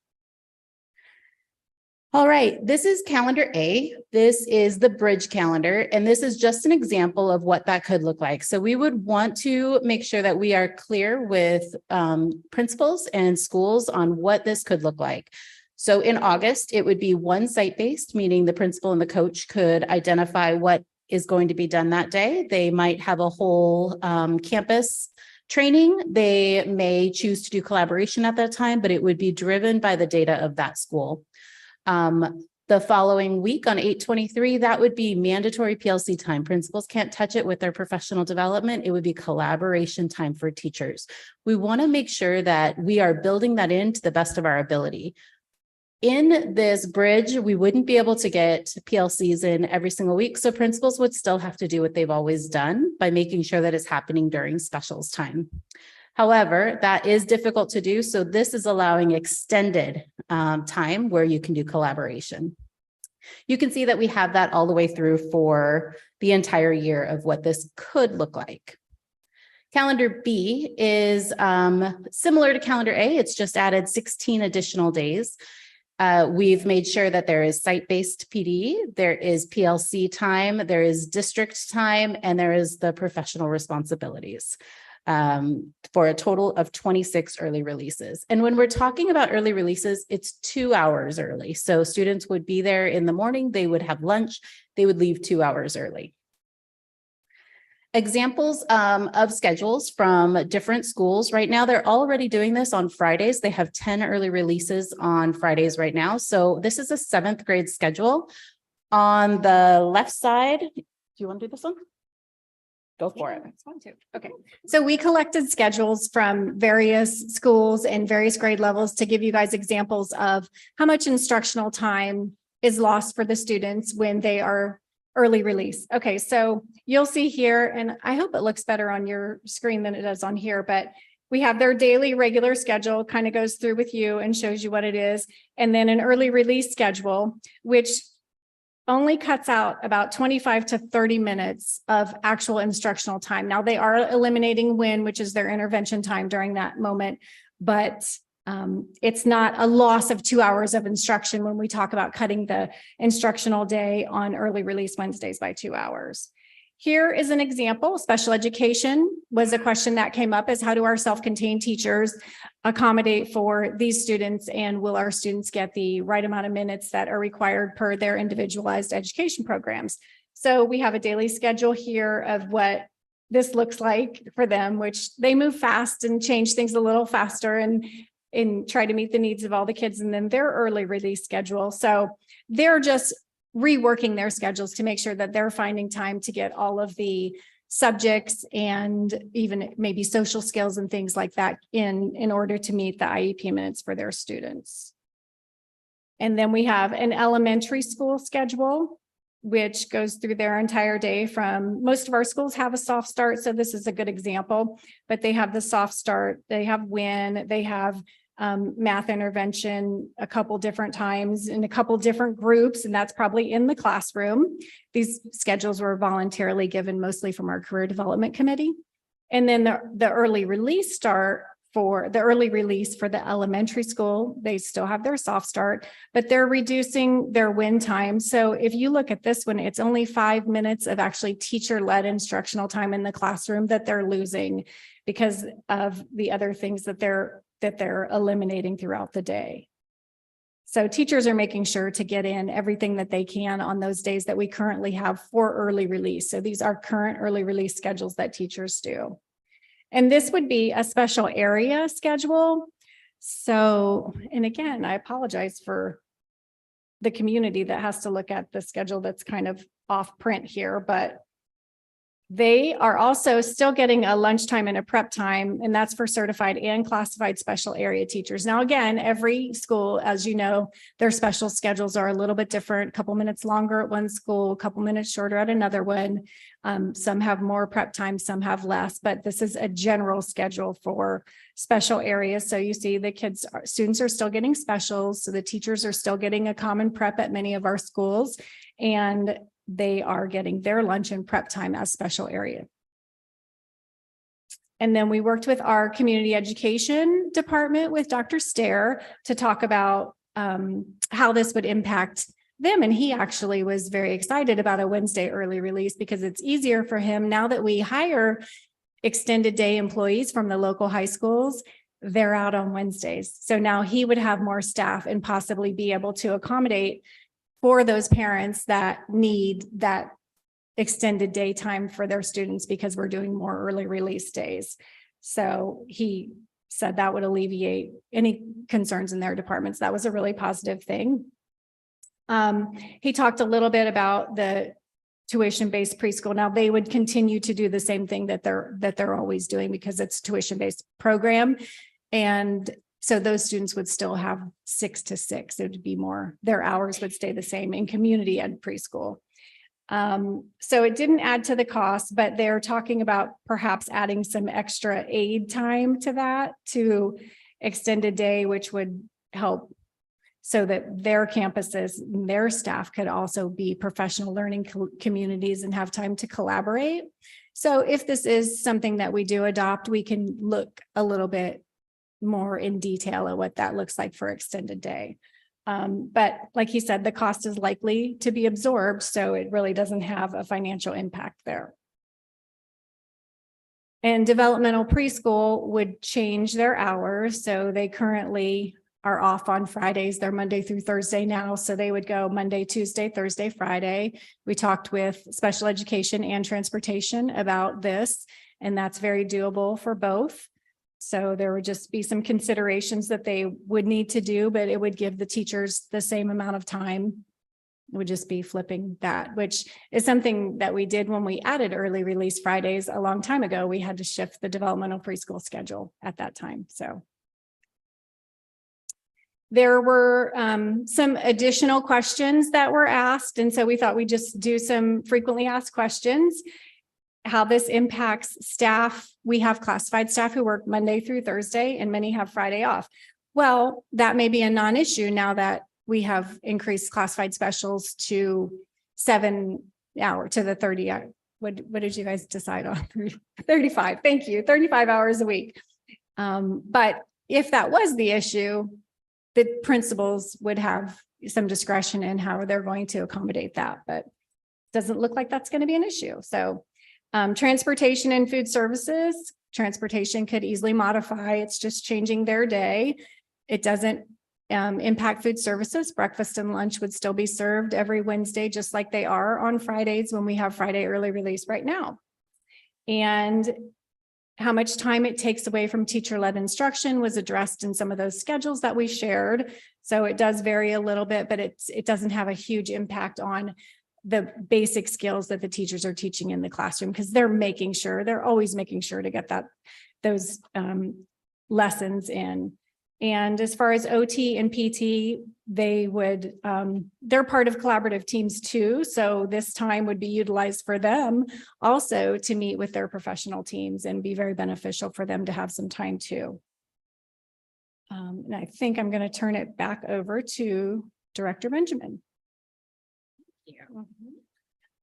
All right, this is calendar A. This is the bridge calendar, and this is just an example of what that could look like. So we would want to make sure that we are clear with principals and schools on what this could look like. So in August, it would be one site-based, meaning the principal and the coach could identify what is going to be done that day. They might have a whole campus training. They may choose to do collaboration at that time, but it would be driven by the data of that school. The following week on 8/23, that would be mandatory PLC time. Principals can't touch it with their professional development. It would be collaboration time for teachers. We want to make sure that we are building that in to the best of our ability. In this bridge, we wouldn't be able to get PLCs in every single week. So principals would still have to do what they've always done by making sure that it's happening during specials time. However, that is difficult to do. So this is allowing extended time where you can do collaboration. You can see that we have that all the way through for the entire year of what this could look like. Calendar B is similar to calendar A. It's just added 16 additional days. We've made sure that there is site-based PD, there is PLC time, there is district time, and there is the professional responsibilities. For a total of 26 early releases. And when we're talking about early releases, it's 2 hours early. So students would be there in the morning, they would have lunch, they would leave 2 hours early. Examples of schedules from different schools. Right now, they're already doing this on Fridays. They have 10 early releases on Fridays right now. So this is a 7th grade schedule. On the left side, do you want to do this one? Go for it. Okay. So we collected schedules from various schools and various grade levels to give you guys examples of how much instructional time is lost for the students when they are early release. Okay, so you'll see here, and I hope it looks better on your screen than it does on here, but we have their daily regular schedule, kind of goes through with you and shows you what it is. And then an early release schedule, which only cuts out about 25 to 30 minutes of actual instructional time. Now they are eliminating WIN, which is their intervention time during that moment, but it's not a loss of 2 hours of instruction when we talk about cutting the instructional day on early release Wednesdays by 2 hours. Here is an example. Special education was a question that came up, is how do our self-contained teachers accommodate for these students, and will our students get the right amount of minutes that are required per their individualized education programs? So we have a daily schedule here of what this looks like for them, which they move fast and change things a little faster and try to meet the needs of all the kids, and then their early release schedule. So they're just reworking their schedules to make sure that they're finding time to get all of the subjects and even maybe social skills and things like that in order to meet the IEP minutes for their students. And then we have an elementary school schedule, which goes through their entire day. From most of our schools have a soft start, so this is a good example, but they have the soft start, they have WIN, they have math intervention a couple different times in a couple different groups, and that's probably in the classroom. These schedules were voluntarily given mostly from our career development committee. And then the early release start for the early release for the elementary school, they still have their soft start, but they're reducing their WIN time. So if you look at this one, it's only 5 minutes of actually teacher-led instructional time in the classroom that they're losing because of the other things that they're eliminating throughout the day. So teachers are making sure to get in everything that they can on those days that we currently have for early release. So these are current early release schedules that teachers do. And this would be a special area schedule. So, and again, I apologize for the community that has to look at the schedule that's kind of off print here, but they are also still getting a lunchtime and a prep time, and that's for certified and classified special area teachers. Now, again, every school, as you know, their special schedules are a little bit different, a couple minutes longer at one school, a couple minutes shorter at another one. Some have more prep time, some have less, but this is a general schedule for special areas. So you see the students are still getting specials. So the teachers are still getting a common prep at many of our schools, and they are getting their lunch and prep time as special area. And then we worked with our community education department with Dr. Stair to talk about how this would impact them. And he actually was very excited about a Wednesday early release because it's easier for him now that we hire extended day employees from the local high schools. They're out on Wednesdays. So now he would have more staff and possibly be able to accommodate for those parents that need that extended daytime for their students because we're doing more early release days. So he said that would alleviate any concerns in their departments. That was a really positive thing. He talked a little bit about the tuition-based preschool. Now they would continue to do the same thing that they're always doing because it's a tuition-based program. And so those students would still have 6 to 6. It would be more, their hours would stay the same in community and preschool. So it didn't add to the cost, but they're talking about perhaps adding some extra aid time to that to extended day, which would help so that their campuses, their staff could also be professional learning communities and have time to collaborate. So if this is something that we do adopt, we can look a little bit more in detail at what that looks like for extended day. But like he said, the cost is likely to be absorbed, so it really doesn't have a financial impact there. And developmental preschool would change their hours. So they currently are off on Fridays. They're Monday through Thursday now. So they would go Monday, Tuesday, Thursday, Friday. We talked with special education and transportation about this, and that's very doable for both. So there would just be some considerations that they would need to do, but it would give the teachers the same amount of time. It would just be flipping that, which is something that we did when we added early release Fridays a long time ago. We had to shift the developmental preschool schedule at that time. So there were some additional questions that were asked. And so we thought we'd just do some frequently asked questions. How this impacts staff. We have classified staff who work Monday through Thursday and many have Friday off. Well, that may be a non-issue now that we have increased classified specials to 7 hours to the 30 hours. What did you guys decide on? 35. Thank you. 35 hours a week. But if that was the issue, the principals would have some discretion in how they're going to accommodate that, but it doesn't look like that's going to be an issue. So transportation and food services, transportation could easily modify. It's just changing their day. It doesn't impact food services. Breakfast and lunch would still be served every Wednesday, just like they are on Fridays when we have Friday early release right now. And how much time it takes away from teacher-led instruction was addressed in some of those schedules that we shared. So it does vary a little bit, but it doesn't have a huge impact on the basic skills that the teachers are teaching in the classroom, because they're always making sure to get those lessons in. And as far as OT and PT, they're part of collaborative teams too. So this time would be utilized for them also to meet with their professional teams and be very beneficial for them to have some time too. And I think I'm going to turn it back over to Director Benjamin.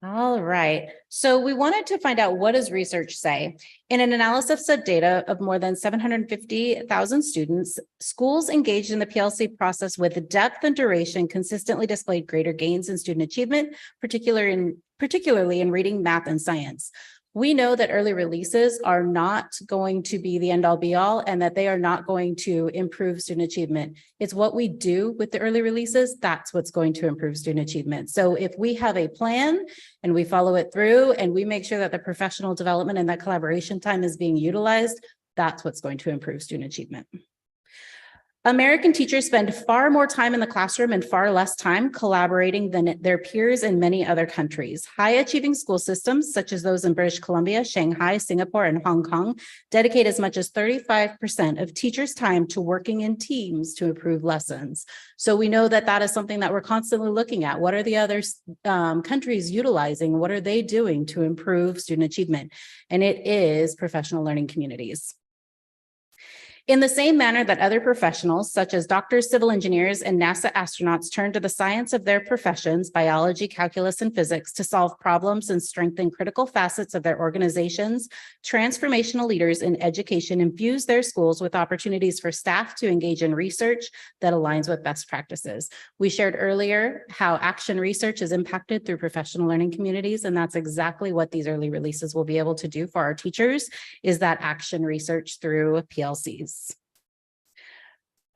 All right. So we wanted to find out, what does research say? In an analysis of data of more than 750,000 students, schools engaged in the PLC process with depth and duration consistently displayed greater gains in student achievement, particularly in reading, math, and science. We know that early releases are not going to be the end all be all, and that they are not going to improve student achievement. It's what we do with the early releases that's what's going to improve student achievement. So if we have a plan and we follow it through and we make sure that the professional development and that collaboration time is being utilized, that's what's going to improve student achievement. American teachers spend far more time in the classroom and far less time collaborating than their peers in many other countries. High-achieving school systems, such as those in British Columbia, Shanghai, Singapore, and Hong Kong, dedicate as much as 35% of teachers' time to working in teams to improve lessons. So we know that that is something that we're constantly looking at. What are the other countries utilizing? What are they doing to improve student achievement? And it is professional learning communities. In the same manner that other professionals, such as doctors, civil engineers, and NASA astronauts, turn to the science of their professions, biology, calculus, and physics, to solve problems and strengthen critical facets of their organizations, transformational leaders in education infuse their schools with opportunities for staff to engage in research that aligns with best practices. We shared earlier how action research is impacted through professional learning communities, and that's exactly what these early releases will be able to do for our teachers, is that action research through PLCs.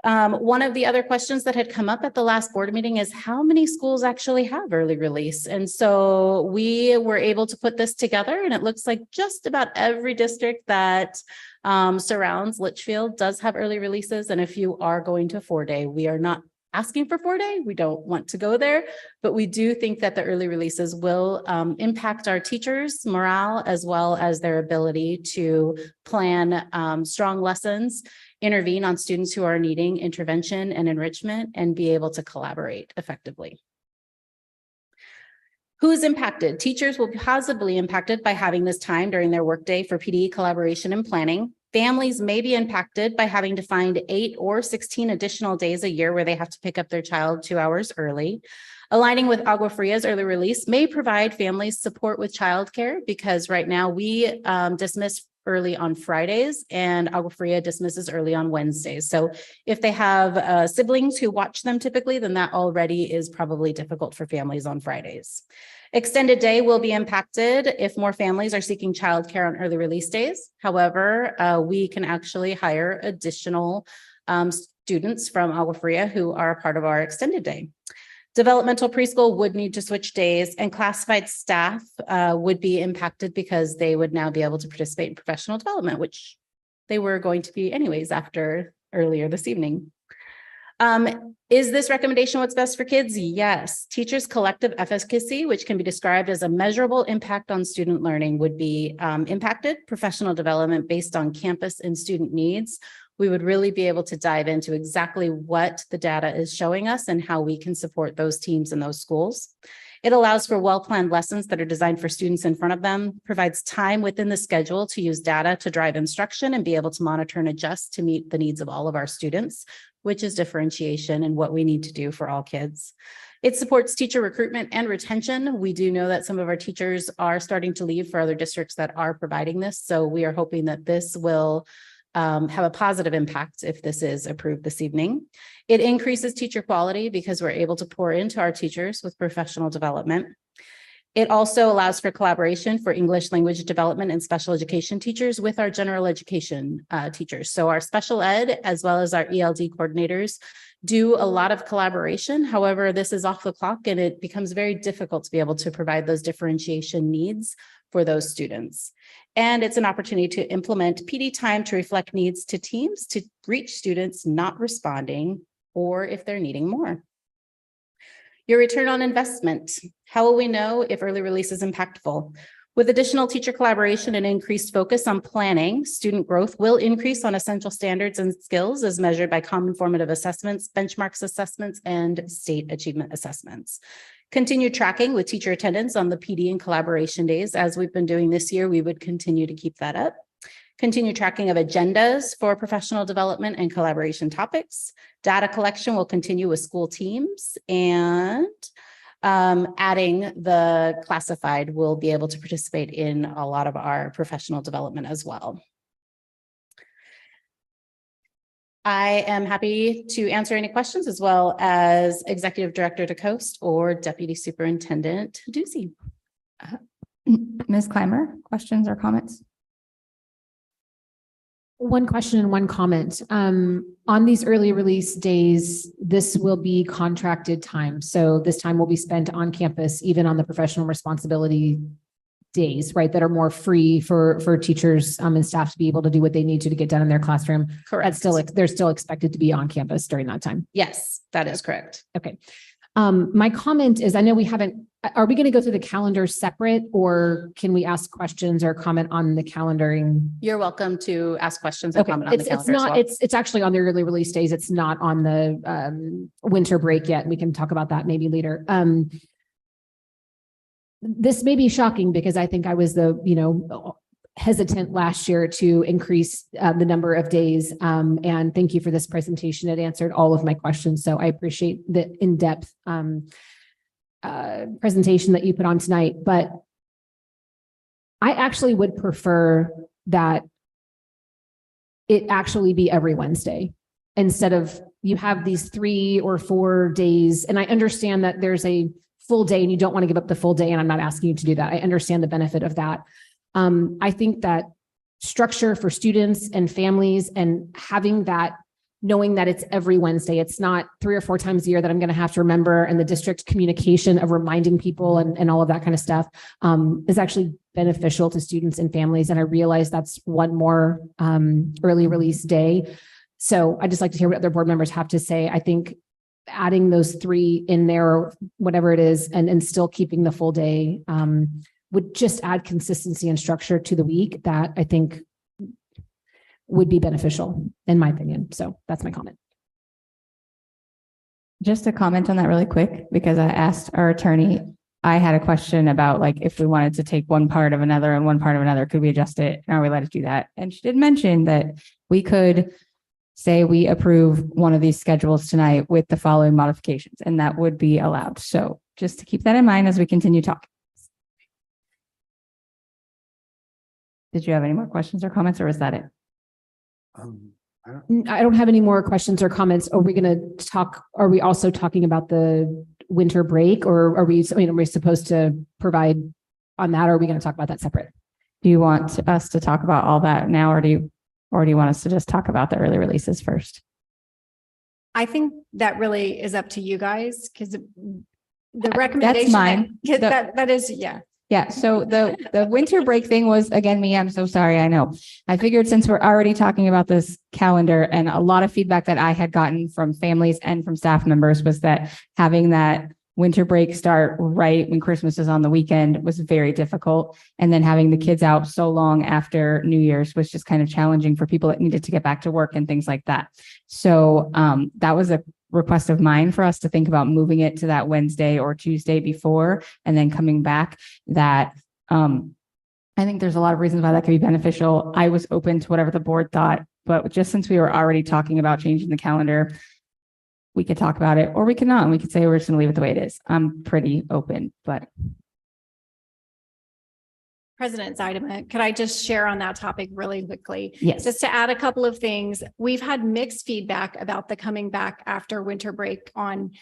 One of the other questions that had come up at the last board meeting is how many schools actually have early release? And so we were able to put this together, and it looks like just about every district that surrounds Litchfield does have early releases. And if you are going to 4-day, we are not asking for 4-day. We don't want to go there, but we do think that the early releases will impact our teachers' morale as well as their ability to plan strong lessons, intervene on students who are needing intervention and enrichment, and be able to collaborate effectively. Who is impacted? Teachers will be positively impacted by having this time during their workday for PD collaboration and planning. Families may be impacted by having to find 8 or 16 additional days a year where they have to pick up their child 2 hours early. Aligning with Agua Fria's early release may provide families support with childcare, because right now we dismiss early on Fridays and Agua Fria dismisses early on Wednesdays. So if they have siblings who watch them typically, then that already is probably difficult for families on Fridays. Extended day will be impacted if more families are seeking childcare on early release days. However, we can actually hire additional students from Agua Fria who are a part of our extended day. Developmental preschool would need to switch days, and classified staff would be impacted because they would now be able to participate in professional development, which they were going to be anyways after earlier this evening. Is this recommendation what's best for kids? Yes. Teachers' collective efficacy, which can be described as a measurable impact on student learning, would be impacted. Professional development based on campus and student needs. We would really be able to dive into exactly what the data is showing us and how we can support those teams in those schools. It allows for well-planned lessons that are designed for students in front of them, provides time within the schedule to use data to drive instruction and be able to monitor and adjust to meet the needs of all of our students, which is differentiation and what we need to do for all kids. It supports teacher recruitment and retention. We do know that some of our teachers are starting to leave for other districts that are providing this. So we are hoping that this will have a positive impact if this is approved this evening. It increases teacher quality because we're able to pour into our teachers with professional development. It also allows for collaboration for English language development and special education teachers with our general education teachers. So our special ed as well as our ELD coordinators do a lot of collaboration. However, this is off the clock and it becomes very difficult to be able to provide those differentiation needs for those students. And it's an opportunity to implement PD time to reflect needs to teams to reach students not responding or if they're needing more. Your return on investment. How will we know if early release is impactful? With additional teacher collaboration and increased focus on planning, student growth will increase on essential standards and skills as measured by common formative assessments, benchmarks assessments, and state achievement assessments. Continue tracking with teacher attendance on the PD and collaboration days. As we've been doing this year, we would continue to keep that up. Continue tracking of agendas for professional development and collaboration topics. Data collection will continue with school teams, and adding the classified will be able to participate in a lot of our professional development as well. I am happy to answer any questions as well as Executive Director DeCoste or Deputy Superintendent Ducey. Ms. Clymer, questions or comments? One question and one comment. On these early release days, this will be contracted time. So this time will be spent on campus, even on the professional responsibility days, right? That are more free for teachers and staff to be able to do what they need to get done in their classroom. Correct. They're still expected to be on campus during that time. Yes, that is correct. Okay. My comment is, I know we haven't, are we going to go through the calendar separate, or can we ask questions or comment on the calendaring? You're welcome to ask questions and comment on the calendar. It's not, it's actually on the early release days. It's not on the winter break yet. We can talk about that maybe later. This may be shocking because I think I was the, hesitant last year to increase the number of days. And thank you for this presentation. It answered all of my questions. So I appreciate the in-depth presentation that you put on tonight. But I actually would prefer that it actually be every Wednesday instead of you have these 3 or 4 days. And I understand that there's a full day and you don't want to give up the full day. And I'm not asking you to do that. I understand the benefit of that. I think that structure for students and families and having that, knowing that it's every Wednesday, it's not 3 or 4 times a year that I'm going to have to remember, and the district communication of reminding people and all of that kind of stuff is actually beneficial to students and families. And I realize that's one more early release day. So I just like to hear what other board members have to say. I think adding those 3 in there, or whatever it is, and still keeping the full day would just add consistency and structure to the week that I think would be beneficial, in my opinion. So that's my comment. Just to comment on that really quick, because I asked our attorney, I had a question about like, if we wanted to take one part of another and one part of another, could we adjust it? And are we allowed to do that? And she did mention that we could say we approve one of these schedules tonight with the following modifications, and that would be allowed. So just to keep that in mind as we continue talking. Did you have any more questions or comments, or is that it? I don't have any more questions or comments. Are we going to talk? Are we also talking about the winter break, or are we, are we supposed to provide on that? Or are we going to talk about that separate? Do you want us to talk about all that now, or do you want us to just talk about the early releases first? I think that really is up to you guys, because the recommendation. That's mine. That is, yeah. Yeah, so the winter break thing was, again, me, I'm so sorry, I know. I figured since we're already talking about this calendar, and a lot of feedback that I had gotten from families and from staff members was that having that winter break start right when Christmas is on the weekend was very difficult. And then having the kids out so long after New Year's was just kind of challenging for people that needed to get back to work and things like that. So that was a request of mine for us to think about moving it to that Wednesday or Tuesday before, and then coming back. That I think there's a lot of reasons why that could be beneficial. I was open to whatever the board thought, but just since we were already talking about changing the calendar, we could talk about it, or we could not, and we could say we're just going to leave it the way it is. I'm pretty open, but. President Zeidema, could I just share on that topic really quickly? Yes. Just to add a couple of things. We've had mixed feedback about the coming back after winter break on,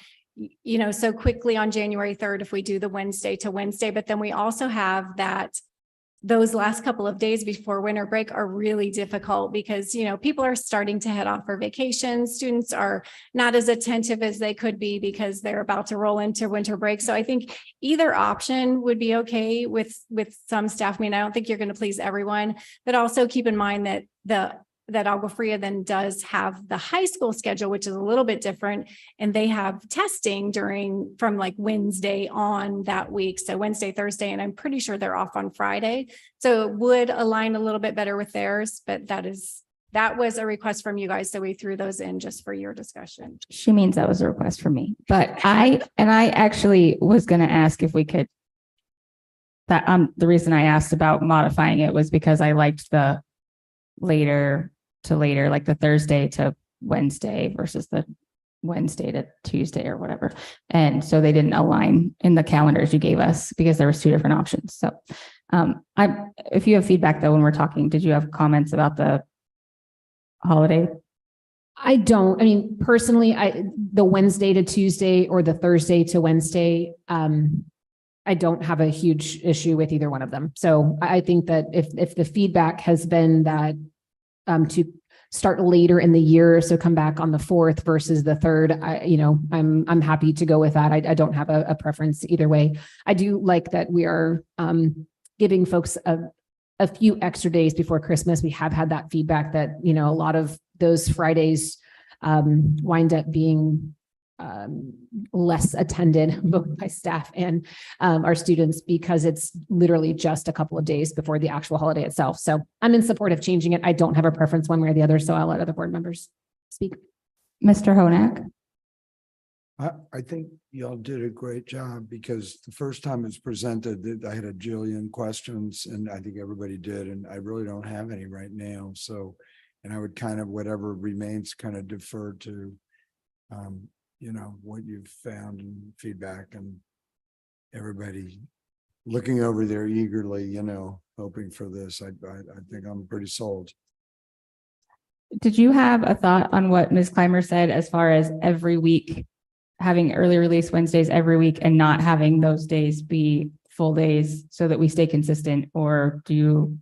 so quickly on January 3rd, if we do the Wednesday to Wednesday, but then we also have that those last couple of days before winter break are really difficult because, people are starting to head off for vacation. Students are not as attentive as they could be because they're about to roll into winter break. So I think either option would be okay with some staff. I mean, I don't think you're going to please everyone, but also keep in mind that Agua Fria then does have the high school schedule, which is a little bit different. And they have testing from like Wednesday on that week. So Wednesday, Thursday, and I'm pretty sure they're off on Friday. So it would align a little bit better with theirs, but that was a request from you guys. So we threw those in just for your discussion. She means that was a request from me, but I actually was going to ask if we could, the reason I asked about modifying it was because I liked the later to later, like the Thursday to Wednesday versus the Wednesday to Tuesday or whatever. And so they didn't align in the calendars you gave us because there was 2 different options. So if you have feedback though, when we're talking, did you have comments about the holiday? I don't. I mean, personally, the Wednesday to Tuesday or the Thursday to Wednesday, I don't have a huge issue with either one of them. So I think that if the feedback has been that to start later in the year, so come back on the 4th versus the 3rd, I'm happy to go with that. I don't have a preference either way. I do like that we are giving folks a few extra days before Christmas. We have had that feedback that, a lot of those Fridays wind up being less attended both by staff and our students because it's literally just a couple of days before the actual holiday itself. So I'm in support of changing it. I don't have a preference one way or the other, so I'll let other board members speak. Mr. Honak. I think y'all did a great job because the first time it's presented, I had a jillion questions and I think everybody did, and I really don't have any right now. So, and I would kind of, whatever remains, kind of defer to, what you've found and feedback, and everybody looking over there eagerly, hoping for this. I think I'm pretty sold. Did you have a thought on what Ms. Clymer said as far as every week, having early release Wednesdays every week and not having those days be full days so that we stay consistent? Or do you?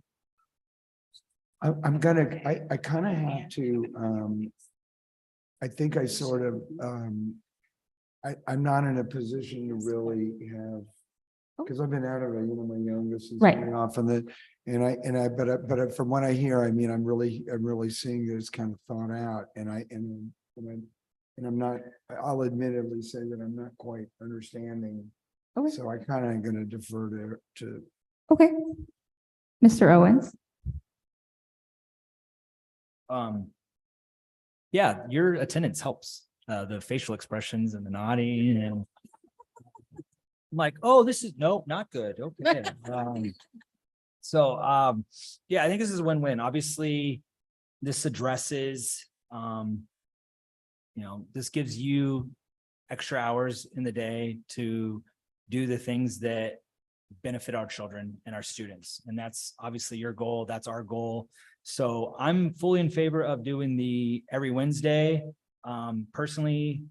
I kind of have to, I think I sort of, I'm not in a position to really have, because I've been out of it, my youngest is going off on the, but from what I hear, I mean, I'm really seeing this kind of thought out, and I'm not, I'll admittedly say that I'm not quite understanding. Okay. So I kind of going to defer to. Okay. Mr. Owens. Yeah, your attendance helps. The facial expressions and the nodding, and I'm like, oh, this is not good. Okay. Yeah, I think this is a win-win. Obviously, this addresses, this gives you extra hours in the day to do the things that benefit our children and our students. And that's obviously your goal. That's our goal. So I'm fully in favor of doing the every Wednesday. Personally,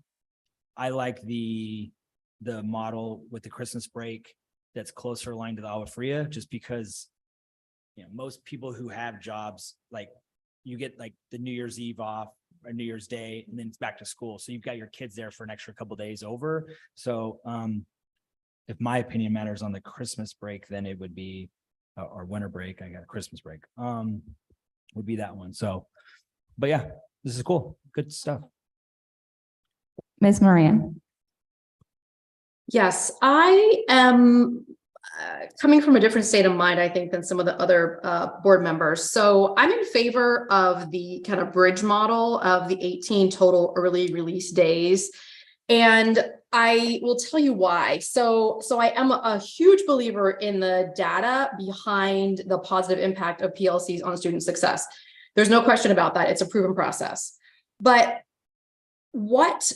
I like the model with the Christmas break that's closer aligned to the Agua Fria, just because, most people who have jobs, like you get like the New Year's Eve off or New Year's Day, and then it's back to school. So you've got your kids there for an extra couple of days over. So, if my opinion matters on the Christmas break, then it would be, or winter break, I got a Christmas break, would be that one. So, but yeah, this is cool. Good stuff. Ms. Moran. Yes, I am coming from a different state of mind, I think, than some of the other board members. So I'm in favor of the kind of bridge model of the 18 total early release days. And I will tell you why. So I am a huge believer in the data behind the positive impact of PLCs on student success. There's no question about that. It's a proven process. But what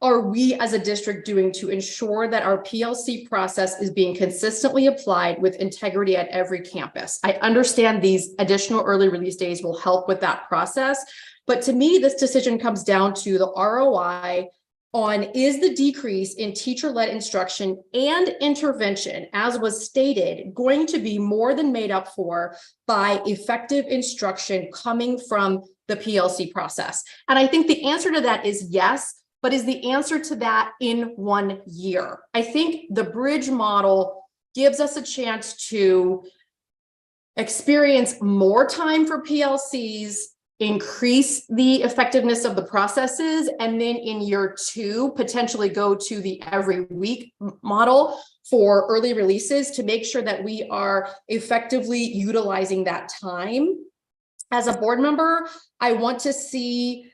are we as a district doing to ensure that our PLC process is being consistently applied with integrity at every campus? I understand these additional early release days will help with that process, but to me, this decision comes down to the ROI on, is the decrease in teacher-led instruction and intervention, as was stated, going to be more than made up for by effective instruction coming from the PLC process? And I think the answer to that is yes. But is the answer to that in 1 year? I think the bridge model gives us a chance to experience more time for PLCs, increase the effectiveness of the processes, and then in year 2, potentially go to the every week model for early releases to make sure that we are effectively utilizing that time. As a board member, I want to see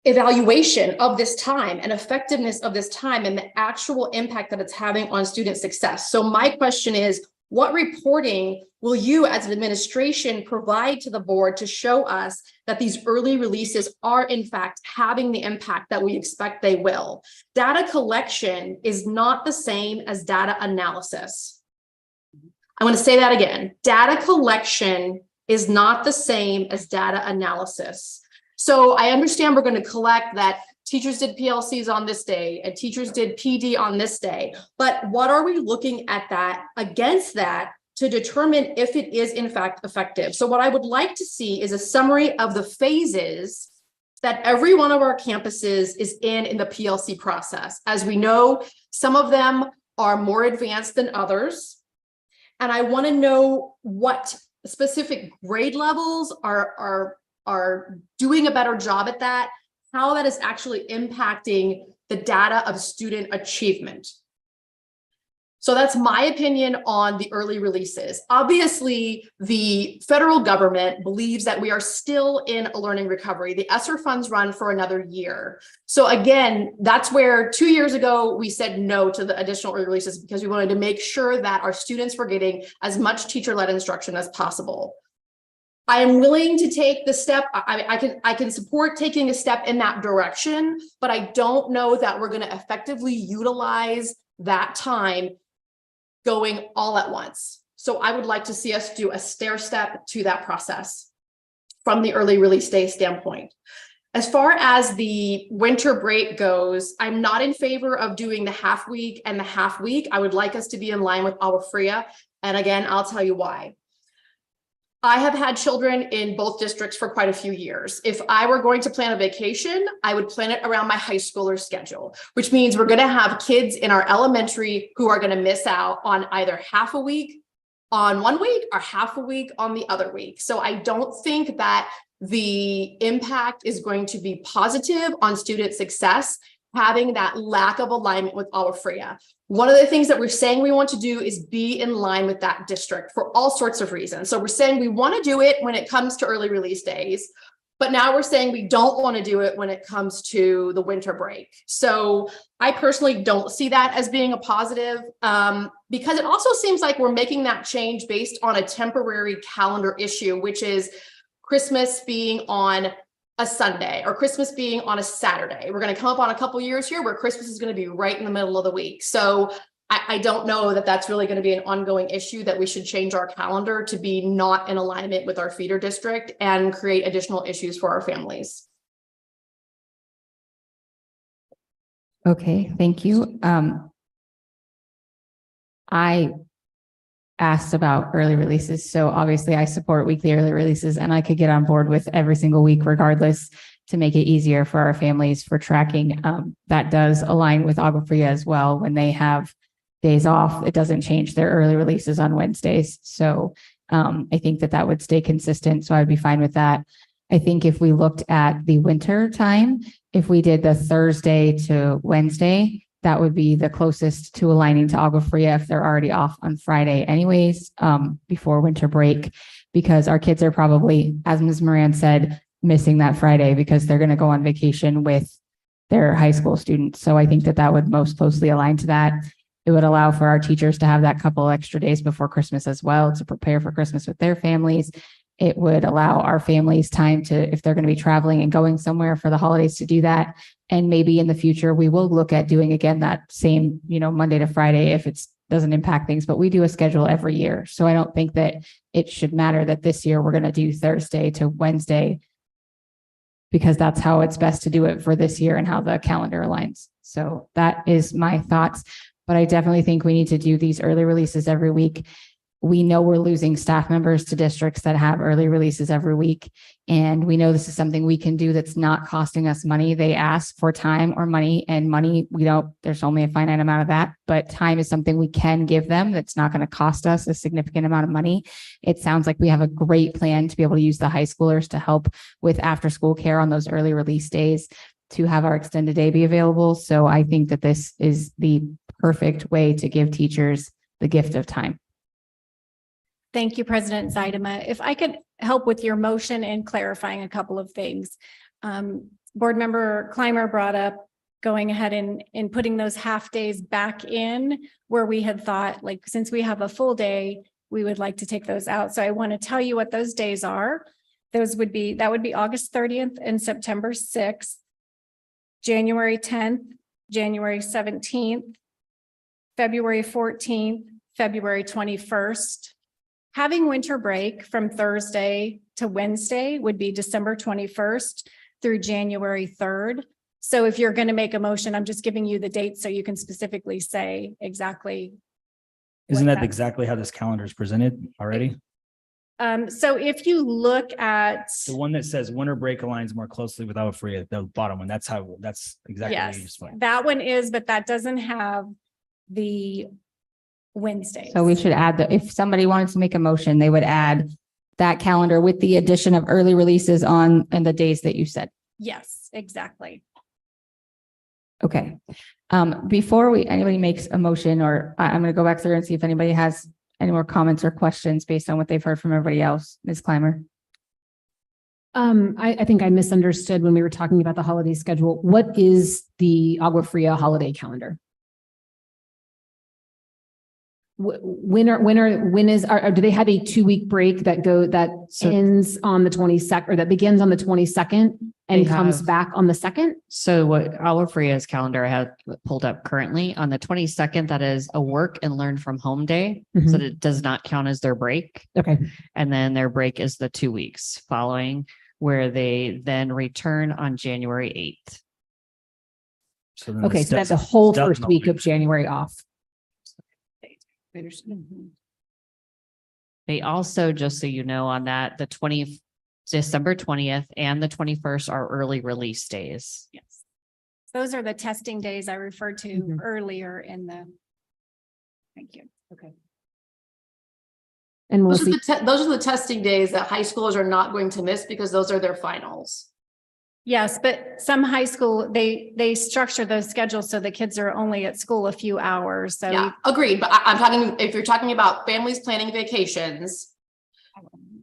evaluation of this time and effectiveness of this time and the actual impact that it's having on student success. So my question is, what reporting will you as an administration provide to the board to show us that these early releases are in fact having the impact that we expect they will? Data collection is not the same as data analysis. I want to say that again. Data collection is not the same as data analysis. So I understand we're going to collect that teachers did PLCs on this day and teachers did PD on this day, but what are we looking at that against that to determine if it is in fact effective? So what I would like to see is a summary of the phases that every one of our campuses is in the PLC process. As we know, some of them are more advanced than others. And I want to know what specific grade levels are doing a better job at that, how that is actually impacting the data of student achievement. So that's my opinion on the early releases. Obviously, the federal government believes that we are still in a learning recovery. The ESSER funds run for another year. So again, that's where 2 years ago, we said no to the additional early releases because we wanted to make sure that our students were getting as much teacher-led instruction as possible. I am willing to take the step. I can support taking a step in that direction, but I don't know that we're going to effectively utilize that time going all at once. So I would like to see us do a stair step to that process from the early release day standpoint. As far as the winter break goes, I'm not in favor of doing the half week and the half week. I would like us to be in line with Agua Fria. And again, I'll tell you why. I have had children in both districts for quite a few years. If I were going to plan a vacation, I would plan it around my high schooler schedule, which means we're going to have kids in our elementary who are going to miss out on either half a week on 1 week or half a week on the other week. So I don't think that the impact is going to be positive on student success, having that lack of alignment with Agua Fria. One of the things that we're saying we want to do is be in line with that district for all sorts of reasons. So we're saying we want to do it when it comes to early release days, but now we're saying we don't want to do it when it comes to the winter break. So I personally don't see that as being a positive because it also seems like we're making that change based on a temporary calendar issue, which is Christmas being on a Sunday or Christmas being on a Saturday. We're going to come up on a couple years here where Christmas is going to be right in the middle of the week. So I don't know that that's really going to be an ongoing issue, that we should change our calendar to be not in alignment with our feeder district and create additional issues for our families. Okay, thank you. I asked about early releases. So obviously I support weekly early releases, and I could get on board with every single week regardless to make it easier for our families for tracking. That does align with Agua Fria as well. When they have days off, it doesn't change their early releases on Wednesdays. So I think that that would stay consistent. So I'd be fine with that. I think if we looked at the winter time, if we did the Thursday to Wednesday, that would be the closest to aligning to Agua Fria if they're already off on Friday anyways, before winter break, because our kids are probably, as Ms. Moran said, missing that Friday because they're going to go on vacation with their high school students. So I think that that would most closely align to that. It would allow for our teachers to have that couple extra days before Christmas as well to prepare for Christmas with their families. It would allow our families time to, if they're going to be traveling and going somewhere for the holidays, to do that. And maybe in the future, we will look at doing again that same, Monday to Friday if it doesn't impact things, but we do a schedule every year. So I don't think that it should matter that this year we're going to do Thursday to Wednesday, because that's how it's best to do it for this year and how the calendar aligns. So that is my thoughts, but I definitely think we need to do these early releases every week. We know we're losing staff members to districts that have early releases every week. And we know this is something we can do that's not costing us money. They ask for time or money, and money, there's only a finite amount of that, but time is something we can give them that's not going to cost us a significant amount of money. It sounds like we have a great plan to be able to use the high schoolers to help with after school care on those early release days, to have our extended day be available. So I think that this is the perfect way to give teachers the gift of time. Thank you, President Zeidema. If I could help with your motion and clarifying a couple of things. Board Member Clymer brought up going ahead and putting those half days back in where we had thought, like, since we have a full day, we would like to take those out. So I want to tell you what those days are. That would be August 30th and September 6th, January 10th, January 17th, February 14th, February 21st. Having winter break from Thursday to Wednesday would be December 21st through January 3rd. So if you're going to make a motion, I'm just giving you the date so you can specifically say exactly. Isn't that exactly how this calendar is presented already? So if you look at the one that says winter break aligns more closely with Agua Fria, the bottom one, that's exactly what you explained. That one is, but that doesn't have the Wednesdays. So we should add if somebody wanted to make a motion, they would add that calendar with the addition of early releases on and the days that you said. Yes, exactly. Okay. Before anybody makes a motion, or I'm going to go back through and see if anybody has any more comments or questions based on what they've heard from everybody else. Ms. Clymer. I think I misunderstood when we were talking about the holiday schedule. What is the Agua Fria holiday calendar? When do they have a 2-week break that ends on the 22nd, or that begins on the 22nd and comes back on the 2nd? So what Agua Fria's calendar I have pulled up currently on the 22nd, that is a work and learn from home day. So that it does not count as their break. Okay. And then their break is the 2 weeks following, where they then return on January 8th. Okay, so that's the whole first week of January off. They also, just so you know, on that, December 20th and the 21st are early release days. Yes. Those are the testing days I referred to earlier in the. Thank you. Okay. And those are the testing days that high schoolers are not going to miss because those are their finals. Yes, but some high school, they structure those schedules so the kids are only at school a few hours. So yeah, agreed. But I'm talking, if you're talking about families planning vacations,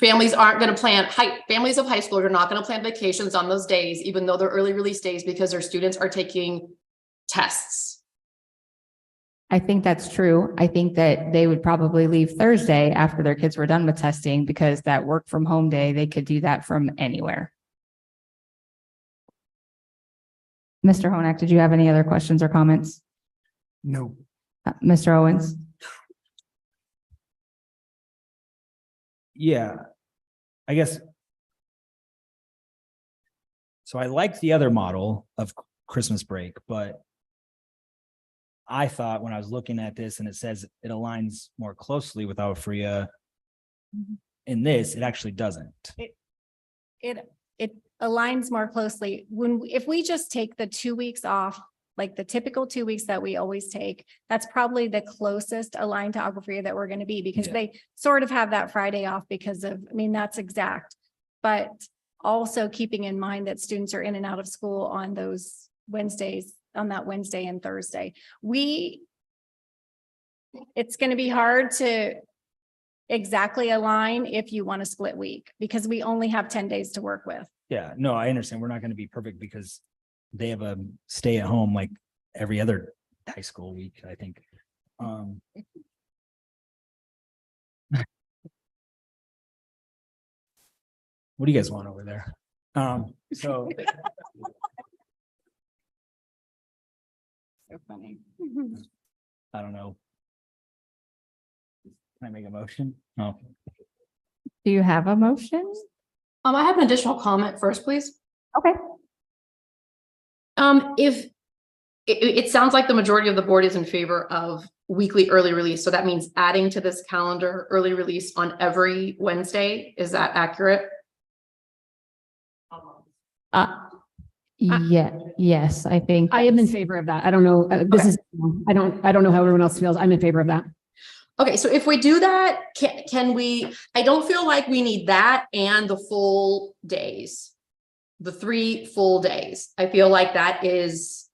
families aren't going to plan, families of high schoolers are not going to plan vacations on those days, even though they're early release days, because their students are taking tests. I think that's true. I think that they would probably leave Thursday after their kids were done with testing, because that work from home day, they could do that from anywhere. Mr. Honak, did you have any other questions or comments? No. Mr. Owens? Yeah, I guess. So I like the other model of Christmas break, but I thought when I was looking at this and it says it aligns more closely with Agua Fria, in this, it actually doesn't. It aligns more closely if we just take the 2 weeks off, like the typical 2 weeks that we always take. That's probably the closest aligned to Agua Fria that we're going to be, because they sort of have that Friday off because of, I mean, that's exact, but also keeping in mind that students are in and out of school on those Wednesdays, on that Wednesday and Thursday. It's going to be hard to exactly align if you want a split week, because we only have 10 days to work with. Yeah, no, I understand. We're not going to be perfect because they have a stay at home like every other high school week, I think. What do you guys want over there? So funny. I don't know. Can I make a motion? No. Do you have a motion? I have an additional comment first, please. Okay. If it sounds like the majority of the board is in favor of weekly early release, so that means adding to this calendar early release on every Wednesday. Is that accurate? Yes, I think I am in favor of that. I don't know. I don't know how everyone else feels. I'm in favor of that. Okay, so if we do that, can we, I don't feel like we need that and the full days, the 3 full days. I feel like that is.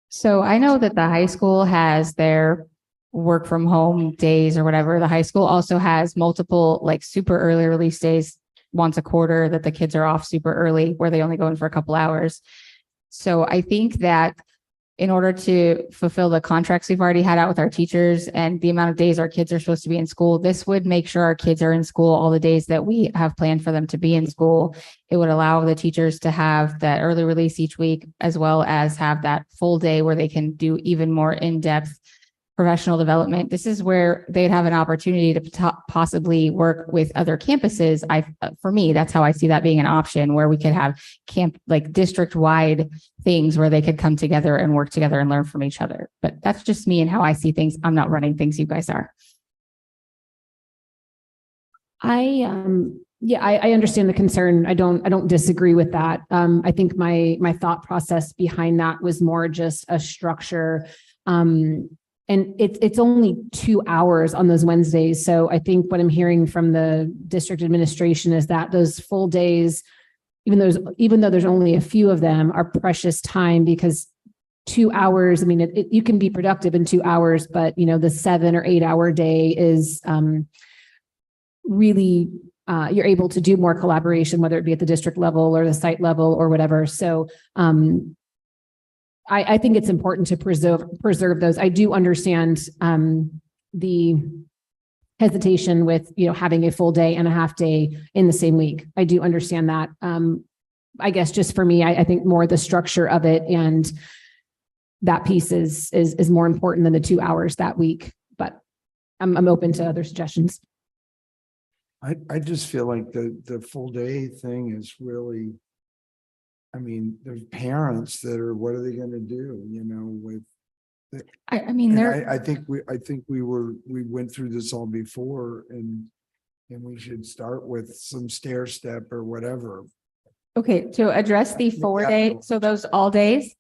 So I know that the high school has their work from home days or whatever. The high school also has multiple like super early release days once a quarter that the kids are off super early, where they only go in for a couple hours. So I think that in order to fulfill the contracts we've already had out with our teachers and the amount of days our kids are supposed to be in school, this would make sure our kids are in school all the days that we have planned for them to be in school. It would allow the teachers to have that early release each week, as well as have that full day where they can do even more in-depth professional development. This is where they'd have an opportunity to possibly work with other campuses. For me, that's how I see that being an option, where we could have district-wide things where they could come together and work together and learn from each other. But that's just me and how I see things. I'm not running things, you guys are. I understand the concern. I don't disagree with that. I think my thought process behind that was more just a structure. And it's only 2 hours on those Wednesdays. So I think what I'm hearing from the district administration is that those full days, even though there's only a few of them, are precious time, because 2 hours, I mean, you can be productive in 2 hours, but the 7 or 8 hour day is really, you're able to do more collaboration, whether it be at the district level or the site level or whatever. So I think it's important to preserve those. I do understand the hesitation with, having a full day and a half day in the same week. I do understand that. I guess just for me, I think more the structure of it and that piece is more important than the 2 hours that week, but I'm open to other suggestions. I just feel like the full day thing is really, I mean, there's parents that are, what are they going to do, with I think we went through this all before, and we should start with some stair step or whatever. Okay, to address the 4 day, so those all days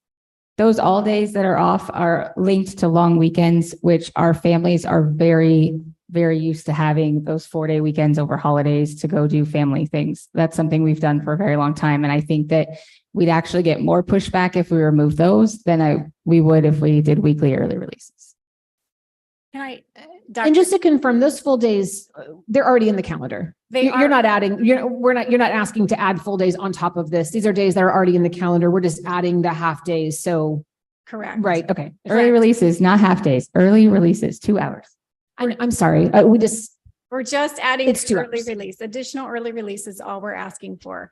that are off are linked to long weekends, which our families are very, very used to having those 4 day weekends over holidays to go do family things. That's something we've done for a very long time. And I think that we'd actually get more pushback if we remove those than we would if we did weekly early releases. Can I, and just to confirm, those full days, they're already in the calendar. You're not adding, you're not asking to add full days on top of this. These are days that are already in the calendar. We're just adding the half days. So. Correct. Right. Okay. Early releases, not half days, early releases, 2 hours. I'm sorry. We're just adding It's 2 early hours. release. Additional early release is all we're asking for.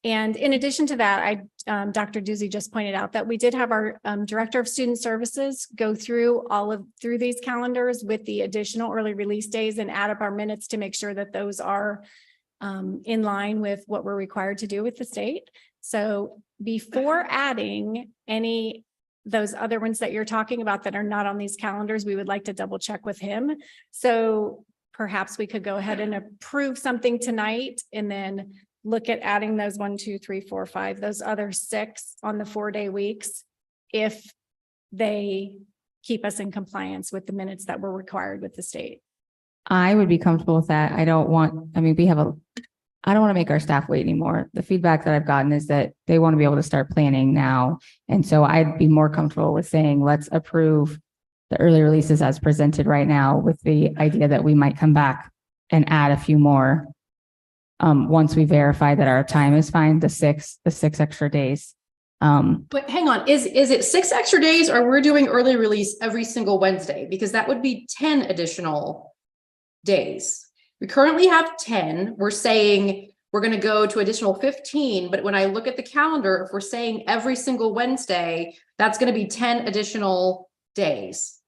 And in addition to that, Dr. Doozy just pointed out that we did have our Director of Student Services go through through these calendars with the additional early release days and add up our minutes to make sure that those are in line with what we're required to do with the state. So before adding those other ones that you're talking about that are not on these calendars, we would like to double check with him. So perhaps we could go ahead and approve something tonight and then look at adding those 1, 2, 3, 4, 5, those other 6 on the 4 day weeks, if they keep us in compliance with the minutes that were required with the state. I would be comfortable with that. I don't want to make our staff wait anymore. The feedback that I've gotten is that they want to be able to start planning now. And so I'd be more comfortable with saying, let's approve the early releases as presented right now, with the idea that we might come back and add a few more once we verify that our time is fine, the six extra days. But hang on, is it 6 extra days, or we're doing early release every single Wednesday? Because that would be 10 additional days. We currently have 10. We're saying we're going to go to additional 15. But when I look at the calendar, if we're saying every single Wednesday, that's going to be 10 additional days.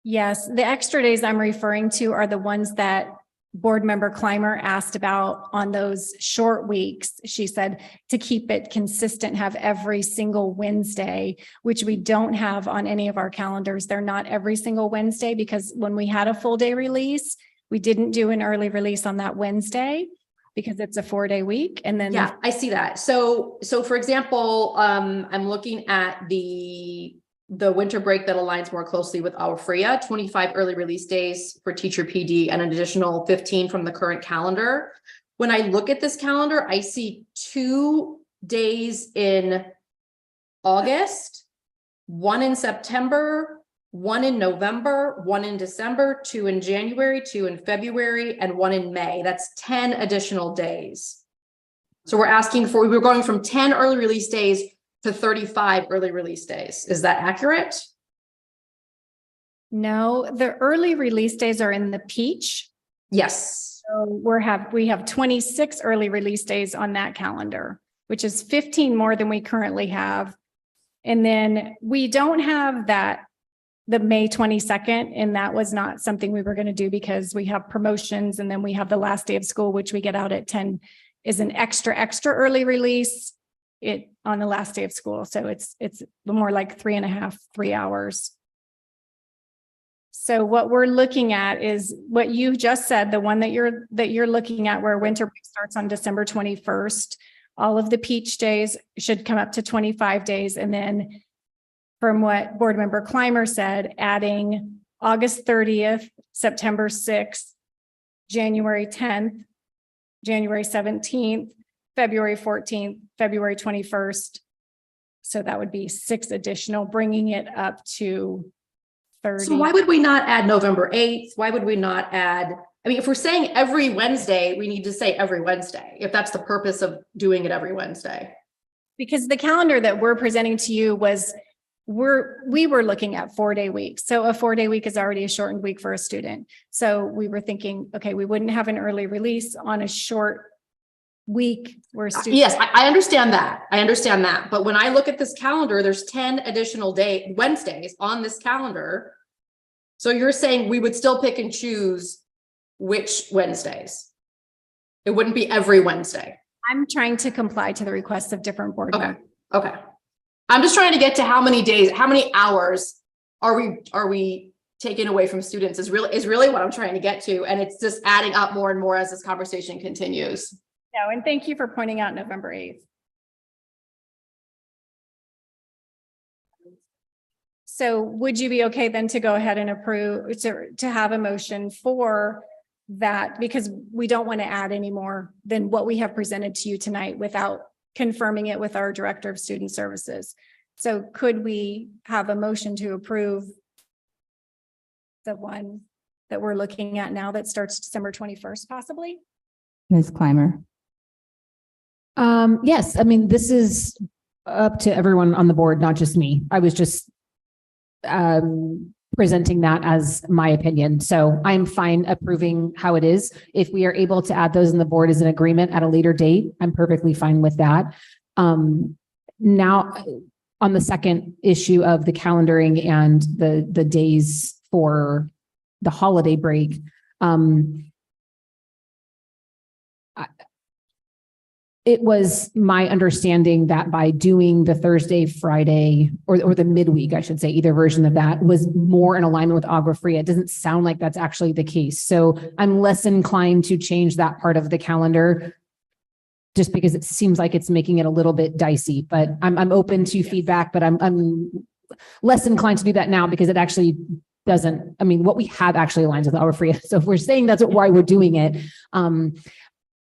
Yes, the extra days I'm referring to are the ones that Board Member Clymer asked about on those short weeks. She said to keep it consistent, have every single Wednesday, which we don't have on any of our calendars. They're not every single Wednesday, because when we had a full day release, we didn't do an early release on that Wednesday because it's a 4 day week. And then yeah, I see that. So for example, I'm looking at the winter break that aligns more closely with our FRIA, 25 early release days for teacher PD and an additional 15 from the current calendar. When I look at this calendar, I see 2 days in August, 1 in September, 1 in November, 1 in December, 2 in January, 2 in February, and 1 in May. That's 10 additional days. So we're going from 10 early release days to 35 early release days. Is that accurate? no, the early release days are in the peach. Yes. So we have 26 early release days on that calendar, which is 15 more than we currently have. And then we don't have the May 22nd, and that was not something we were going to do because we have promotions, and then we have the last day of school, which we get out at 10, is an extra early release on the last day of school. So it's more like 3 hours. So what we're looking at is what you just said, the one that you're looking at, where winter break starts on December 21st. All of the peach days should come up to 25 days. And then from what Board Member Clymer said, adding August 30th, September 6th, January 10th, January 17th, February 14th, February 21st. So that would be 6 additional, bringing it up to 30. So why would we not add November 8th? Why would we not add, I mean, if we're saying every Wednesday, we need to say every Wednesday, if that's the purpose of doing it every Wednesday. Because the calendar that we're presenting to you was, we were looking at 4-day weeks. So a 4-day week is already a shortened week for a student. So we were thinking, okay, we wouldn't have an early release on a short week where students. Yes, I understand that. I understand that. But when I look at this calendar, there's 10 additional Wednesdays on this calendar. So you're saying we would still pick and choose which Wednesdays? It wouldn't be every Wednesday. I'm trying to comply to the requests of different board members. Okay. I'm just trying to get to how many days, how many hours are we taking away from students is really what I'm trying to get to. And it's just adding up more and more as this conversation continues. No, and thank you for pointing out November 8th. So would you be okay then to go ahead and approve, to have a motion for that? Because we don't want to add any more than what we have presented to you tonight without confirming it with our Director of Student Services. So could we have a motion to approve the one that we're looking at now that starts December 21st, possibly? Ms. Clymer. Yes, I mean, this is up to everyone on the board, not just me. I was just presenting that as my opinion. So I'm fine approving how it is. If we are able to add those in the board as an agreement at a later date, I'm perfectly fine with that. Now, on the second issue of the calendaring and the days for the holiday break, it was my understanding that by doing the Thursday, Friday, or the midweek, I should say, either version of that was more in alignment with Agua Fria. It doesn't sound like that's actually the case. So I'm less inclined to change that part of the calendar just because it seems like it's making it a little bit dicey, but I'm open to feedback, but I'm less inclined to do that now because it actually doesn't, I mean, what we have actually aligns with Agua Fria. So if we're saying that's why we're doing it,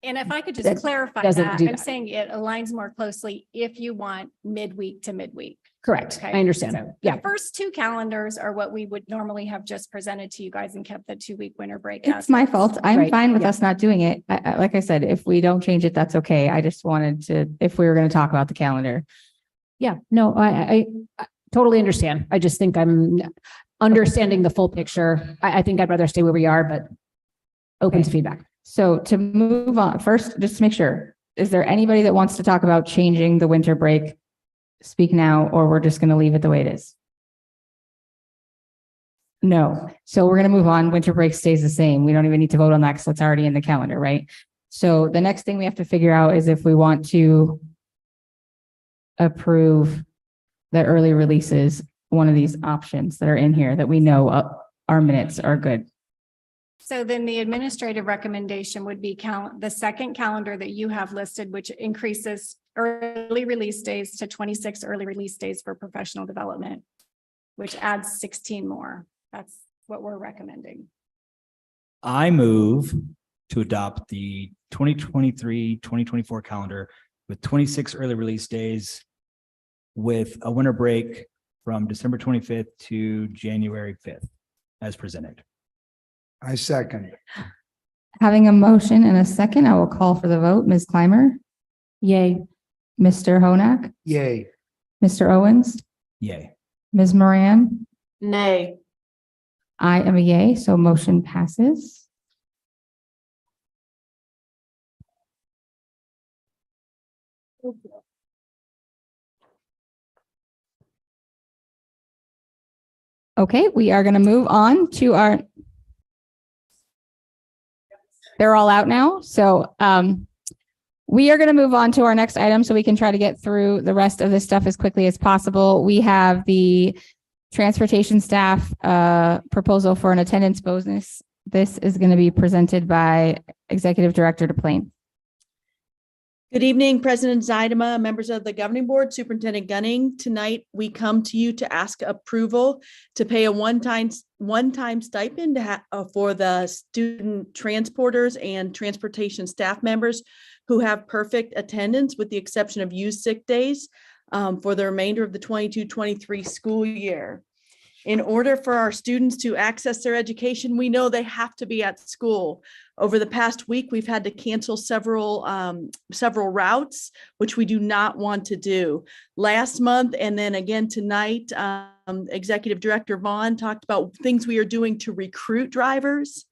and if I could just That clarify doesn't that, do I'm that. saying it aligns more closely if you want midweek to midweek. Correct. Okay. I understand. So Yeah. The first 2 calendars are what we would normally have just presented to you guys and kept the 2-week winter break. It's my fault. I'm Right. fine with Yeah. us not doing it. Like I said, if we don't change it, that's okay. I just wanted to, if we were going to talk about the calendar. Yeah, no, I totally understand. I just think I'm understanding the full picture. I think I'd rather stay where we are, but open to feedback. So to move on, first, just to make sure, is there anybody that wants to talk about changing the winter break? Speak now, or we're just going to leave it the way it is? No. So we're going to move on. Winter break stays the same. We don't even need to vote on that because that's already in the calendar, right? So the next thing we have to figure out is if we want to approve the early releases, one of these options that are in here that we know our minutes are good. So then the administrative recommendation would be the second calendar that you have listed, which increases early release days to 26 early release days for professional development, which adds 16 more. That's what we're recommending. I move to adopt the 2023-2024 calendar with 26 early release days with a winter break from December 25th to January 5th as presented. I second. Having a motion and a second, I will call for the vote. Ms. Clymer? Yay. Mr. Honak? Yay. Mr. Owens? Yay. Ms. Moran? Nay. I am a yay, so motion passes. Okay, we are going to move on to our, they're all out now. So we are going to move on to our next item so we can try to get through the rest of this stuff as quickly as possible. We have the transportation staff proposal for an attendance bonus. This is going to be presented by Executive Director DePlane. Good evening, President Zaidama, members of the governing board, Superintendent Gunning. Tonight, we come to you to ask approval to pay a one-time stipend for the student transporters and transportation staff members who have perfect attendance with the exception of used sick days for the remainder of the 22-23 school year. In order for our students to access their education, we know they have to be at school. Over the past week, we've had to cancel several routes, which we do not want to do. Last month, and then again tonight, Executive Director Vaughn talked about things we are doing to recruit drivers.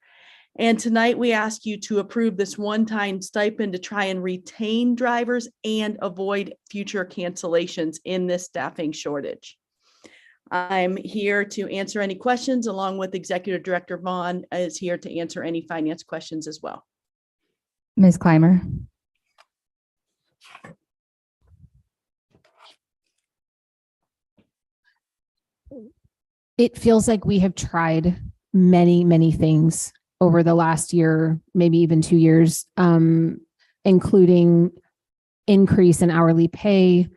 And tonight we ask you to approve this one-time stipend to try and retain drivers and avoid future cancellations in this staffing shortage. I'm here to answer any questions, along with Executive Director Vaughn is here to answer any finance questions as well. Ms. Clymer. It feels like we have tried many, many things over the last year, maybe even 2 years, including increase in hourly pay,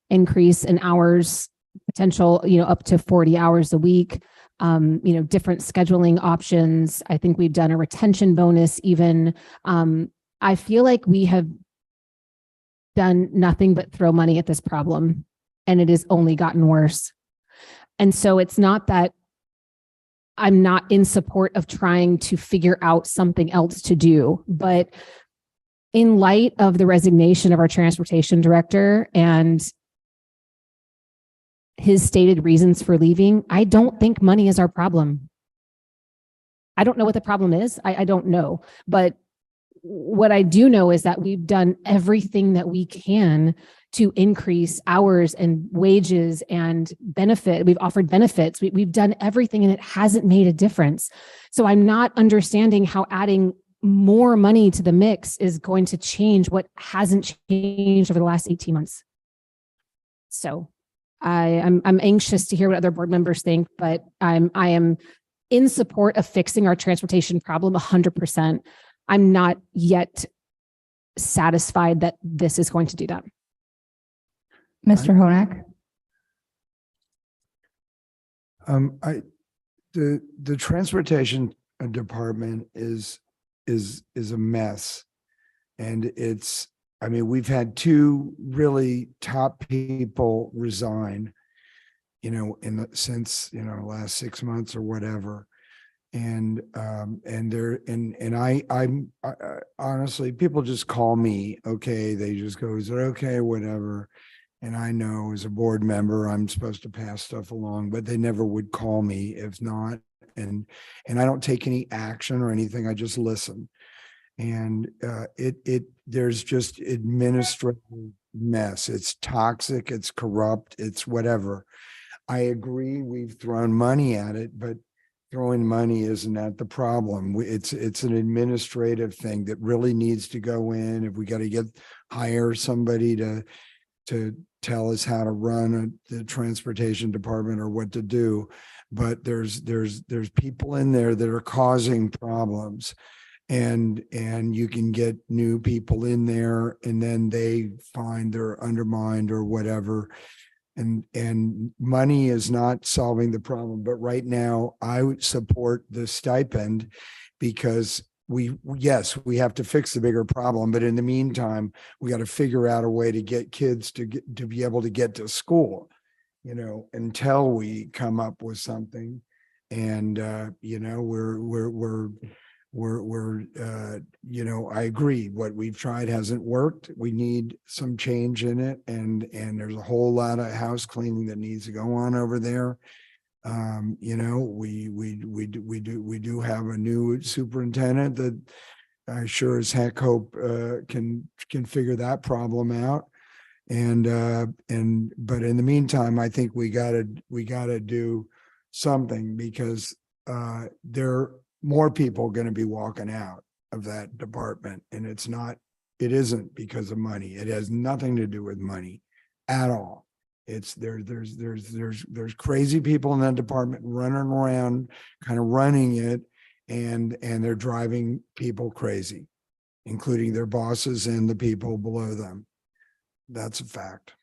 increase in hours, potential, up to 40 hours a week, different scheduling options. I think we've done a retention bonus even. I feel like we have done nothing but throw money at this problem, and it has only gotten worse. And so it's not that I'm not in support of trying to figure out something else to do, but in light of the resignation of our transportation director and his stated reasons for leaving, I don't think money is our problem. I don't know what the problem is. I don't know. But what I do know is that we've done everything that we can to increase hours and wages and benefit. We've offered benefits. We've done everything and it hasn't made a difference. So I'm not understanding how adding more money to the mix is going to change what hasn't changed over the last 18 months. So I'm anxious to hear what other board members think, but I am in support of fixing our transportation problem 100%. I'm not yet satisfied that this is going to do that. Mr. Honak. The transportation department is a mess. And we've had two really top people resign, since, last 6 months or whatever. And I'm honestly, people just call me, okay, they just go, is it okay, whatever. And I know as a board member, I'm supposed to pass stuff along, but they never would call me if not. And I don't take any action or anything. I just listen. And there's just administrative mess. It's toxic, it's corrupt, it's whatever. I agree we've thrown money at it, but throwing money isn't at the problem. It's an administrative thing that really needs to go in. If we got to hire somebody to tell us how to run the transportation department or what to do, but there's people in there that are causing problems. And you can get new people in there and then they find they're undermined or whatever. And money is not solving the problem. But right now I would support the stipend because we have to fix the bigger problem. But in the meantime, we got to figure out a way to get kids to be able to get to school, until we come up with something. And, I agree. What we've tried hasn't worked. We need some change in it. And there's a whole lot of house cleaning that needs to go on over there. We do have a new superintendent that I sure as heck hope can figure that problem out. But in the meantime, I think we gotta do something because there are more people going to be walking out of that department, and it isn't because of money. It has nothing to do with money at all. It's there's crazy people in that department running around, kind of running it, and they're driving people crazy, including their bosses and the people below them. That's a fact.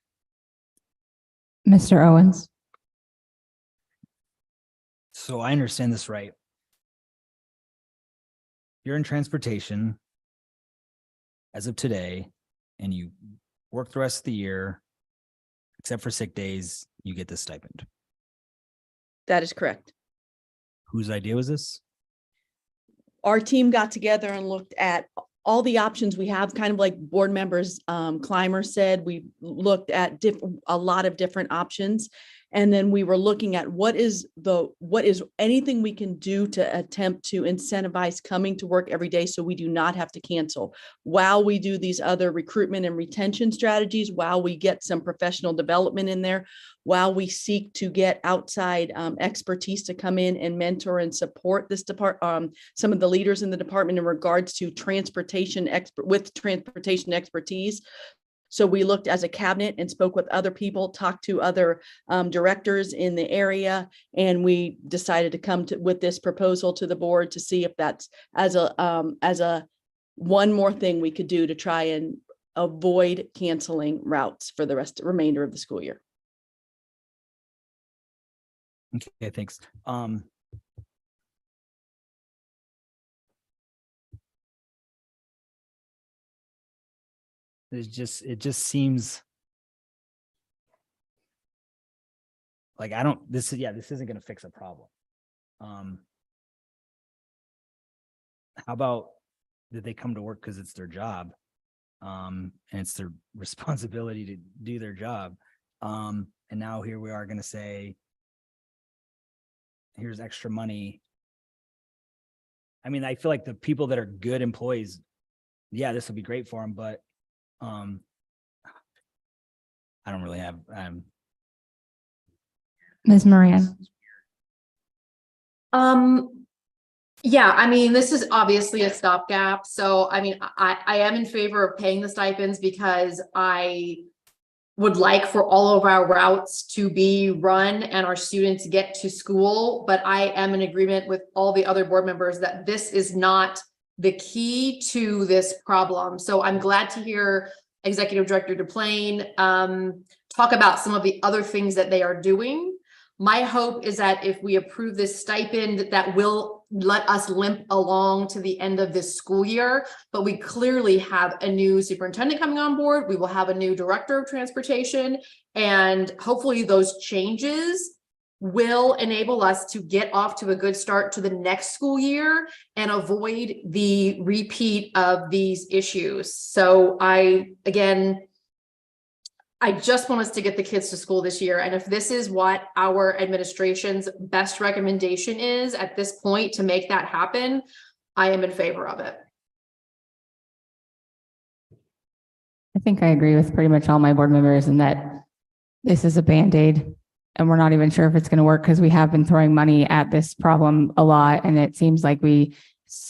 Mr. Owens. So I understand this right. You're in transportation. as of today, and you work the rest of the year, except for sick days, you get this stipend. That is correct. Whose idea was this? Our team got together and looked at all the options we have, kind of like board members, Clymer said, we looked at a lot of different options. And then we were looking at what is anything we can do to attempt to incentivize coming to work every day so we do not have to cancel while we do these other recruitment and retention strategies, while we get some professional development in there, while we seek to get outside expertise to come in and mentor and support this department, some of the leaders in the department in regards to transportation expertise. So we looked as a cabinet and spoke with other people, talked to other directors in the area, and we decided to come with this proposal to the board to see if that's as a one more thing we could do to try and avoid canceling routes for the remainder of the school year. Okay, thanks. It just seems like this isn't going to fix a problem. How about that they come to work because it's their job, and it's their responsibility to do their job. And now here we are going to say, here's extra money. I mean, I feel like the people that are good employees, yeah, this will be great for them, but I don't really have, Ms. Moran. Yeah, I mean, this is obviously a stopgap. So, I mean, I am in favor of paying the stipends because I would like for all of our routes to be run and our students get to school. But I am in agreement with all the other board members that this is not the key to this problem. So I'm glad to hear Executive Director DePlane talk about some of the other things that they are doing. My hope is that if we approve this stipend, that will let us limp along to the end of this school year, but we clearly have a new superintendent coming on board. We will have a new director of transportation, and hopefully those changes will enable us to get off to a good start to the next school year and avoid the repeat of these issues. So I just want us to get the kids to school this year. And if this is what our administration's best recommendation is at this point to make that happen, I am in favor of it. I think I agree with pretty much all my board members in that this is a Band-Aid and we're not even sure if it's going to work because we have been throwing money at this problem a lot. And it seems like we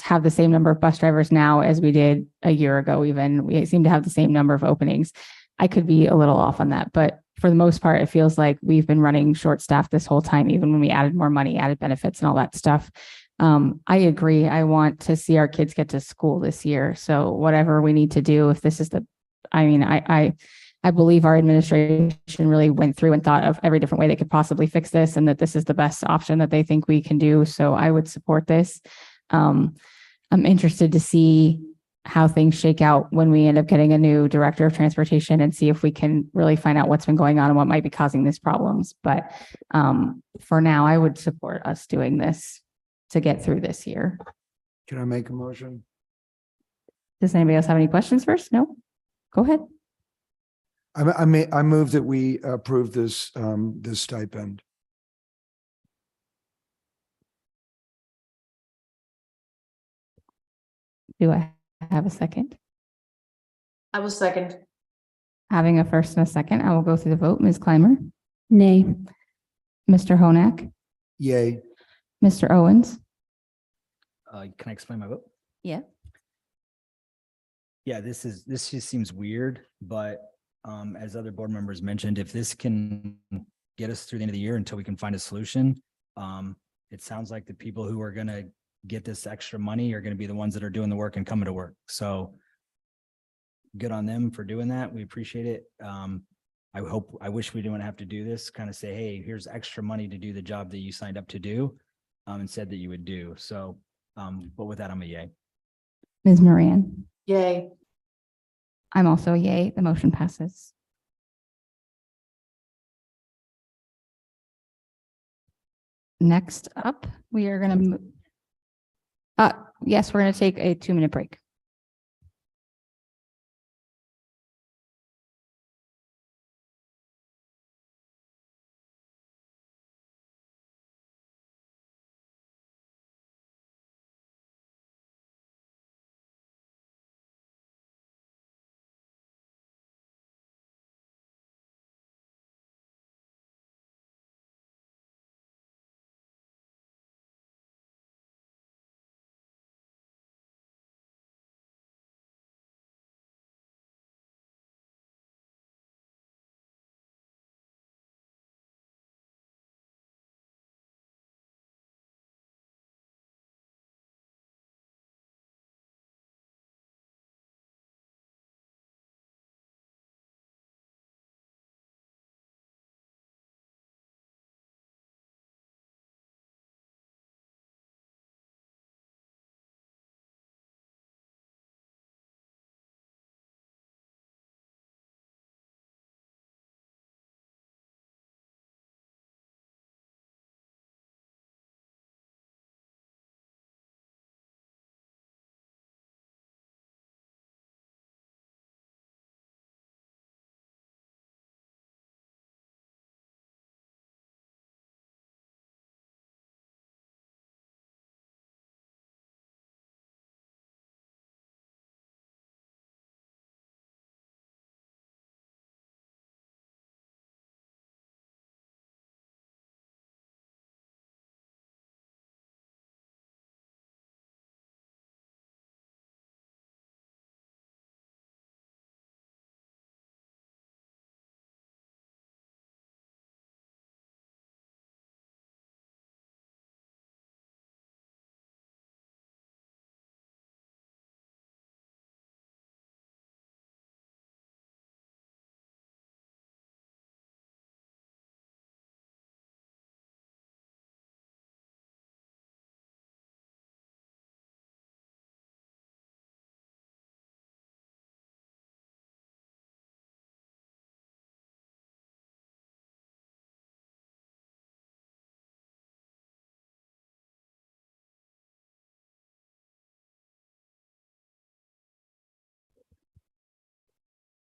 have the same number of bus drivers now as we did a year ago. Even we seem to have the same number of openings. I could be a little off on that, but for the most part, it feels like we've been running short staffed this whole time, even when we added more money, added benefits and all that stuff. I agree. I want to see our kids get to school this year. So whatever we need to do, if this is I believe our administration really went through and thought of every different way they could possibly fix this and that this is the best option that they think we can do. So I would support this. I'm interested to see how things shake out when we end up getting a new director of transportation and see if we can really find out what's been going on and what might be causing these problems. But for now, I would support us doing this to get through this year. Can I make a motion? Does anybody else have any questions first? No? Go ahead. I move that we approve this stipend. Do I have a second? I will second. Having a first and a second, I will go through the vote. Ms. Clymer? Nay. Mr. Honak? Yay. Mr. Owens? Can I explain my vote? Yeah. Yeah, this just seems weird, but as other board members mentioned, if this can get us through the end of the year until we can find a solution, it sounds like the people who are going to get this extra money are going to be the ones that are doing the work and coming to work. So good on them for doing that. We appreciate it. I wish we didn't have to do this, kind of say, hey, here's extra money to do the job that you signed up to do and said that you would do. So, but with that, I'm a yay. Ms. Moran? Yay. I'm also a yay. The motion passes. Next up, we are going to, yes, we're going to take a 2-minute break.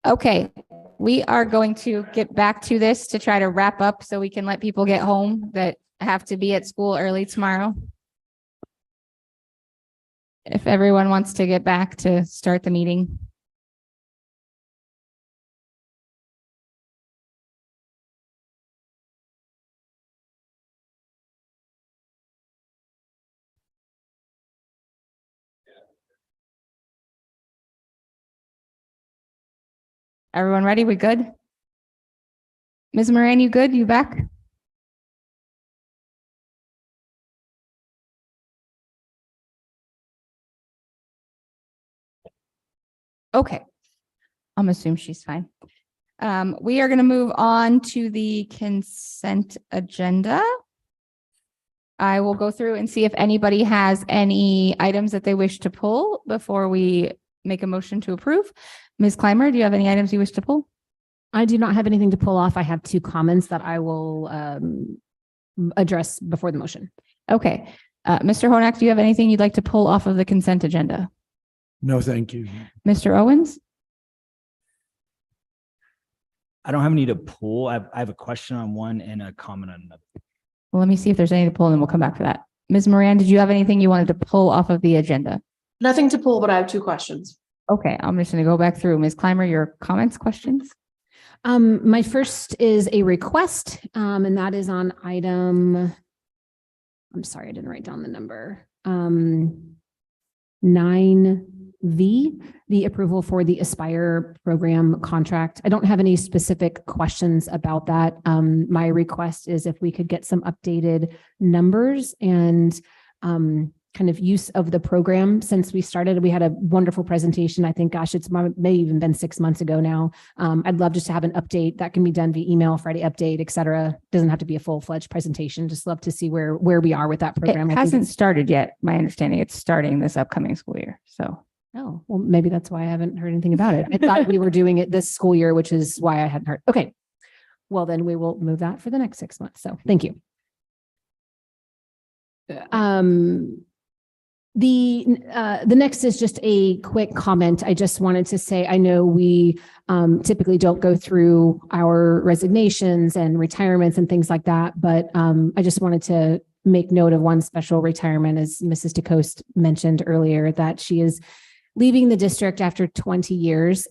Okay, we are going to get back to this to try to wrap up so we can let people get home that have to be at school early tomorrow. If everyone wants to get back to start the meeting. Everyone ready? We good? Ms. Moran, you good? You back? Okay. I'm assuming she's fine. We are going to move on to the consent agenda. I will go through and see if anybody has any items that they wish to pull before we make a motion to approve. Ms. Clymer, do you have any items you wish to pull? I do not have anything to pull off. I have 2 comments that I will address before the motion. Okay. Mr. Honak, do you have anything you'd like to pull off of the consent agenda? No, thank you. Mr. Owens? I don't have any to pull. I have a question on one and a comment on another. Well, let me see if there's any to pull and then we'll come back to that. Ms. Moran, did you have anything you wanted to pull off of the agenda? Nothing to pull, but I have 2 questions. Okay, I'm just going to go back through. Ms. Clymer, your comments, questions? My first is a request, and that is on item, I'm sorry, I didn't write down the number. 9V, the approval for the Aspire program contract. I don't have any specific questions about that. My request is if we could get some updated numbers and kind of use of the program since we started. We had a wonderful presentation. I think, gosh, it's may even been 6 months ago now. I'd love just to have an update that can be done via email, Friday update, et cetera. Doesn't have to be a full-fledged presentation. Just love to see where we are with that program. It hasn't started yet. My understanding, it's starting this upcoming school year. So Oh, well, maybe that's why I haven't heard anything about it. I thought we were doing it this school year, which is why I hadn't heard. Okay. Well, then we will move that for the next 6 months. So thank you. The next is just a quick comment. I just wanted to say, I know we typically don't go through our resignations and retirements and things like that, but I just wanted to make note of one special retirement, as Mrs. DeCoste mentioned earlier, that she is leaving the district after 20 years.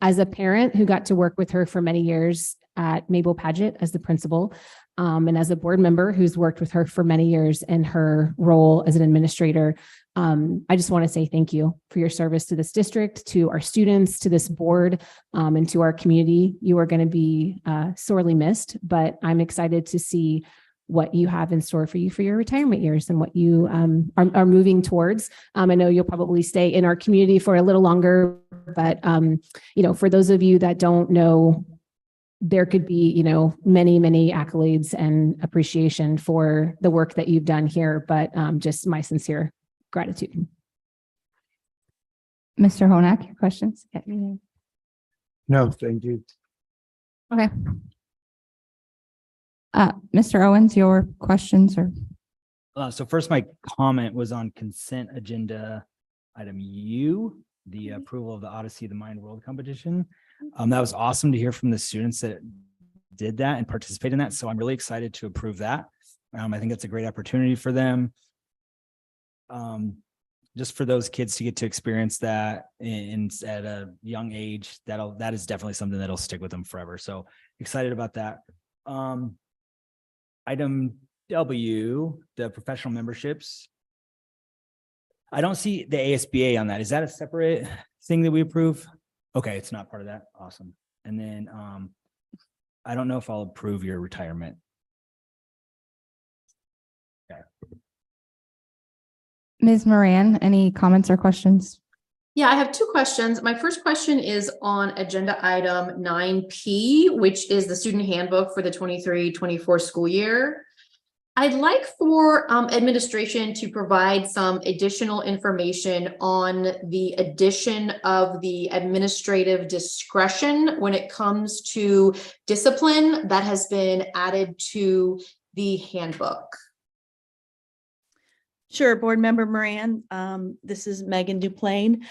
As a parent who got to work with her for many years at Mabel Paget as the principal, and as a board member who's worked with her for many years in her role as an administrator, I just want to say thank you for your service to this district, to our students, to this board, and to our community. You are going to be sorely missed, but I'm excited to see what you have in store for you for your retirement years and what you are moving towards. I know you'll probably stay in our community for a little longer, but for those of you that don't know, there could be, many, many accolades and appreciation for the work that you've done here, but just my sincere gratitude. Mr. Honak, your questions? No, thank you. Okay. Mr. Owens, your questions or? So first, my comment was on consent agenda item U, the approval of the Odyssey of the Mind World competition. That was awesome to hear from the students that did that and participate in that. So I'm really excited to approve that. I think that's a great opportunity for them. Just for those kids to get to experience that at a young age, that is definitely something that'll stick with them forever. So excited about that. Item W, the professional memberships. I don't see the ASBA on that. Is that a separate thing that we approve? Okay, it's not part of that. Awesome. And then I don't know if I'll approve your retirement. Okay. Ms. Moran, any comments or questions? Yeah, I have two questions. My first question is on agenda item 9P, which is the student handbook for the 23-24 school year. I'd like for administration to provide some additional information on the addition of the administrative discretion when it comes to discipline that has been added to the handbook. Sure, Board Member Moran. This is Megan Duplain.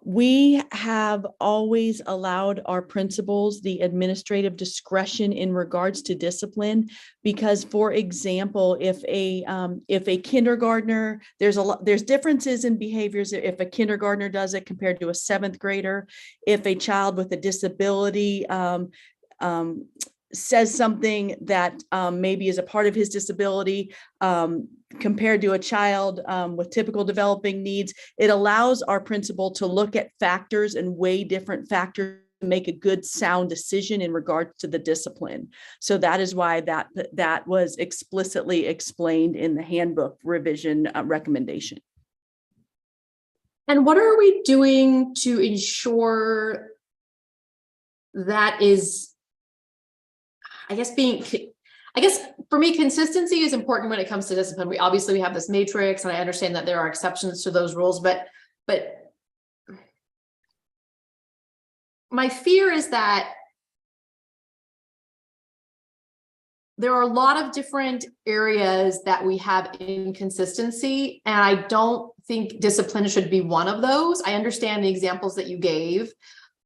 We have always allowed our principals the administrative discretion in regards to discipline, because, for example, if a kindergartner, there's differences in behaviors if a kindergartner does it compared to a seventh grader. If a child with a disability says something that maybe is a part of his disability compared to a child with typical developing needs, it allows our principal to look at factors and weigh different factors to make a good sound decision in regards to the discipline. So that is why that was explicitly explained in the handbook revision recommendation. And what are we doing to ensure that is, I guess for me, consistency is important when it comes to discipline. We obviously have this matrix, and I understand that there are exceptions to those rules, but my fear is that there are a lot of different areas that we have inconsistency, and I don't think discipline should be one of those. I understand the examples that you gave,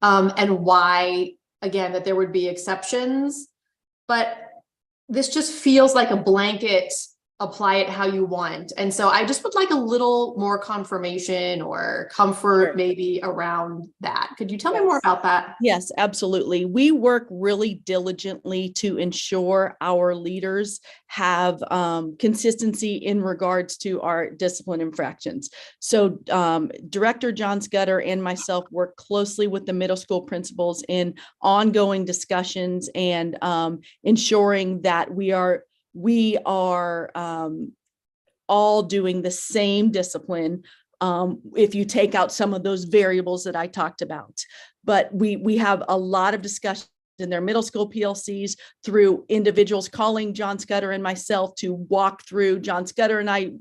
and why, again, that there would be exceptions, but this just feels like a blanket, apply it how you want. And so I just would like a little more confirmation or comfort maybe around that. Could you tell me more about that? Yes, absolutely. We work really diligently to ensure our leaders have consistency in regards to our discipline infractions. So Director John Scudder and myself work closely with the middle school principals in ongoing discussions and ensuring that we are all doing the same discipline if you take out some of those variables that I talked about. But we have a lot of discussions in their middle school PLCs, through individuals calling John Scudder and myself to walk through, John Scudder and I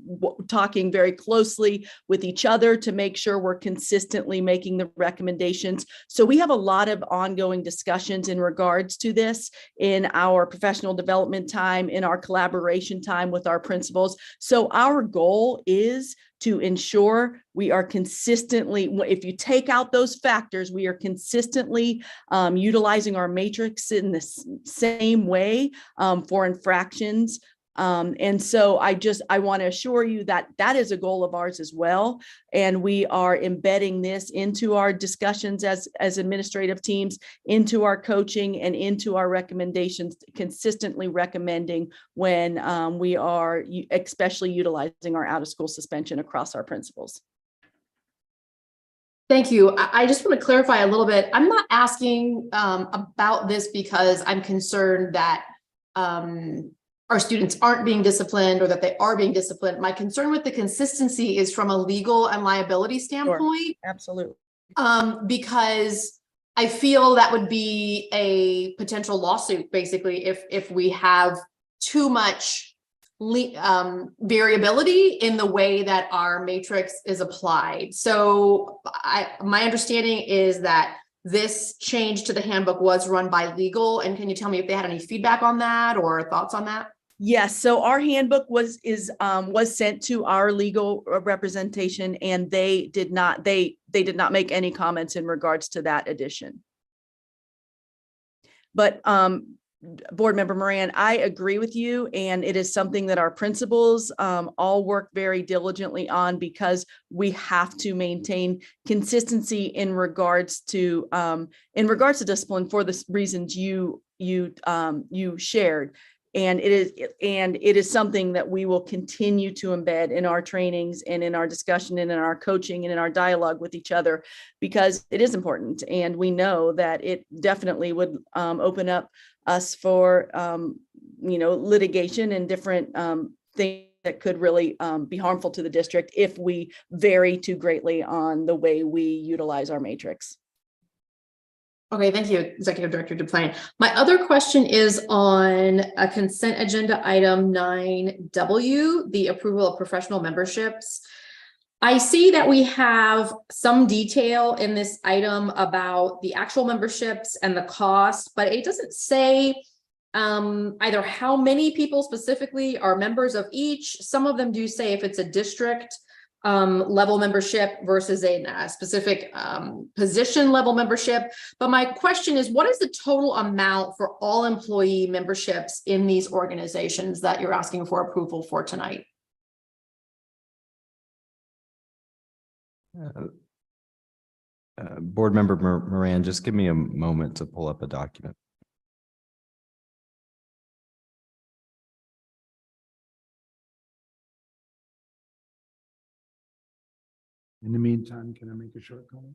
talking very closely with each other to make sure we're consistently making the recommendations. So we have a lot of ongoing discussions in regards to this in our professional development time, in our collaboration time with our principals. So our goal is to ensure we are consistently, if you take out those factors, we are consistently utilizing our matrix in the same way for infractions. And so I want to assure you that that is a goal of ours as well. And we are embedding this into our discussions as administrative teams, into our coaching and into our recommendations, consistently recommending when we are especially utilizing our out of school suspension across our principals. Thank you. I just want to clarify a little bit. I'm not asking about this because I'm concerned that our students aren't being disciplined or that they are being disciplined. My concern with the consistency is from a legal and liability standpoint. Sure. Absolutely. Because I feel that would be a potential lawsuit, basically, if we have too much variability in the way that our matrix is applied. So my understanding is that this change to the handbook was run by legal. And can you tell me if they had any feedback on that or thoughts on that? Yes, so our handbook was sent to our legal representation, and they did not make any comments in regards to that addition. But Board Member Moran, I agree with you, and it is something that our principals all work very diligently on, because we have to maintain consistency in regards to discipline for the reasons you shared. And it is something that we will continue to embed in our trainings and in our discussion and in our coaching and in our dialogue with each other, because it is important. And we know that it definitely would open up us for, litigation and different things that could really be harmful to the district if we vary too greatly on the way we utilize our matrix. Okay, thank you, Executive Director Duplantis. My other question is on a consent agenda item 9W, the approval of professional memberships. I see that we have some detail in this item about the actual memberships and the cost, but it doesn't say either how many people specifically are members of each. Some of them do say if it's a district level membership versus a specific position level membership. But my question is, what is the total amount for all employee memberships in these organizations that you're asking for approval for tonight? Board Member Moran, just give me a moment to pull up a document. In the meantime, can I make a short comment?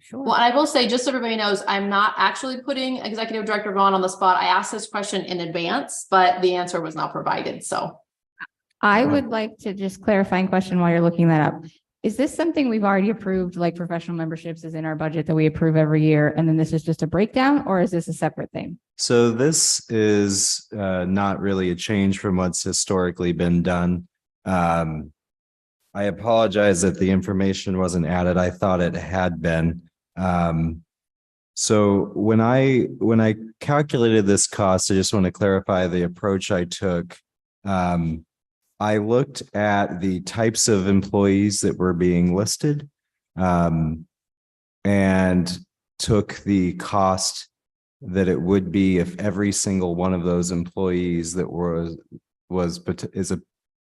Sure. Well, I will say, just so everybody knows, I'm not actually putting Executive Director Vaughn on the spot. I asked this question in advance, but the answer was not provided. So I would like to just clarifying question while you're looking that up. Is this something we've already approved, like professional memberships is in our budget that we approve every year, and then this is just a breakdown, or is this a separate thing? So this is not really a change from what's historically been done. I apologize that the information wasn't added. I thought it had been. So when I calculated this cost, I just want to clarify the approach I took. I looked at the types of employees that were being listed, and took the cost that it would be if every single one of those employees that is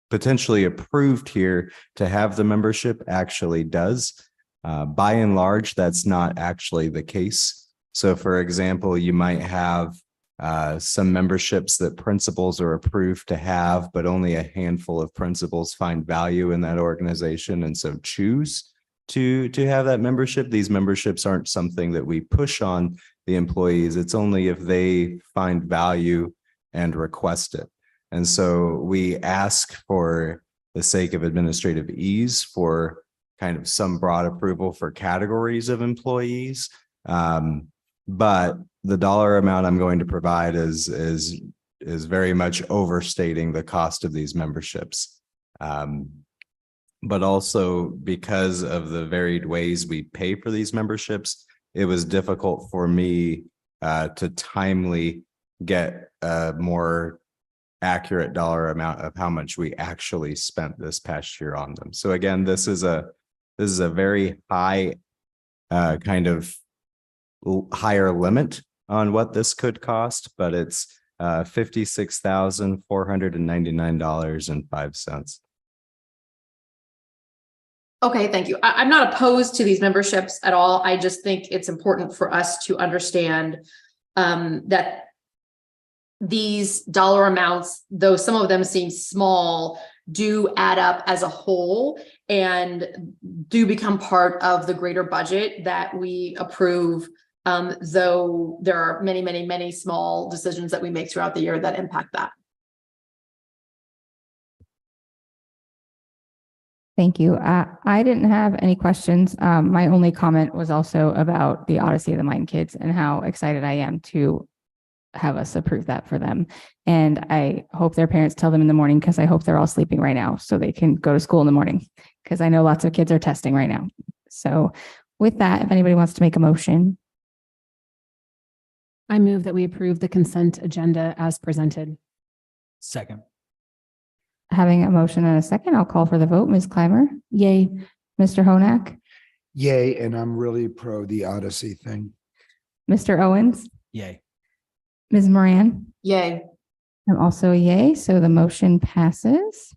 potentially approved here to have the membership actually does. By and large, that's not actually the case. So for example, you might have some memberships that principals are approved to have, but only a handful of principals find value in that organization and so choose to have that membership. These memberships aren't something that we push on the employees. It's only if they find value and request it. And so we ask, for the sake of administrative ease, for kind of some broad approval for categories of employees. but the dollar amount I'm going to provide is very much overstating the cost of these memberships. But also because of the varied ways we pay for these memberships, it was difficult for me to timely get a more accurate dollar amount of how much we actually spent this past year on them. So again, this is a very high kind of higher limit on what this could cost, but it's $56,499.05. Okay, thank you. I'm not opposed to these memberships at all. I just think it's important for us to understand that these dollar amounts, though some of them seem small, do add up as a whole and do become part of the greater budget that we approve. Though there are many, many, many small decisions that we make throughout the year that impact that. Thank you. I didn't have any questions. My only comment was also about the Odyssey of the Mind kids and how excited I am to have us approve that for them. And I hope their parents tell them in the morning, because I hope they're all sleeping right now so they can go to school in the morning, because I know lots of kids are testing right now. So with that, if anybody wants to make a motion. I move that we approve the consent agenda as presented. Second. Having a motion and a second, I'll call for the vote. Ms. Clymer? Yay. Mr. Honak? Yay, and I'm really pro the Odyssey thing. Mr. Owens? Yay. Ms. Moran? Yay. I'm also a yay, so the motion passes.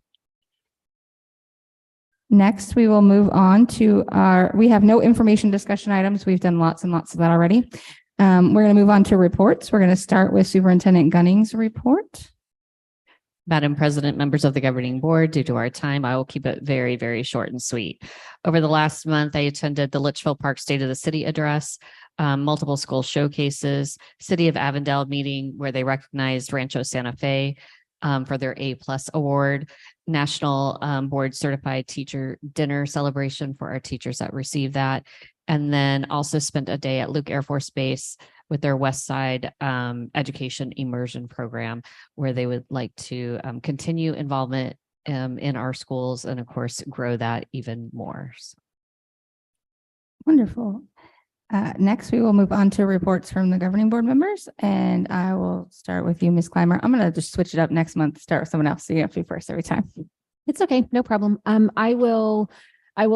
Next, we will move on to we have no information discussion items. We've done lots and lots of that already. We're going to move on to reports. We're going to start with Superintendent Gunning's report. Madam President, members of the governing board, due to our time, I will keep it very, very short and sweet. Over the last month, I attended the Litchfield Park State of the City address, multiple school showcases, City of Avondale meeting where they recognized Rancho Santa Fe for their A+ award, National Board Certified Teacher Dinner celebration for our teachers that received that, and then also spent a day at Luke Air Force Base with their West Side Education Immersion Program, where they would like to continue involvement in our schools and, of course, grow that even more. So. Wonderful. Next, we will move on to reports from the governing board members, and I will start with you, Ms. Clymer. I'm going to just switch it up next month, start with someone else, so you have to be first every time. It's okay, no problem. I will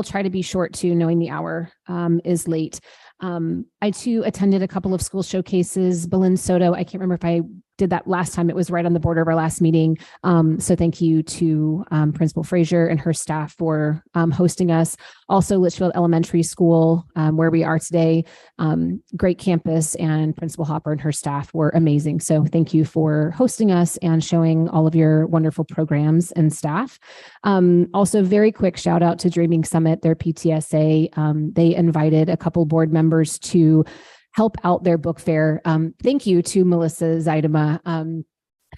try to be short too, knowing the hour is late. I too attended a couple of school showcases. Belen Soto, I can't remember if I did that last time. It was right on the border of our last meeting. So thank you to Principal Frazier and her staff for hosting us. Also Litchfield Elementary School, where we are today, great campus, and Principal Hopper and her staff were amazing. So thank you for hosting us and showing all of your wonderful programs and staff. Also very quick shout out to Dreaming Summit, their PTSA. They invited a couple board members to help out their book fair. Thank you to Melissa Zeidema,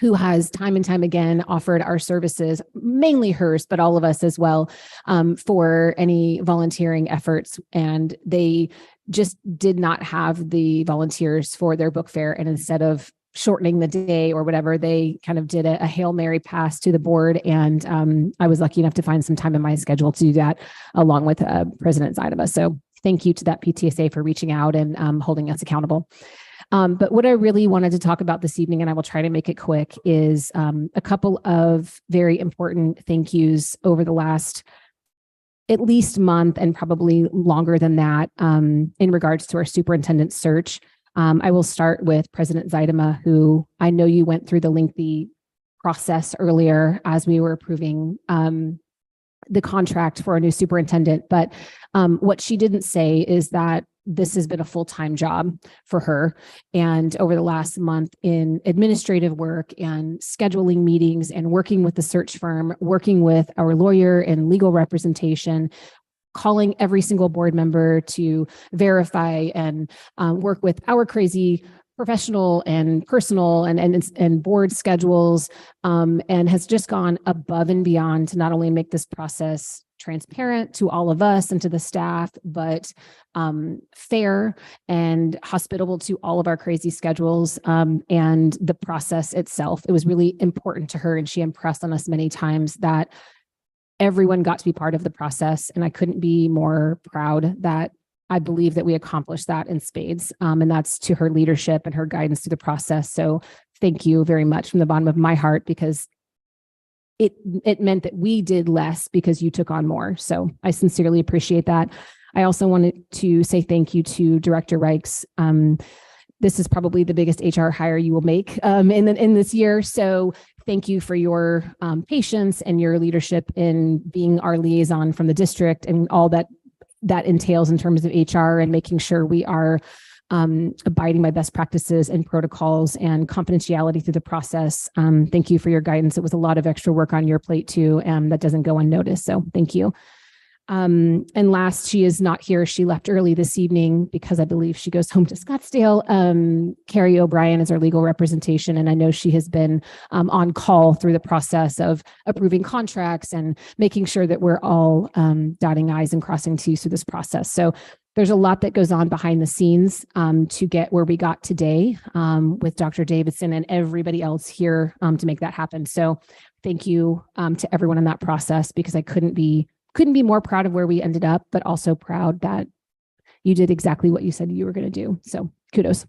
who has time and time again offered our services, mainly hers, but all of us as well, for any volunteering efforts. And they just did not have the volunteers for their book fair. And instead of shortening the day or whatever, they kind of did a Hail Mary pass to the board. And I was lucky enough to find some time in my schedule to do that along with President Zeidema. So thank you to that PTSA for reaching out and holding us accountable. But what I really wanted to talk about this evening, and I will try to make it quick, is a couple of very important thank yous over the last at least month and probably longer than that in regards to our superintendent search. I will start with President Zeidema, who I know you went through the lengthy process earlier as we were approving the contract for a new superintendent. But what she didn't say is that this has been a full-time job for her. And over the last month in administrative work and scheduling meetings and working with the search firm, working with our lawyer and legal representation, calling every single board member to verify and work with our crazy professional and personal and board schedules, and has just gone above and beyond to not only make this process transparent to all of us and to the staff, but fair and hospitable to all of our crazy schedules and the process itself. It was really important to her, and she impressed on us many times that everyone got to be part of the process. And I couldn't be more proud that I believe that we accomplished that in spades. And that's to her leadership and her guidance through the process. So thank you very much from the bottom of my heart, because it meant that we did less because you took on more. So I sincerely appreciate that. I also wanted to say thank you to Director Reichs. This is probably the biggest HR hire you will make in this year. So thank you for your patience and your leadership in being our liaison from the district and all that entails in terms of HR and making sure we are abiding by best practices and protocols and confidentiality through the process. Thank you for your guidance. It was a lot of extra work on your plate too, and that doesn't go unnoticed. So thank you. And last, she is not here. She left early this evening because I believe she goes home to Scottsdale. Carrie O'Brien is our legal representation, and I know she has been on call through the process of approving contracts and making sure that we're all dotting I's and crossing T's through this process. So there's a lot that goes on behind the scenes to get where we got today with Dr. Davidson and everybody else here to make that happen. So thank you to everyone in that process, because I couldn't be more proud of where we ended up, but also proud that you did exactly what you said you were going to do. So kudos.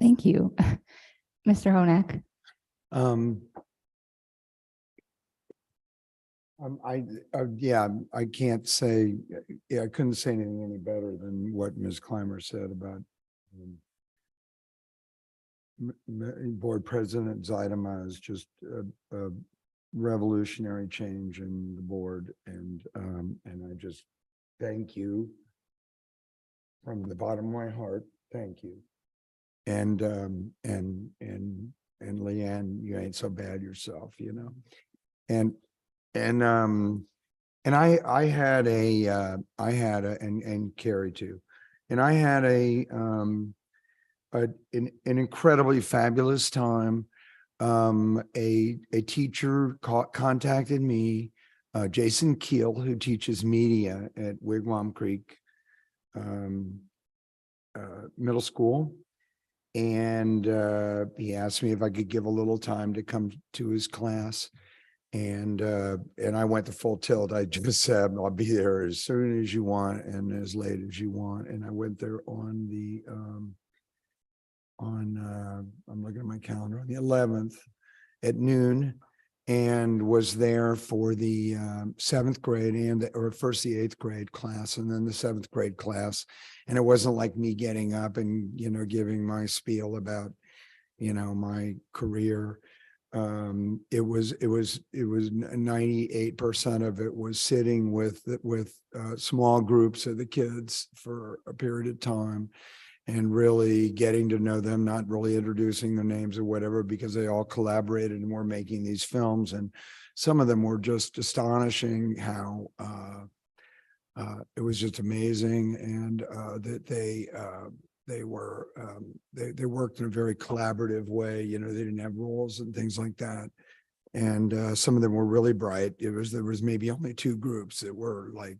Thank you. Mr. Honak. I can't say, I couldn't say anything any better than what Ms. Clymer said about Board President Zeidema is just a revolutionary change in the board, and I just thank you from the bottom of my heart. Thank you. And Leanne, you ain't so bad yourself, you know. And I had and Carrie too, and I had an incredibly fabulous time. A teacher contacted me, Jason Keel, who teaches media at Wigwam Creek Middle School. And he asked me if I could give a little time to come to his class. And I went to full tilt. I just said, I'll be there as soon as you want and as late as you want. And I went there on the I'm looking at my calendar, on the 11th at noon, and was there for the 7th grade or first the 8th grade class, and then the 7th grade class. And it wasn't like me getting up and, you know, giving my spiel about, you know, my career. It was 98% of it was sitting with small groups of the kids for a period of time and really getting to know them, not really introducing their names or whatever, because they all collaborated and were making these films. And some of them were just astonishing how it was just amazing. And that they worked in a very collaborative way. You know, they didn't have rules and things like that. And some of them were really bright. There was maybe only 2 groups that were like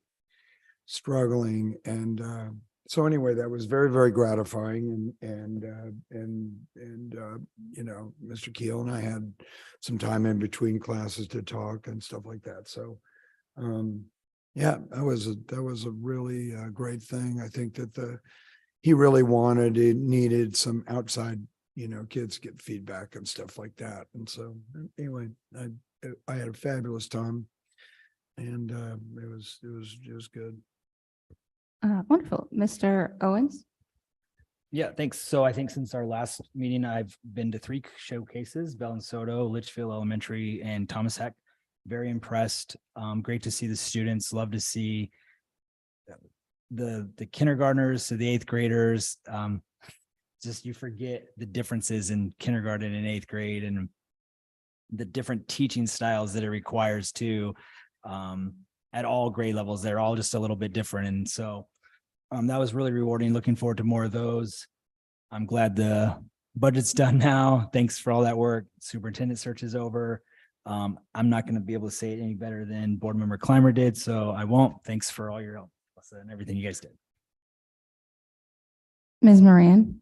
struggling. And so anyway, that was very, very gratifying. And you know, Mr. Keel and I had some time in between classes to talk and stuff like that. So yeah, that was a really great thing. I think that he really needed some outside, you know, kids get feedback and stuff like that. And so anyway, I had a fabulous time, and it was good. Wonderful. Mr. Owens. Yeah, thanks. So I think since our last meeting, I've been to 3 showcases: Bell and Soto, Litchfield Elementary, and Thomas Heck. Very impressed. Great to see the students. Love to see the kindergartners to the 8th graders. Just you forget the differences in kindergarten and 8th grade and the different teaching styles that it requires too. At all grade levels, they're all just a little bit different. And so that was really rewarding. Looking forward to more of those. I'm glad the budget's done now. Thanks for all that work. Superintendent search is over. I'm not going to be able to say it any better than Board Member Clymer did, so I won't. Thanks for all your help, Melissa, and everything you guys did. Ms. Moran.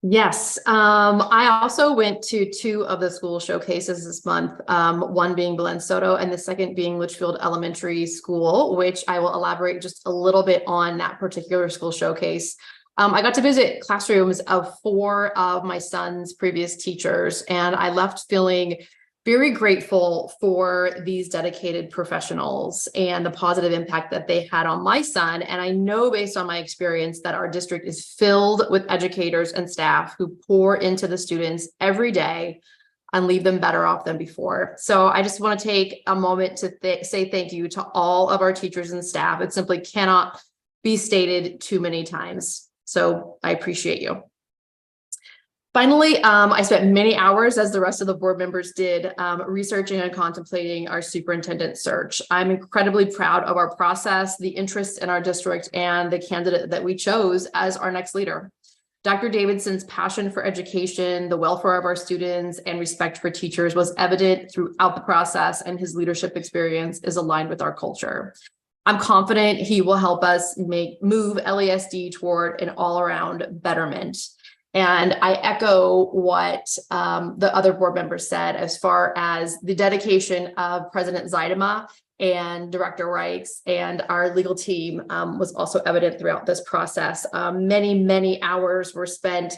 Yes, I also went to 2 of the school showcases this month, one being Belen Soto and the second being Litchfield Elementary School, which I will elaborate just a little bit on that particular school showcase. I got to visit classrooms of 4 of my son's previous teachers, and I left feeling very grateful for these dedicated professionals and the positive impact that they had on my son. And I know based on my experience that our district is filled with educators and staff who pour into the students every day and leave them better off than before. So I just want to take a moment to say thank you to all of our teachers and staff. It simply cannot be stated too many times. So I appreciate you. Finally, I spent many hours, as the rest of the board members did, researching and contemplating our superintendent search. I'm incredibly proud of our process, the interest in our district, and the candidate that we chose as our next leader. Dr. Davidson's passion for education, the welfare of our students, and respect for teachers was evident throughout the process, and his leadership experience is aligned with our culture. I'm confident he will help us move LASD toward an all-around betterment. And I echo what the other board members said as far as the dedication of President Zeidema and Director Reichs and our legal team was also evident throughout this process. Many hours were spent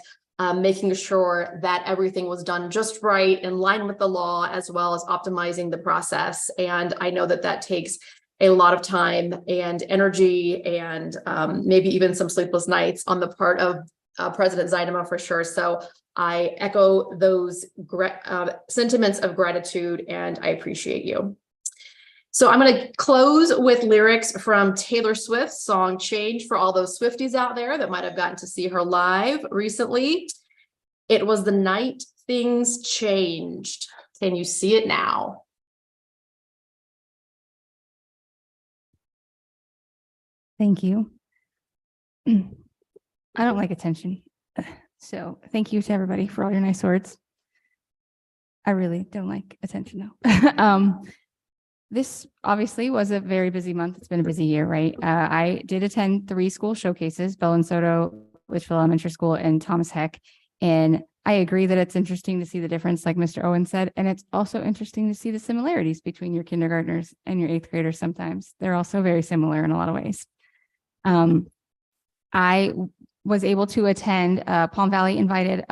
making sure that everything was done just right, in line with the law, as well as optimizing the process. And I know that that takes a lot of time and energy and maybe even some sleepless nights on the part of President Zeidema for sure. So I echo those sentiments of gratitude, and I appreciate you. So I'm going to close with lyrics from Taylor Swift's song Change for all those Swifties out there that might have gotten to see her live recently. It was the night things changed. Can you see it now? Thank you. I don't like attention. So thank you to everybody for all your nice words. I really don't like attention though. This obviously was a very busy month. It's been a busy year, right? I did attend 3 school showcases, Belen Soto, Litchfield Elementary School, and Thomas Heck. And I agree that it's interesting to see the difference, like Mr. Owen said. And it's also interesting to see the similarities between your kindergartners and your 8th graders sometimes. They're also very similar in a lot of ways. I was able to attend, Palm Valley invited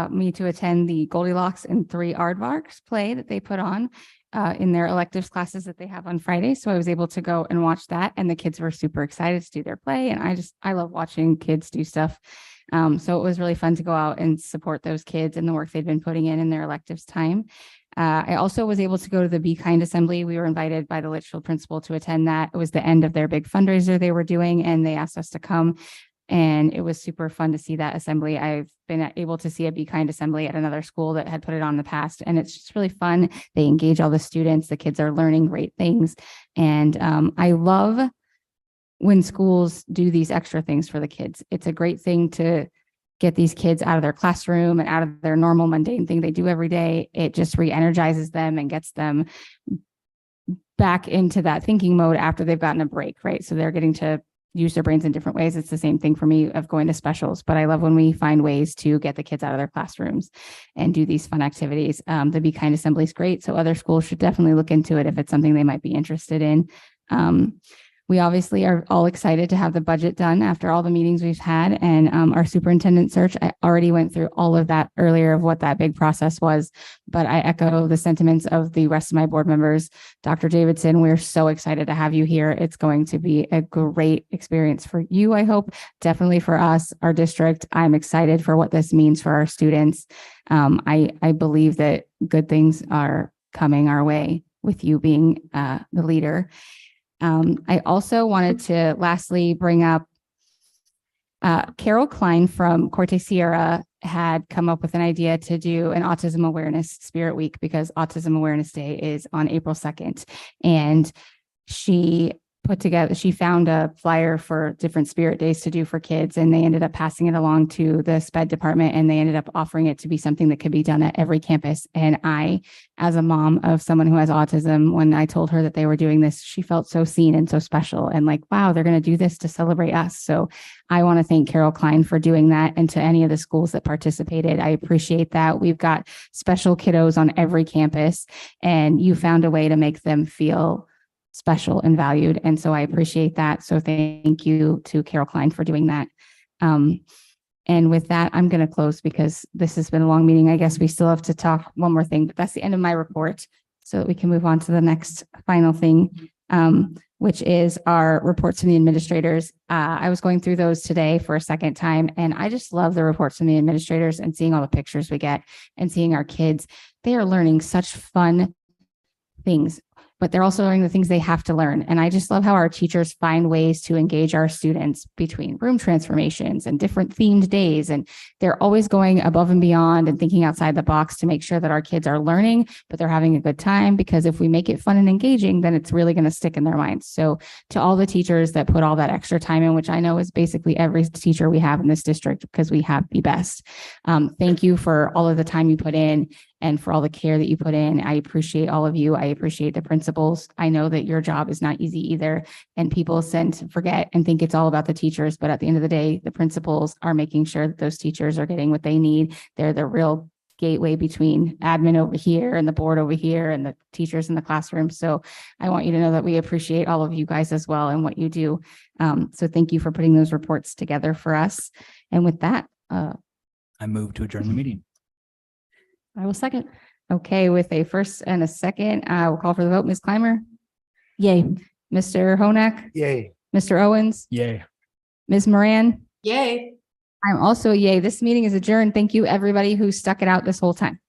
me to attend the Goldilocks and 3 Aardvarks play that they put on in their electives classes that they have on Friday. So I was able to go and watch that, and the kids were super excited to do their play. And I love watching kids do stuff. So it was really fun to go out and support those kids and the work they'd been putting in their electives time. I also was able to go to the Be Kind Assembly. We were invited by the Litchfield principal to attend that. It was the end of their big fundraiser they were doing, and they asked us to come. And it was super fun to see that assembly. I've been able to see a Be Kind assembly at another school that had put it on in the past, and it's just really fun. They engage all the students. The kids are learning great things. And I love when schools do these extra things for the kids. It's a great thing to get these kids out of their classroom and out of their normal mundane thing they do every day. It just re-energizes them and gets them back into that thinking mode after they've gotten a break, right? So they're getting to use their brains in different ways. It's the same thing for me of going to specials, but I love when we find ways to get the kids out of their classrooms and do these fun activities. The Be Kind Assembly is great. So other schools should definitely look into it if it's something they might be interested in. We obviously are all excited to have the budget done after all the meetings we've had, and our superintendent search. I already went through all of that earlier of what that big process was, but I echo the sentiments of the rest of my board members. Dr. Davidson, we're so excited to have you here. It's going to be a great experience for you, I hope, definitely for us, our district. I'm excited for what this means for our students. I believe that good things are coming our way with you being the leader. I also wanted to lastly bring up Carol Klein from Corte Sierra had come up with an idea to do an Autism Awareness Spirit Week, because Autism Awareness Day is on April 2nd. And she put together, she found a flyer for different spirit days to do for kids, and they ended up passing it along to the SPED department, and they ended up offering it to be something that could be done at every campus. And I, as a mom of someone who has autism, when I told her that they were doing this, she felt so seen and so special and like, wow, they're going to do this to celebrate us. So I want to thank Carol Klein for doing that, and to any of the schools that participated. I appreciate that. We've got special kiddos on every campus, and you found a way to make them feel special and valued. And so I appreciate that. So thank you to Carol Klein for doing that. And with that, I'm going to close because this has been a long meeting. I guess we still have to talk one more thing, but that's the end of my report, so that we can move on to the next final thing, which is our reports from the administrators. I was going through those today for a second time, and I just love the reports from the administrators and seeing all the pictures we get and seeing our kids. They are learning such fun things, but they're also learning the things they have to learn. And I just love how our teachers find ways to engage our students between room transformations and different themed days. And they're always going above and beyond and thinking outside the box to make sure that our kids are learning, but they're having a good time, because if we make it fun and engaging, then it's really going to stick in their minds. So to all the teachers that put all that extra time in, which I know is basically every teacher we have in this district, because we have the best. Thank you for all of the time you put in and for all the care that you put in. I appreciate all of you. I appreciate the principals. I know that your job is not easy either, and people forget and think it's all about the teachers. But at the end of the day, the principals are making sure that those teachers are getting what they need. They're the real gateway between admin over here and the board over here and the teachers in the classroom. So I want you to know that we appreciate all of you guys as well and what you do. So thank you for putting those reports together for us. And with that, I move to adjourn the meeting. I will second. Okay, with a first and a second, I will call for the vote. Ms. Clymer? Yay. Mr. Honak? Yay. Mr. Owens? Yay. Ms. Moran? Yay. I'm also a yay. This meeting is adjourned. Thank you, everybody who stuck it out this whole time.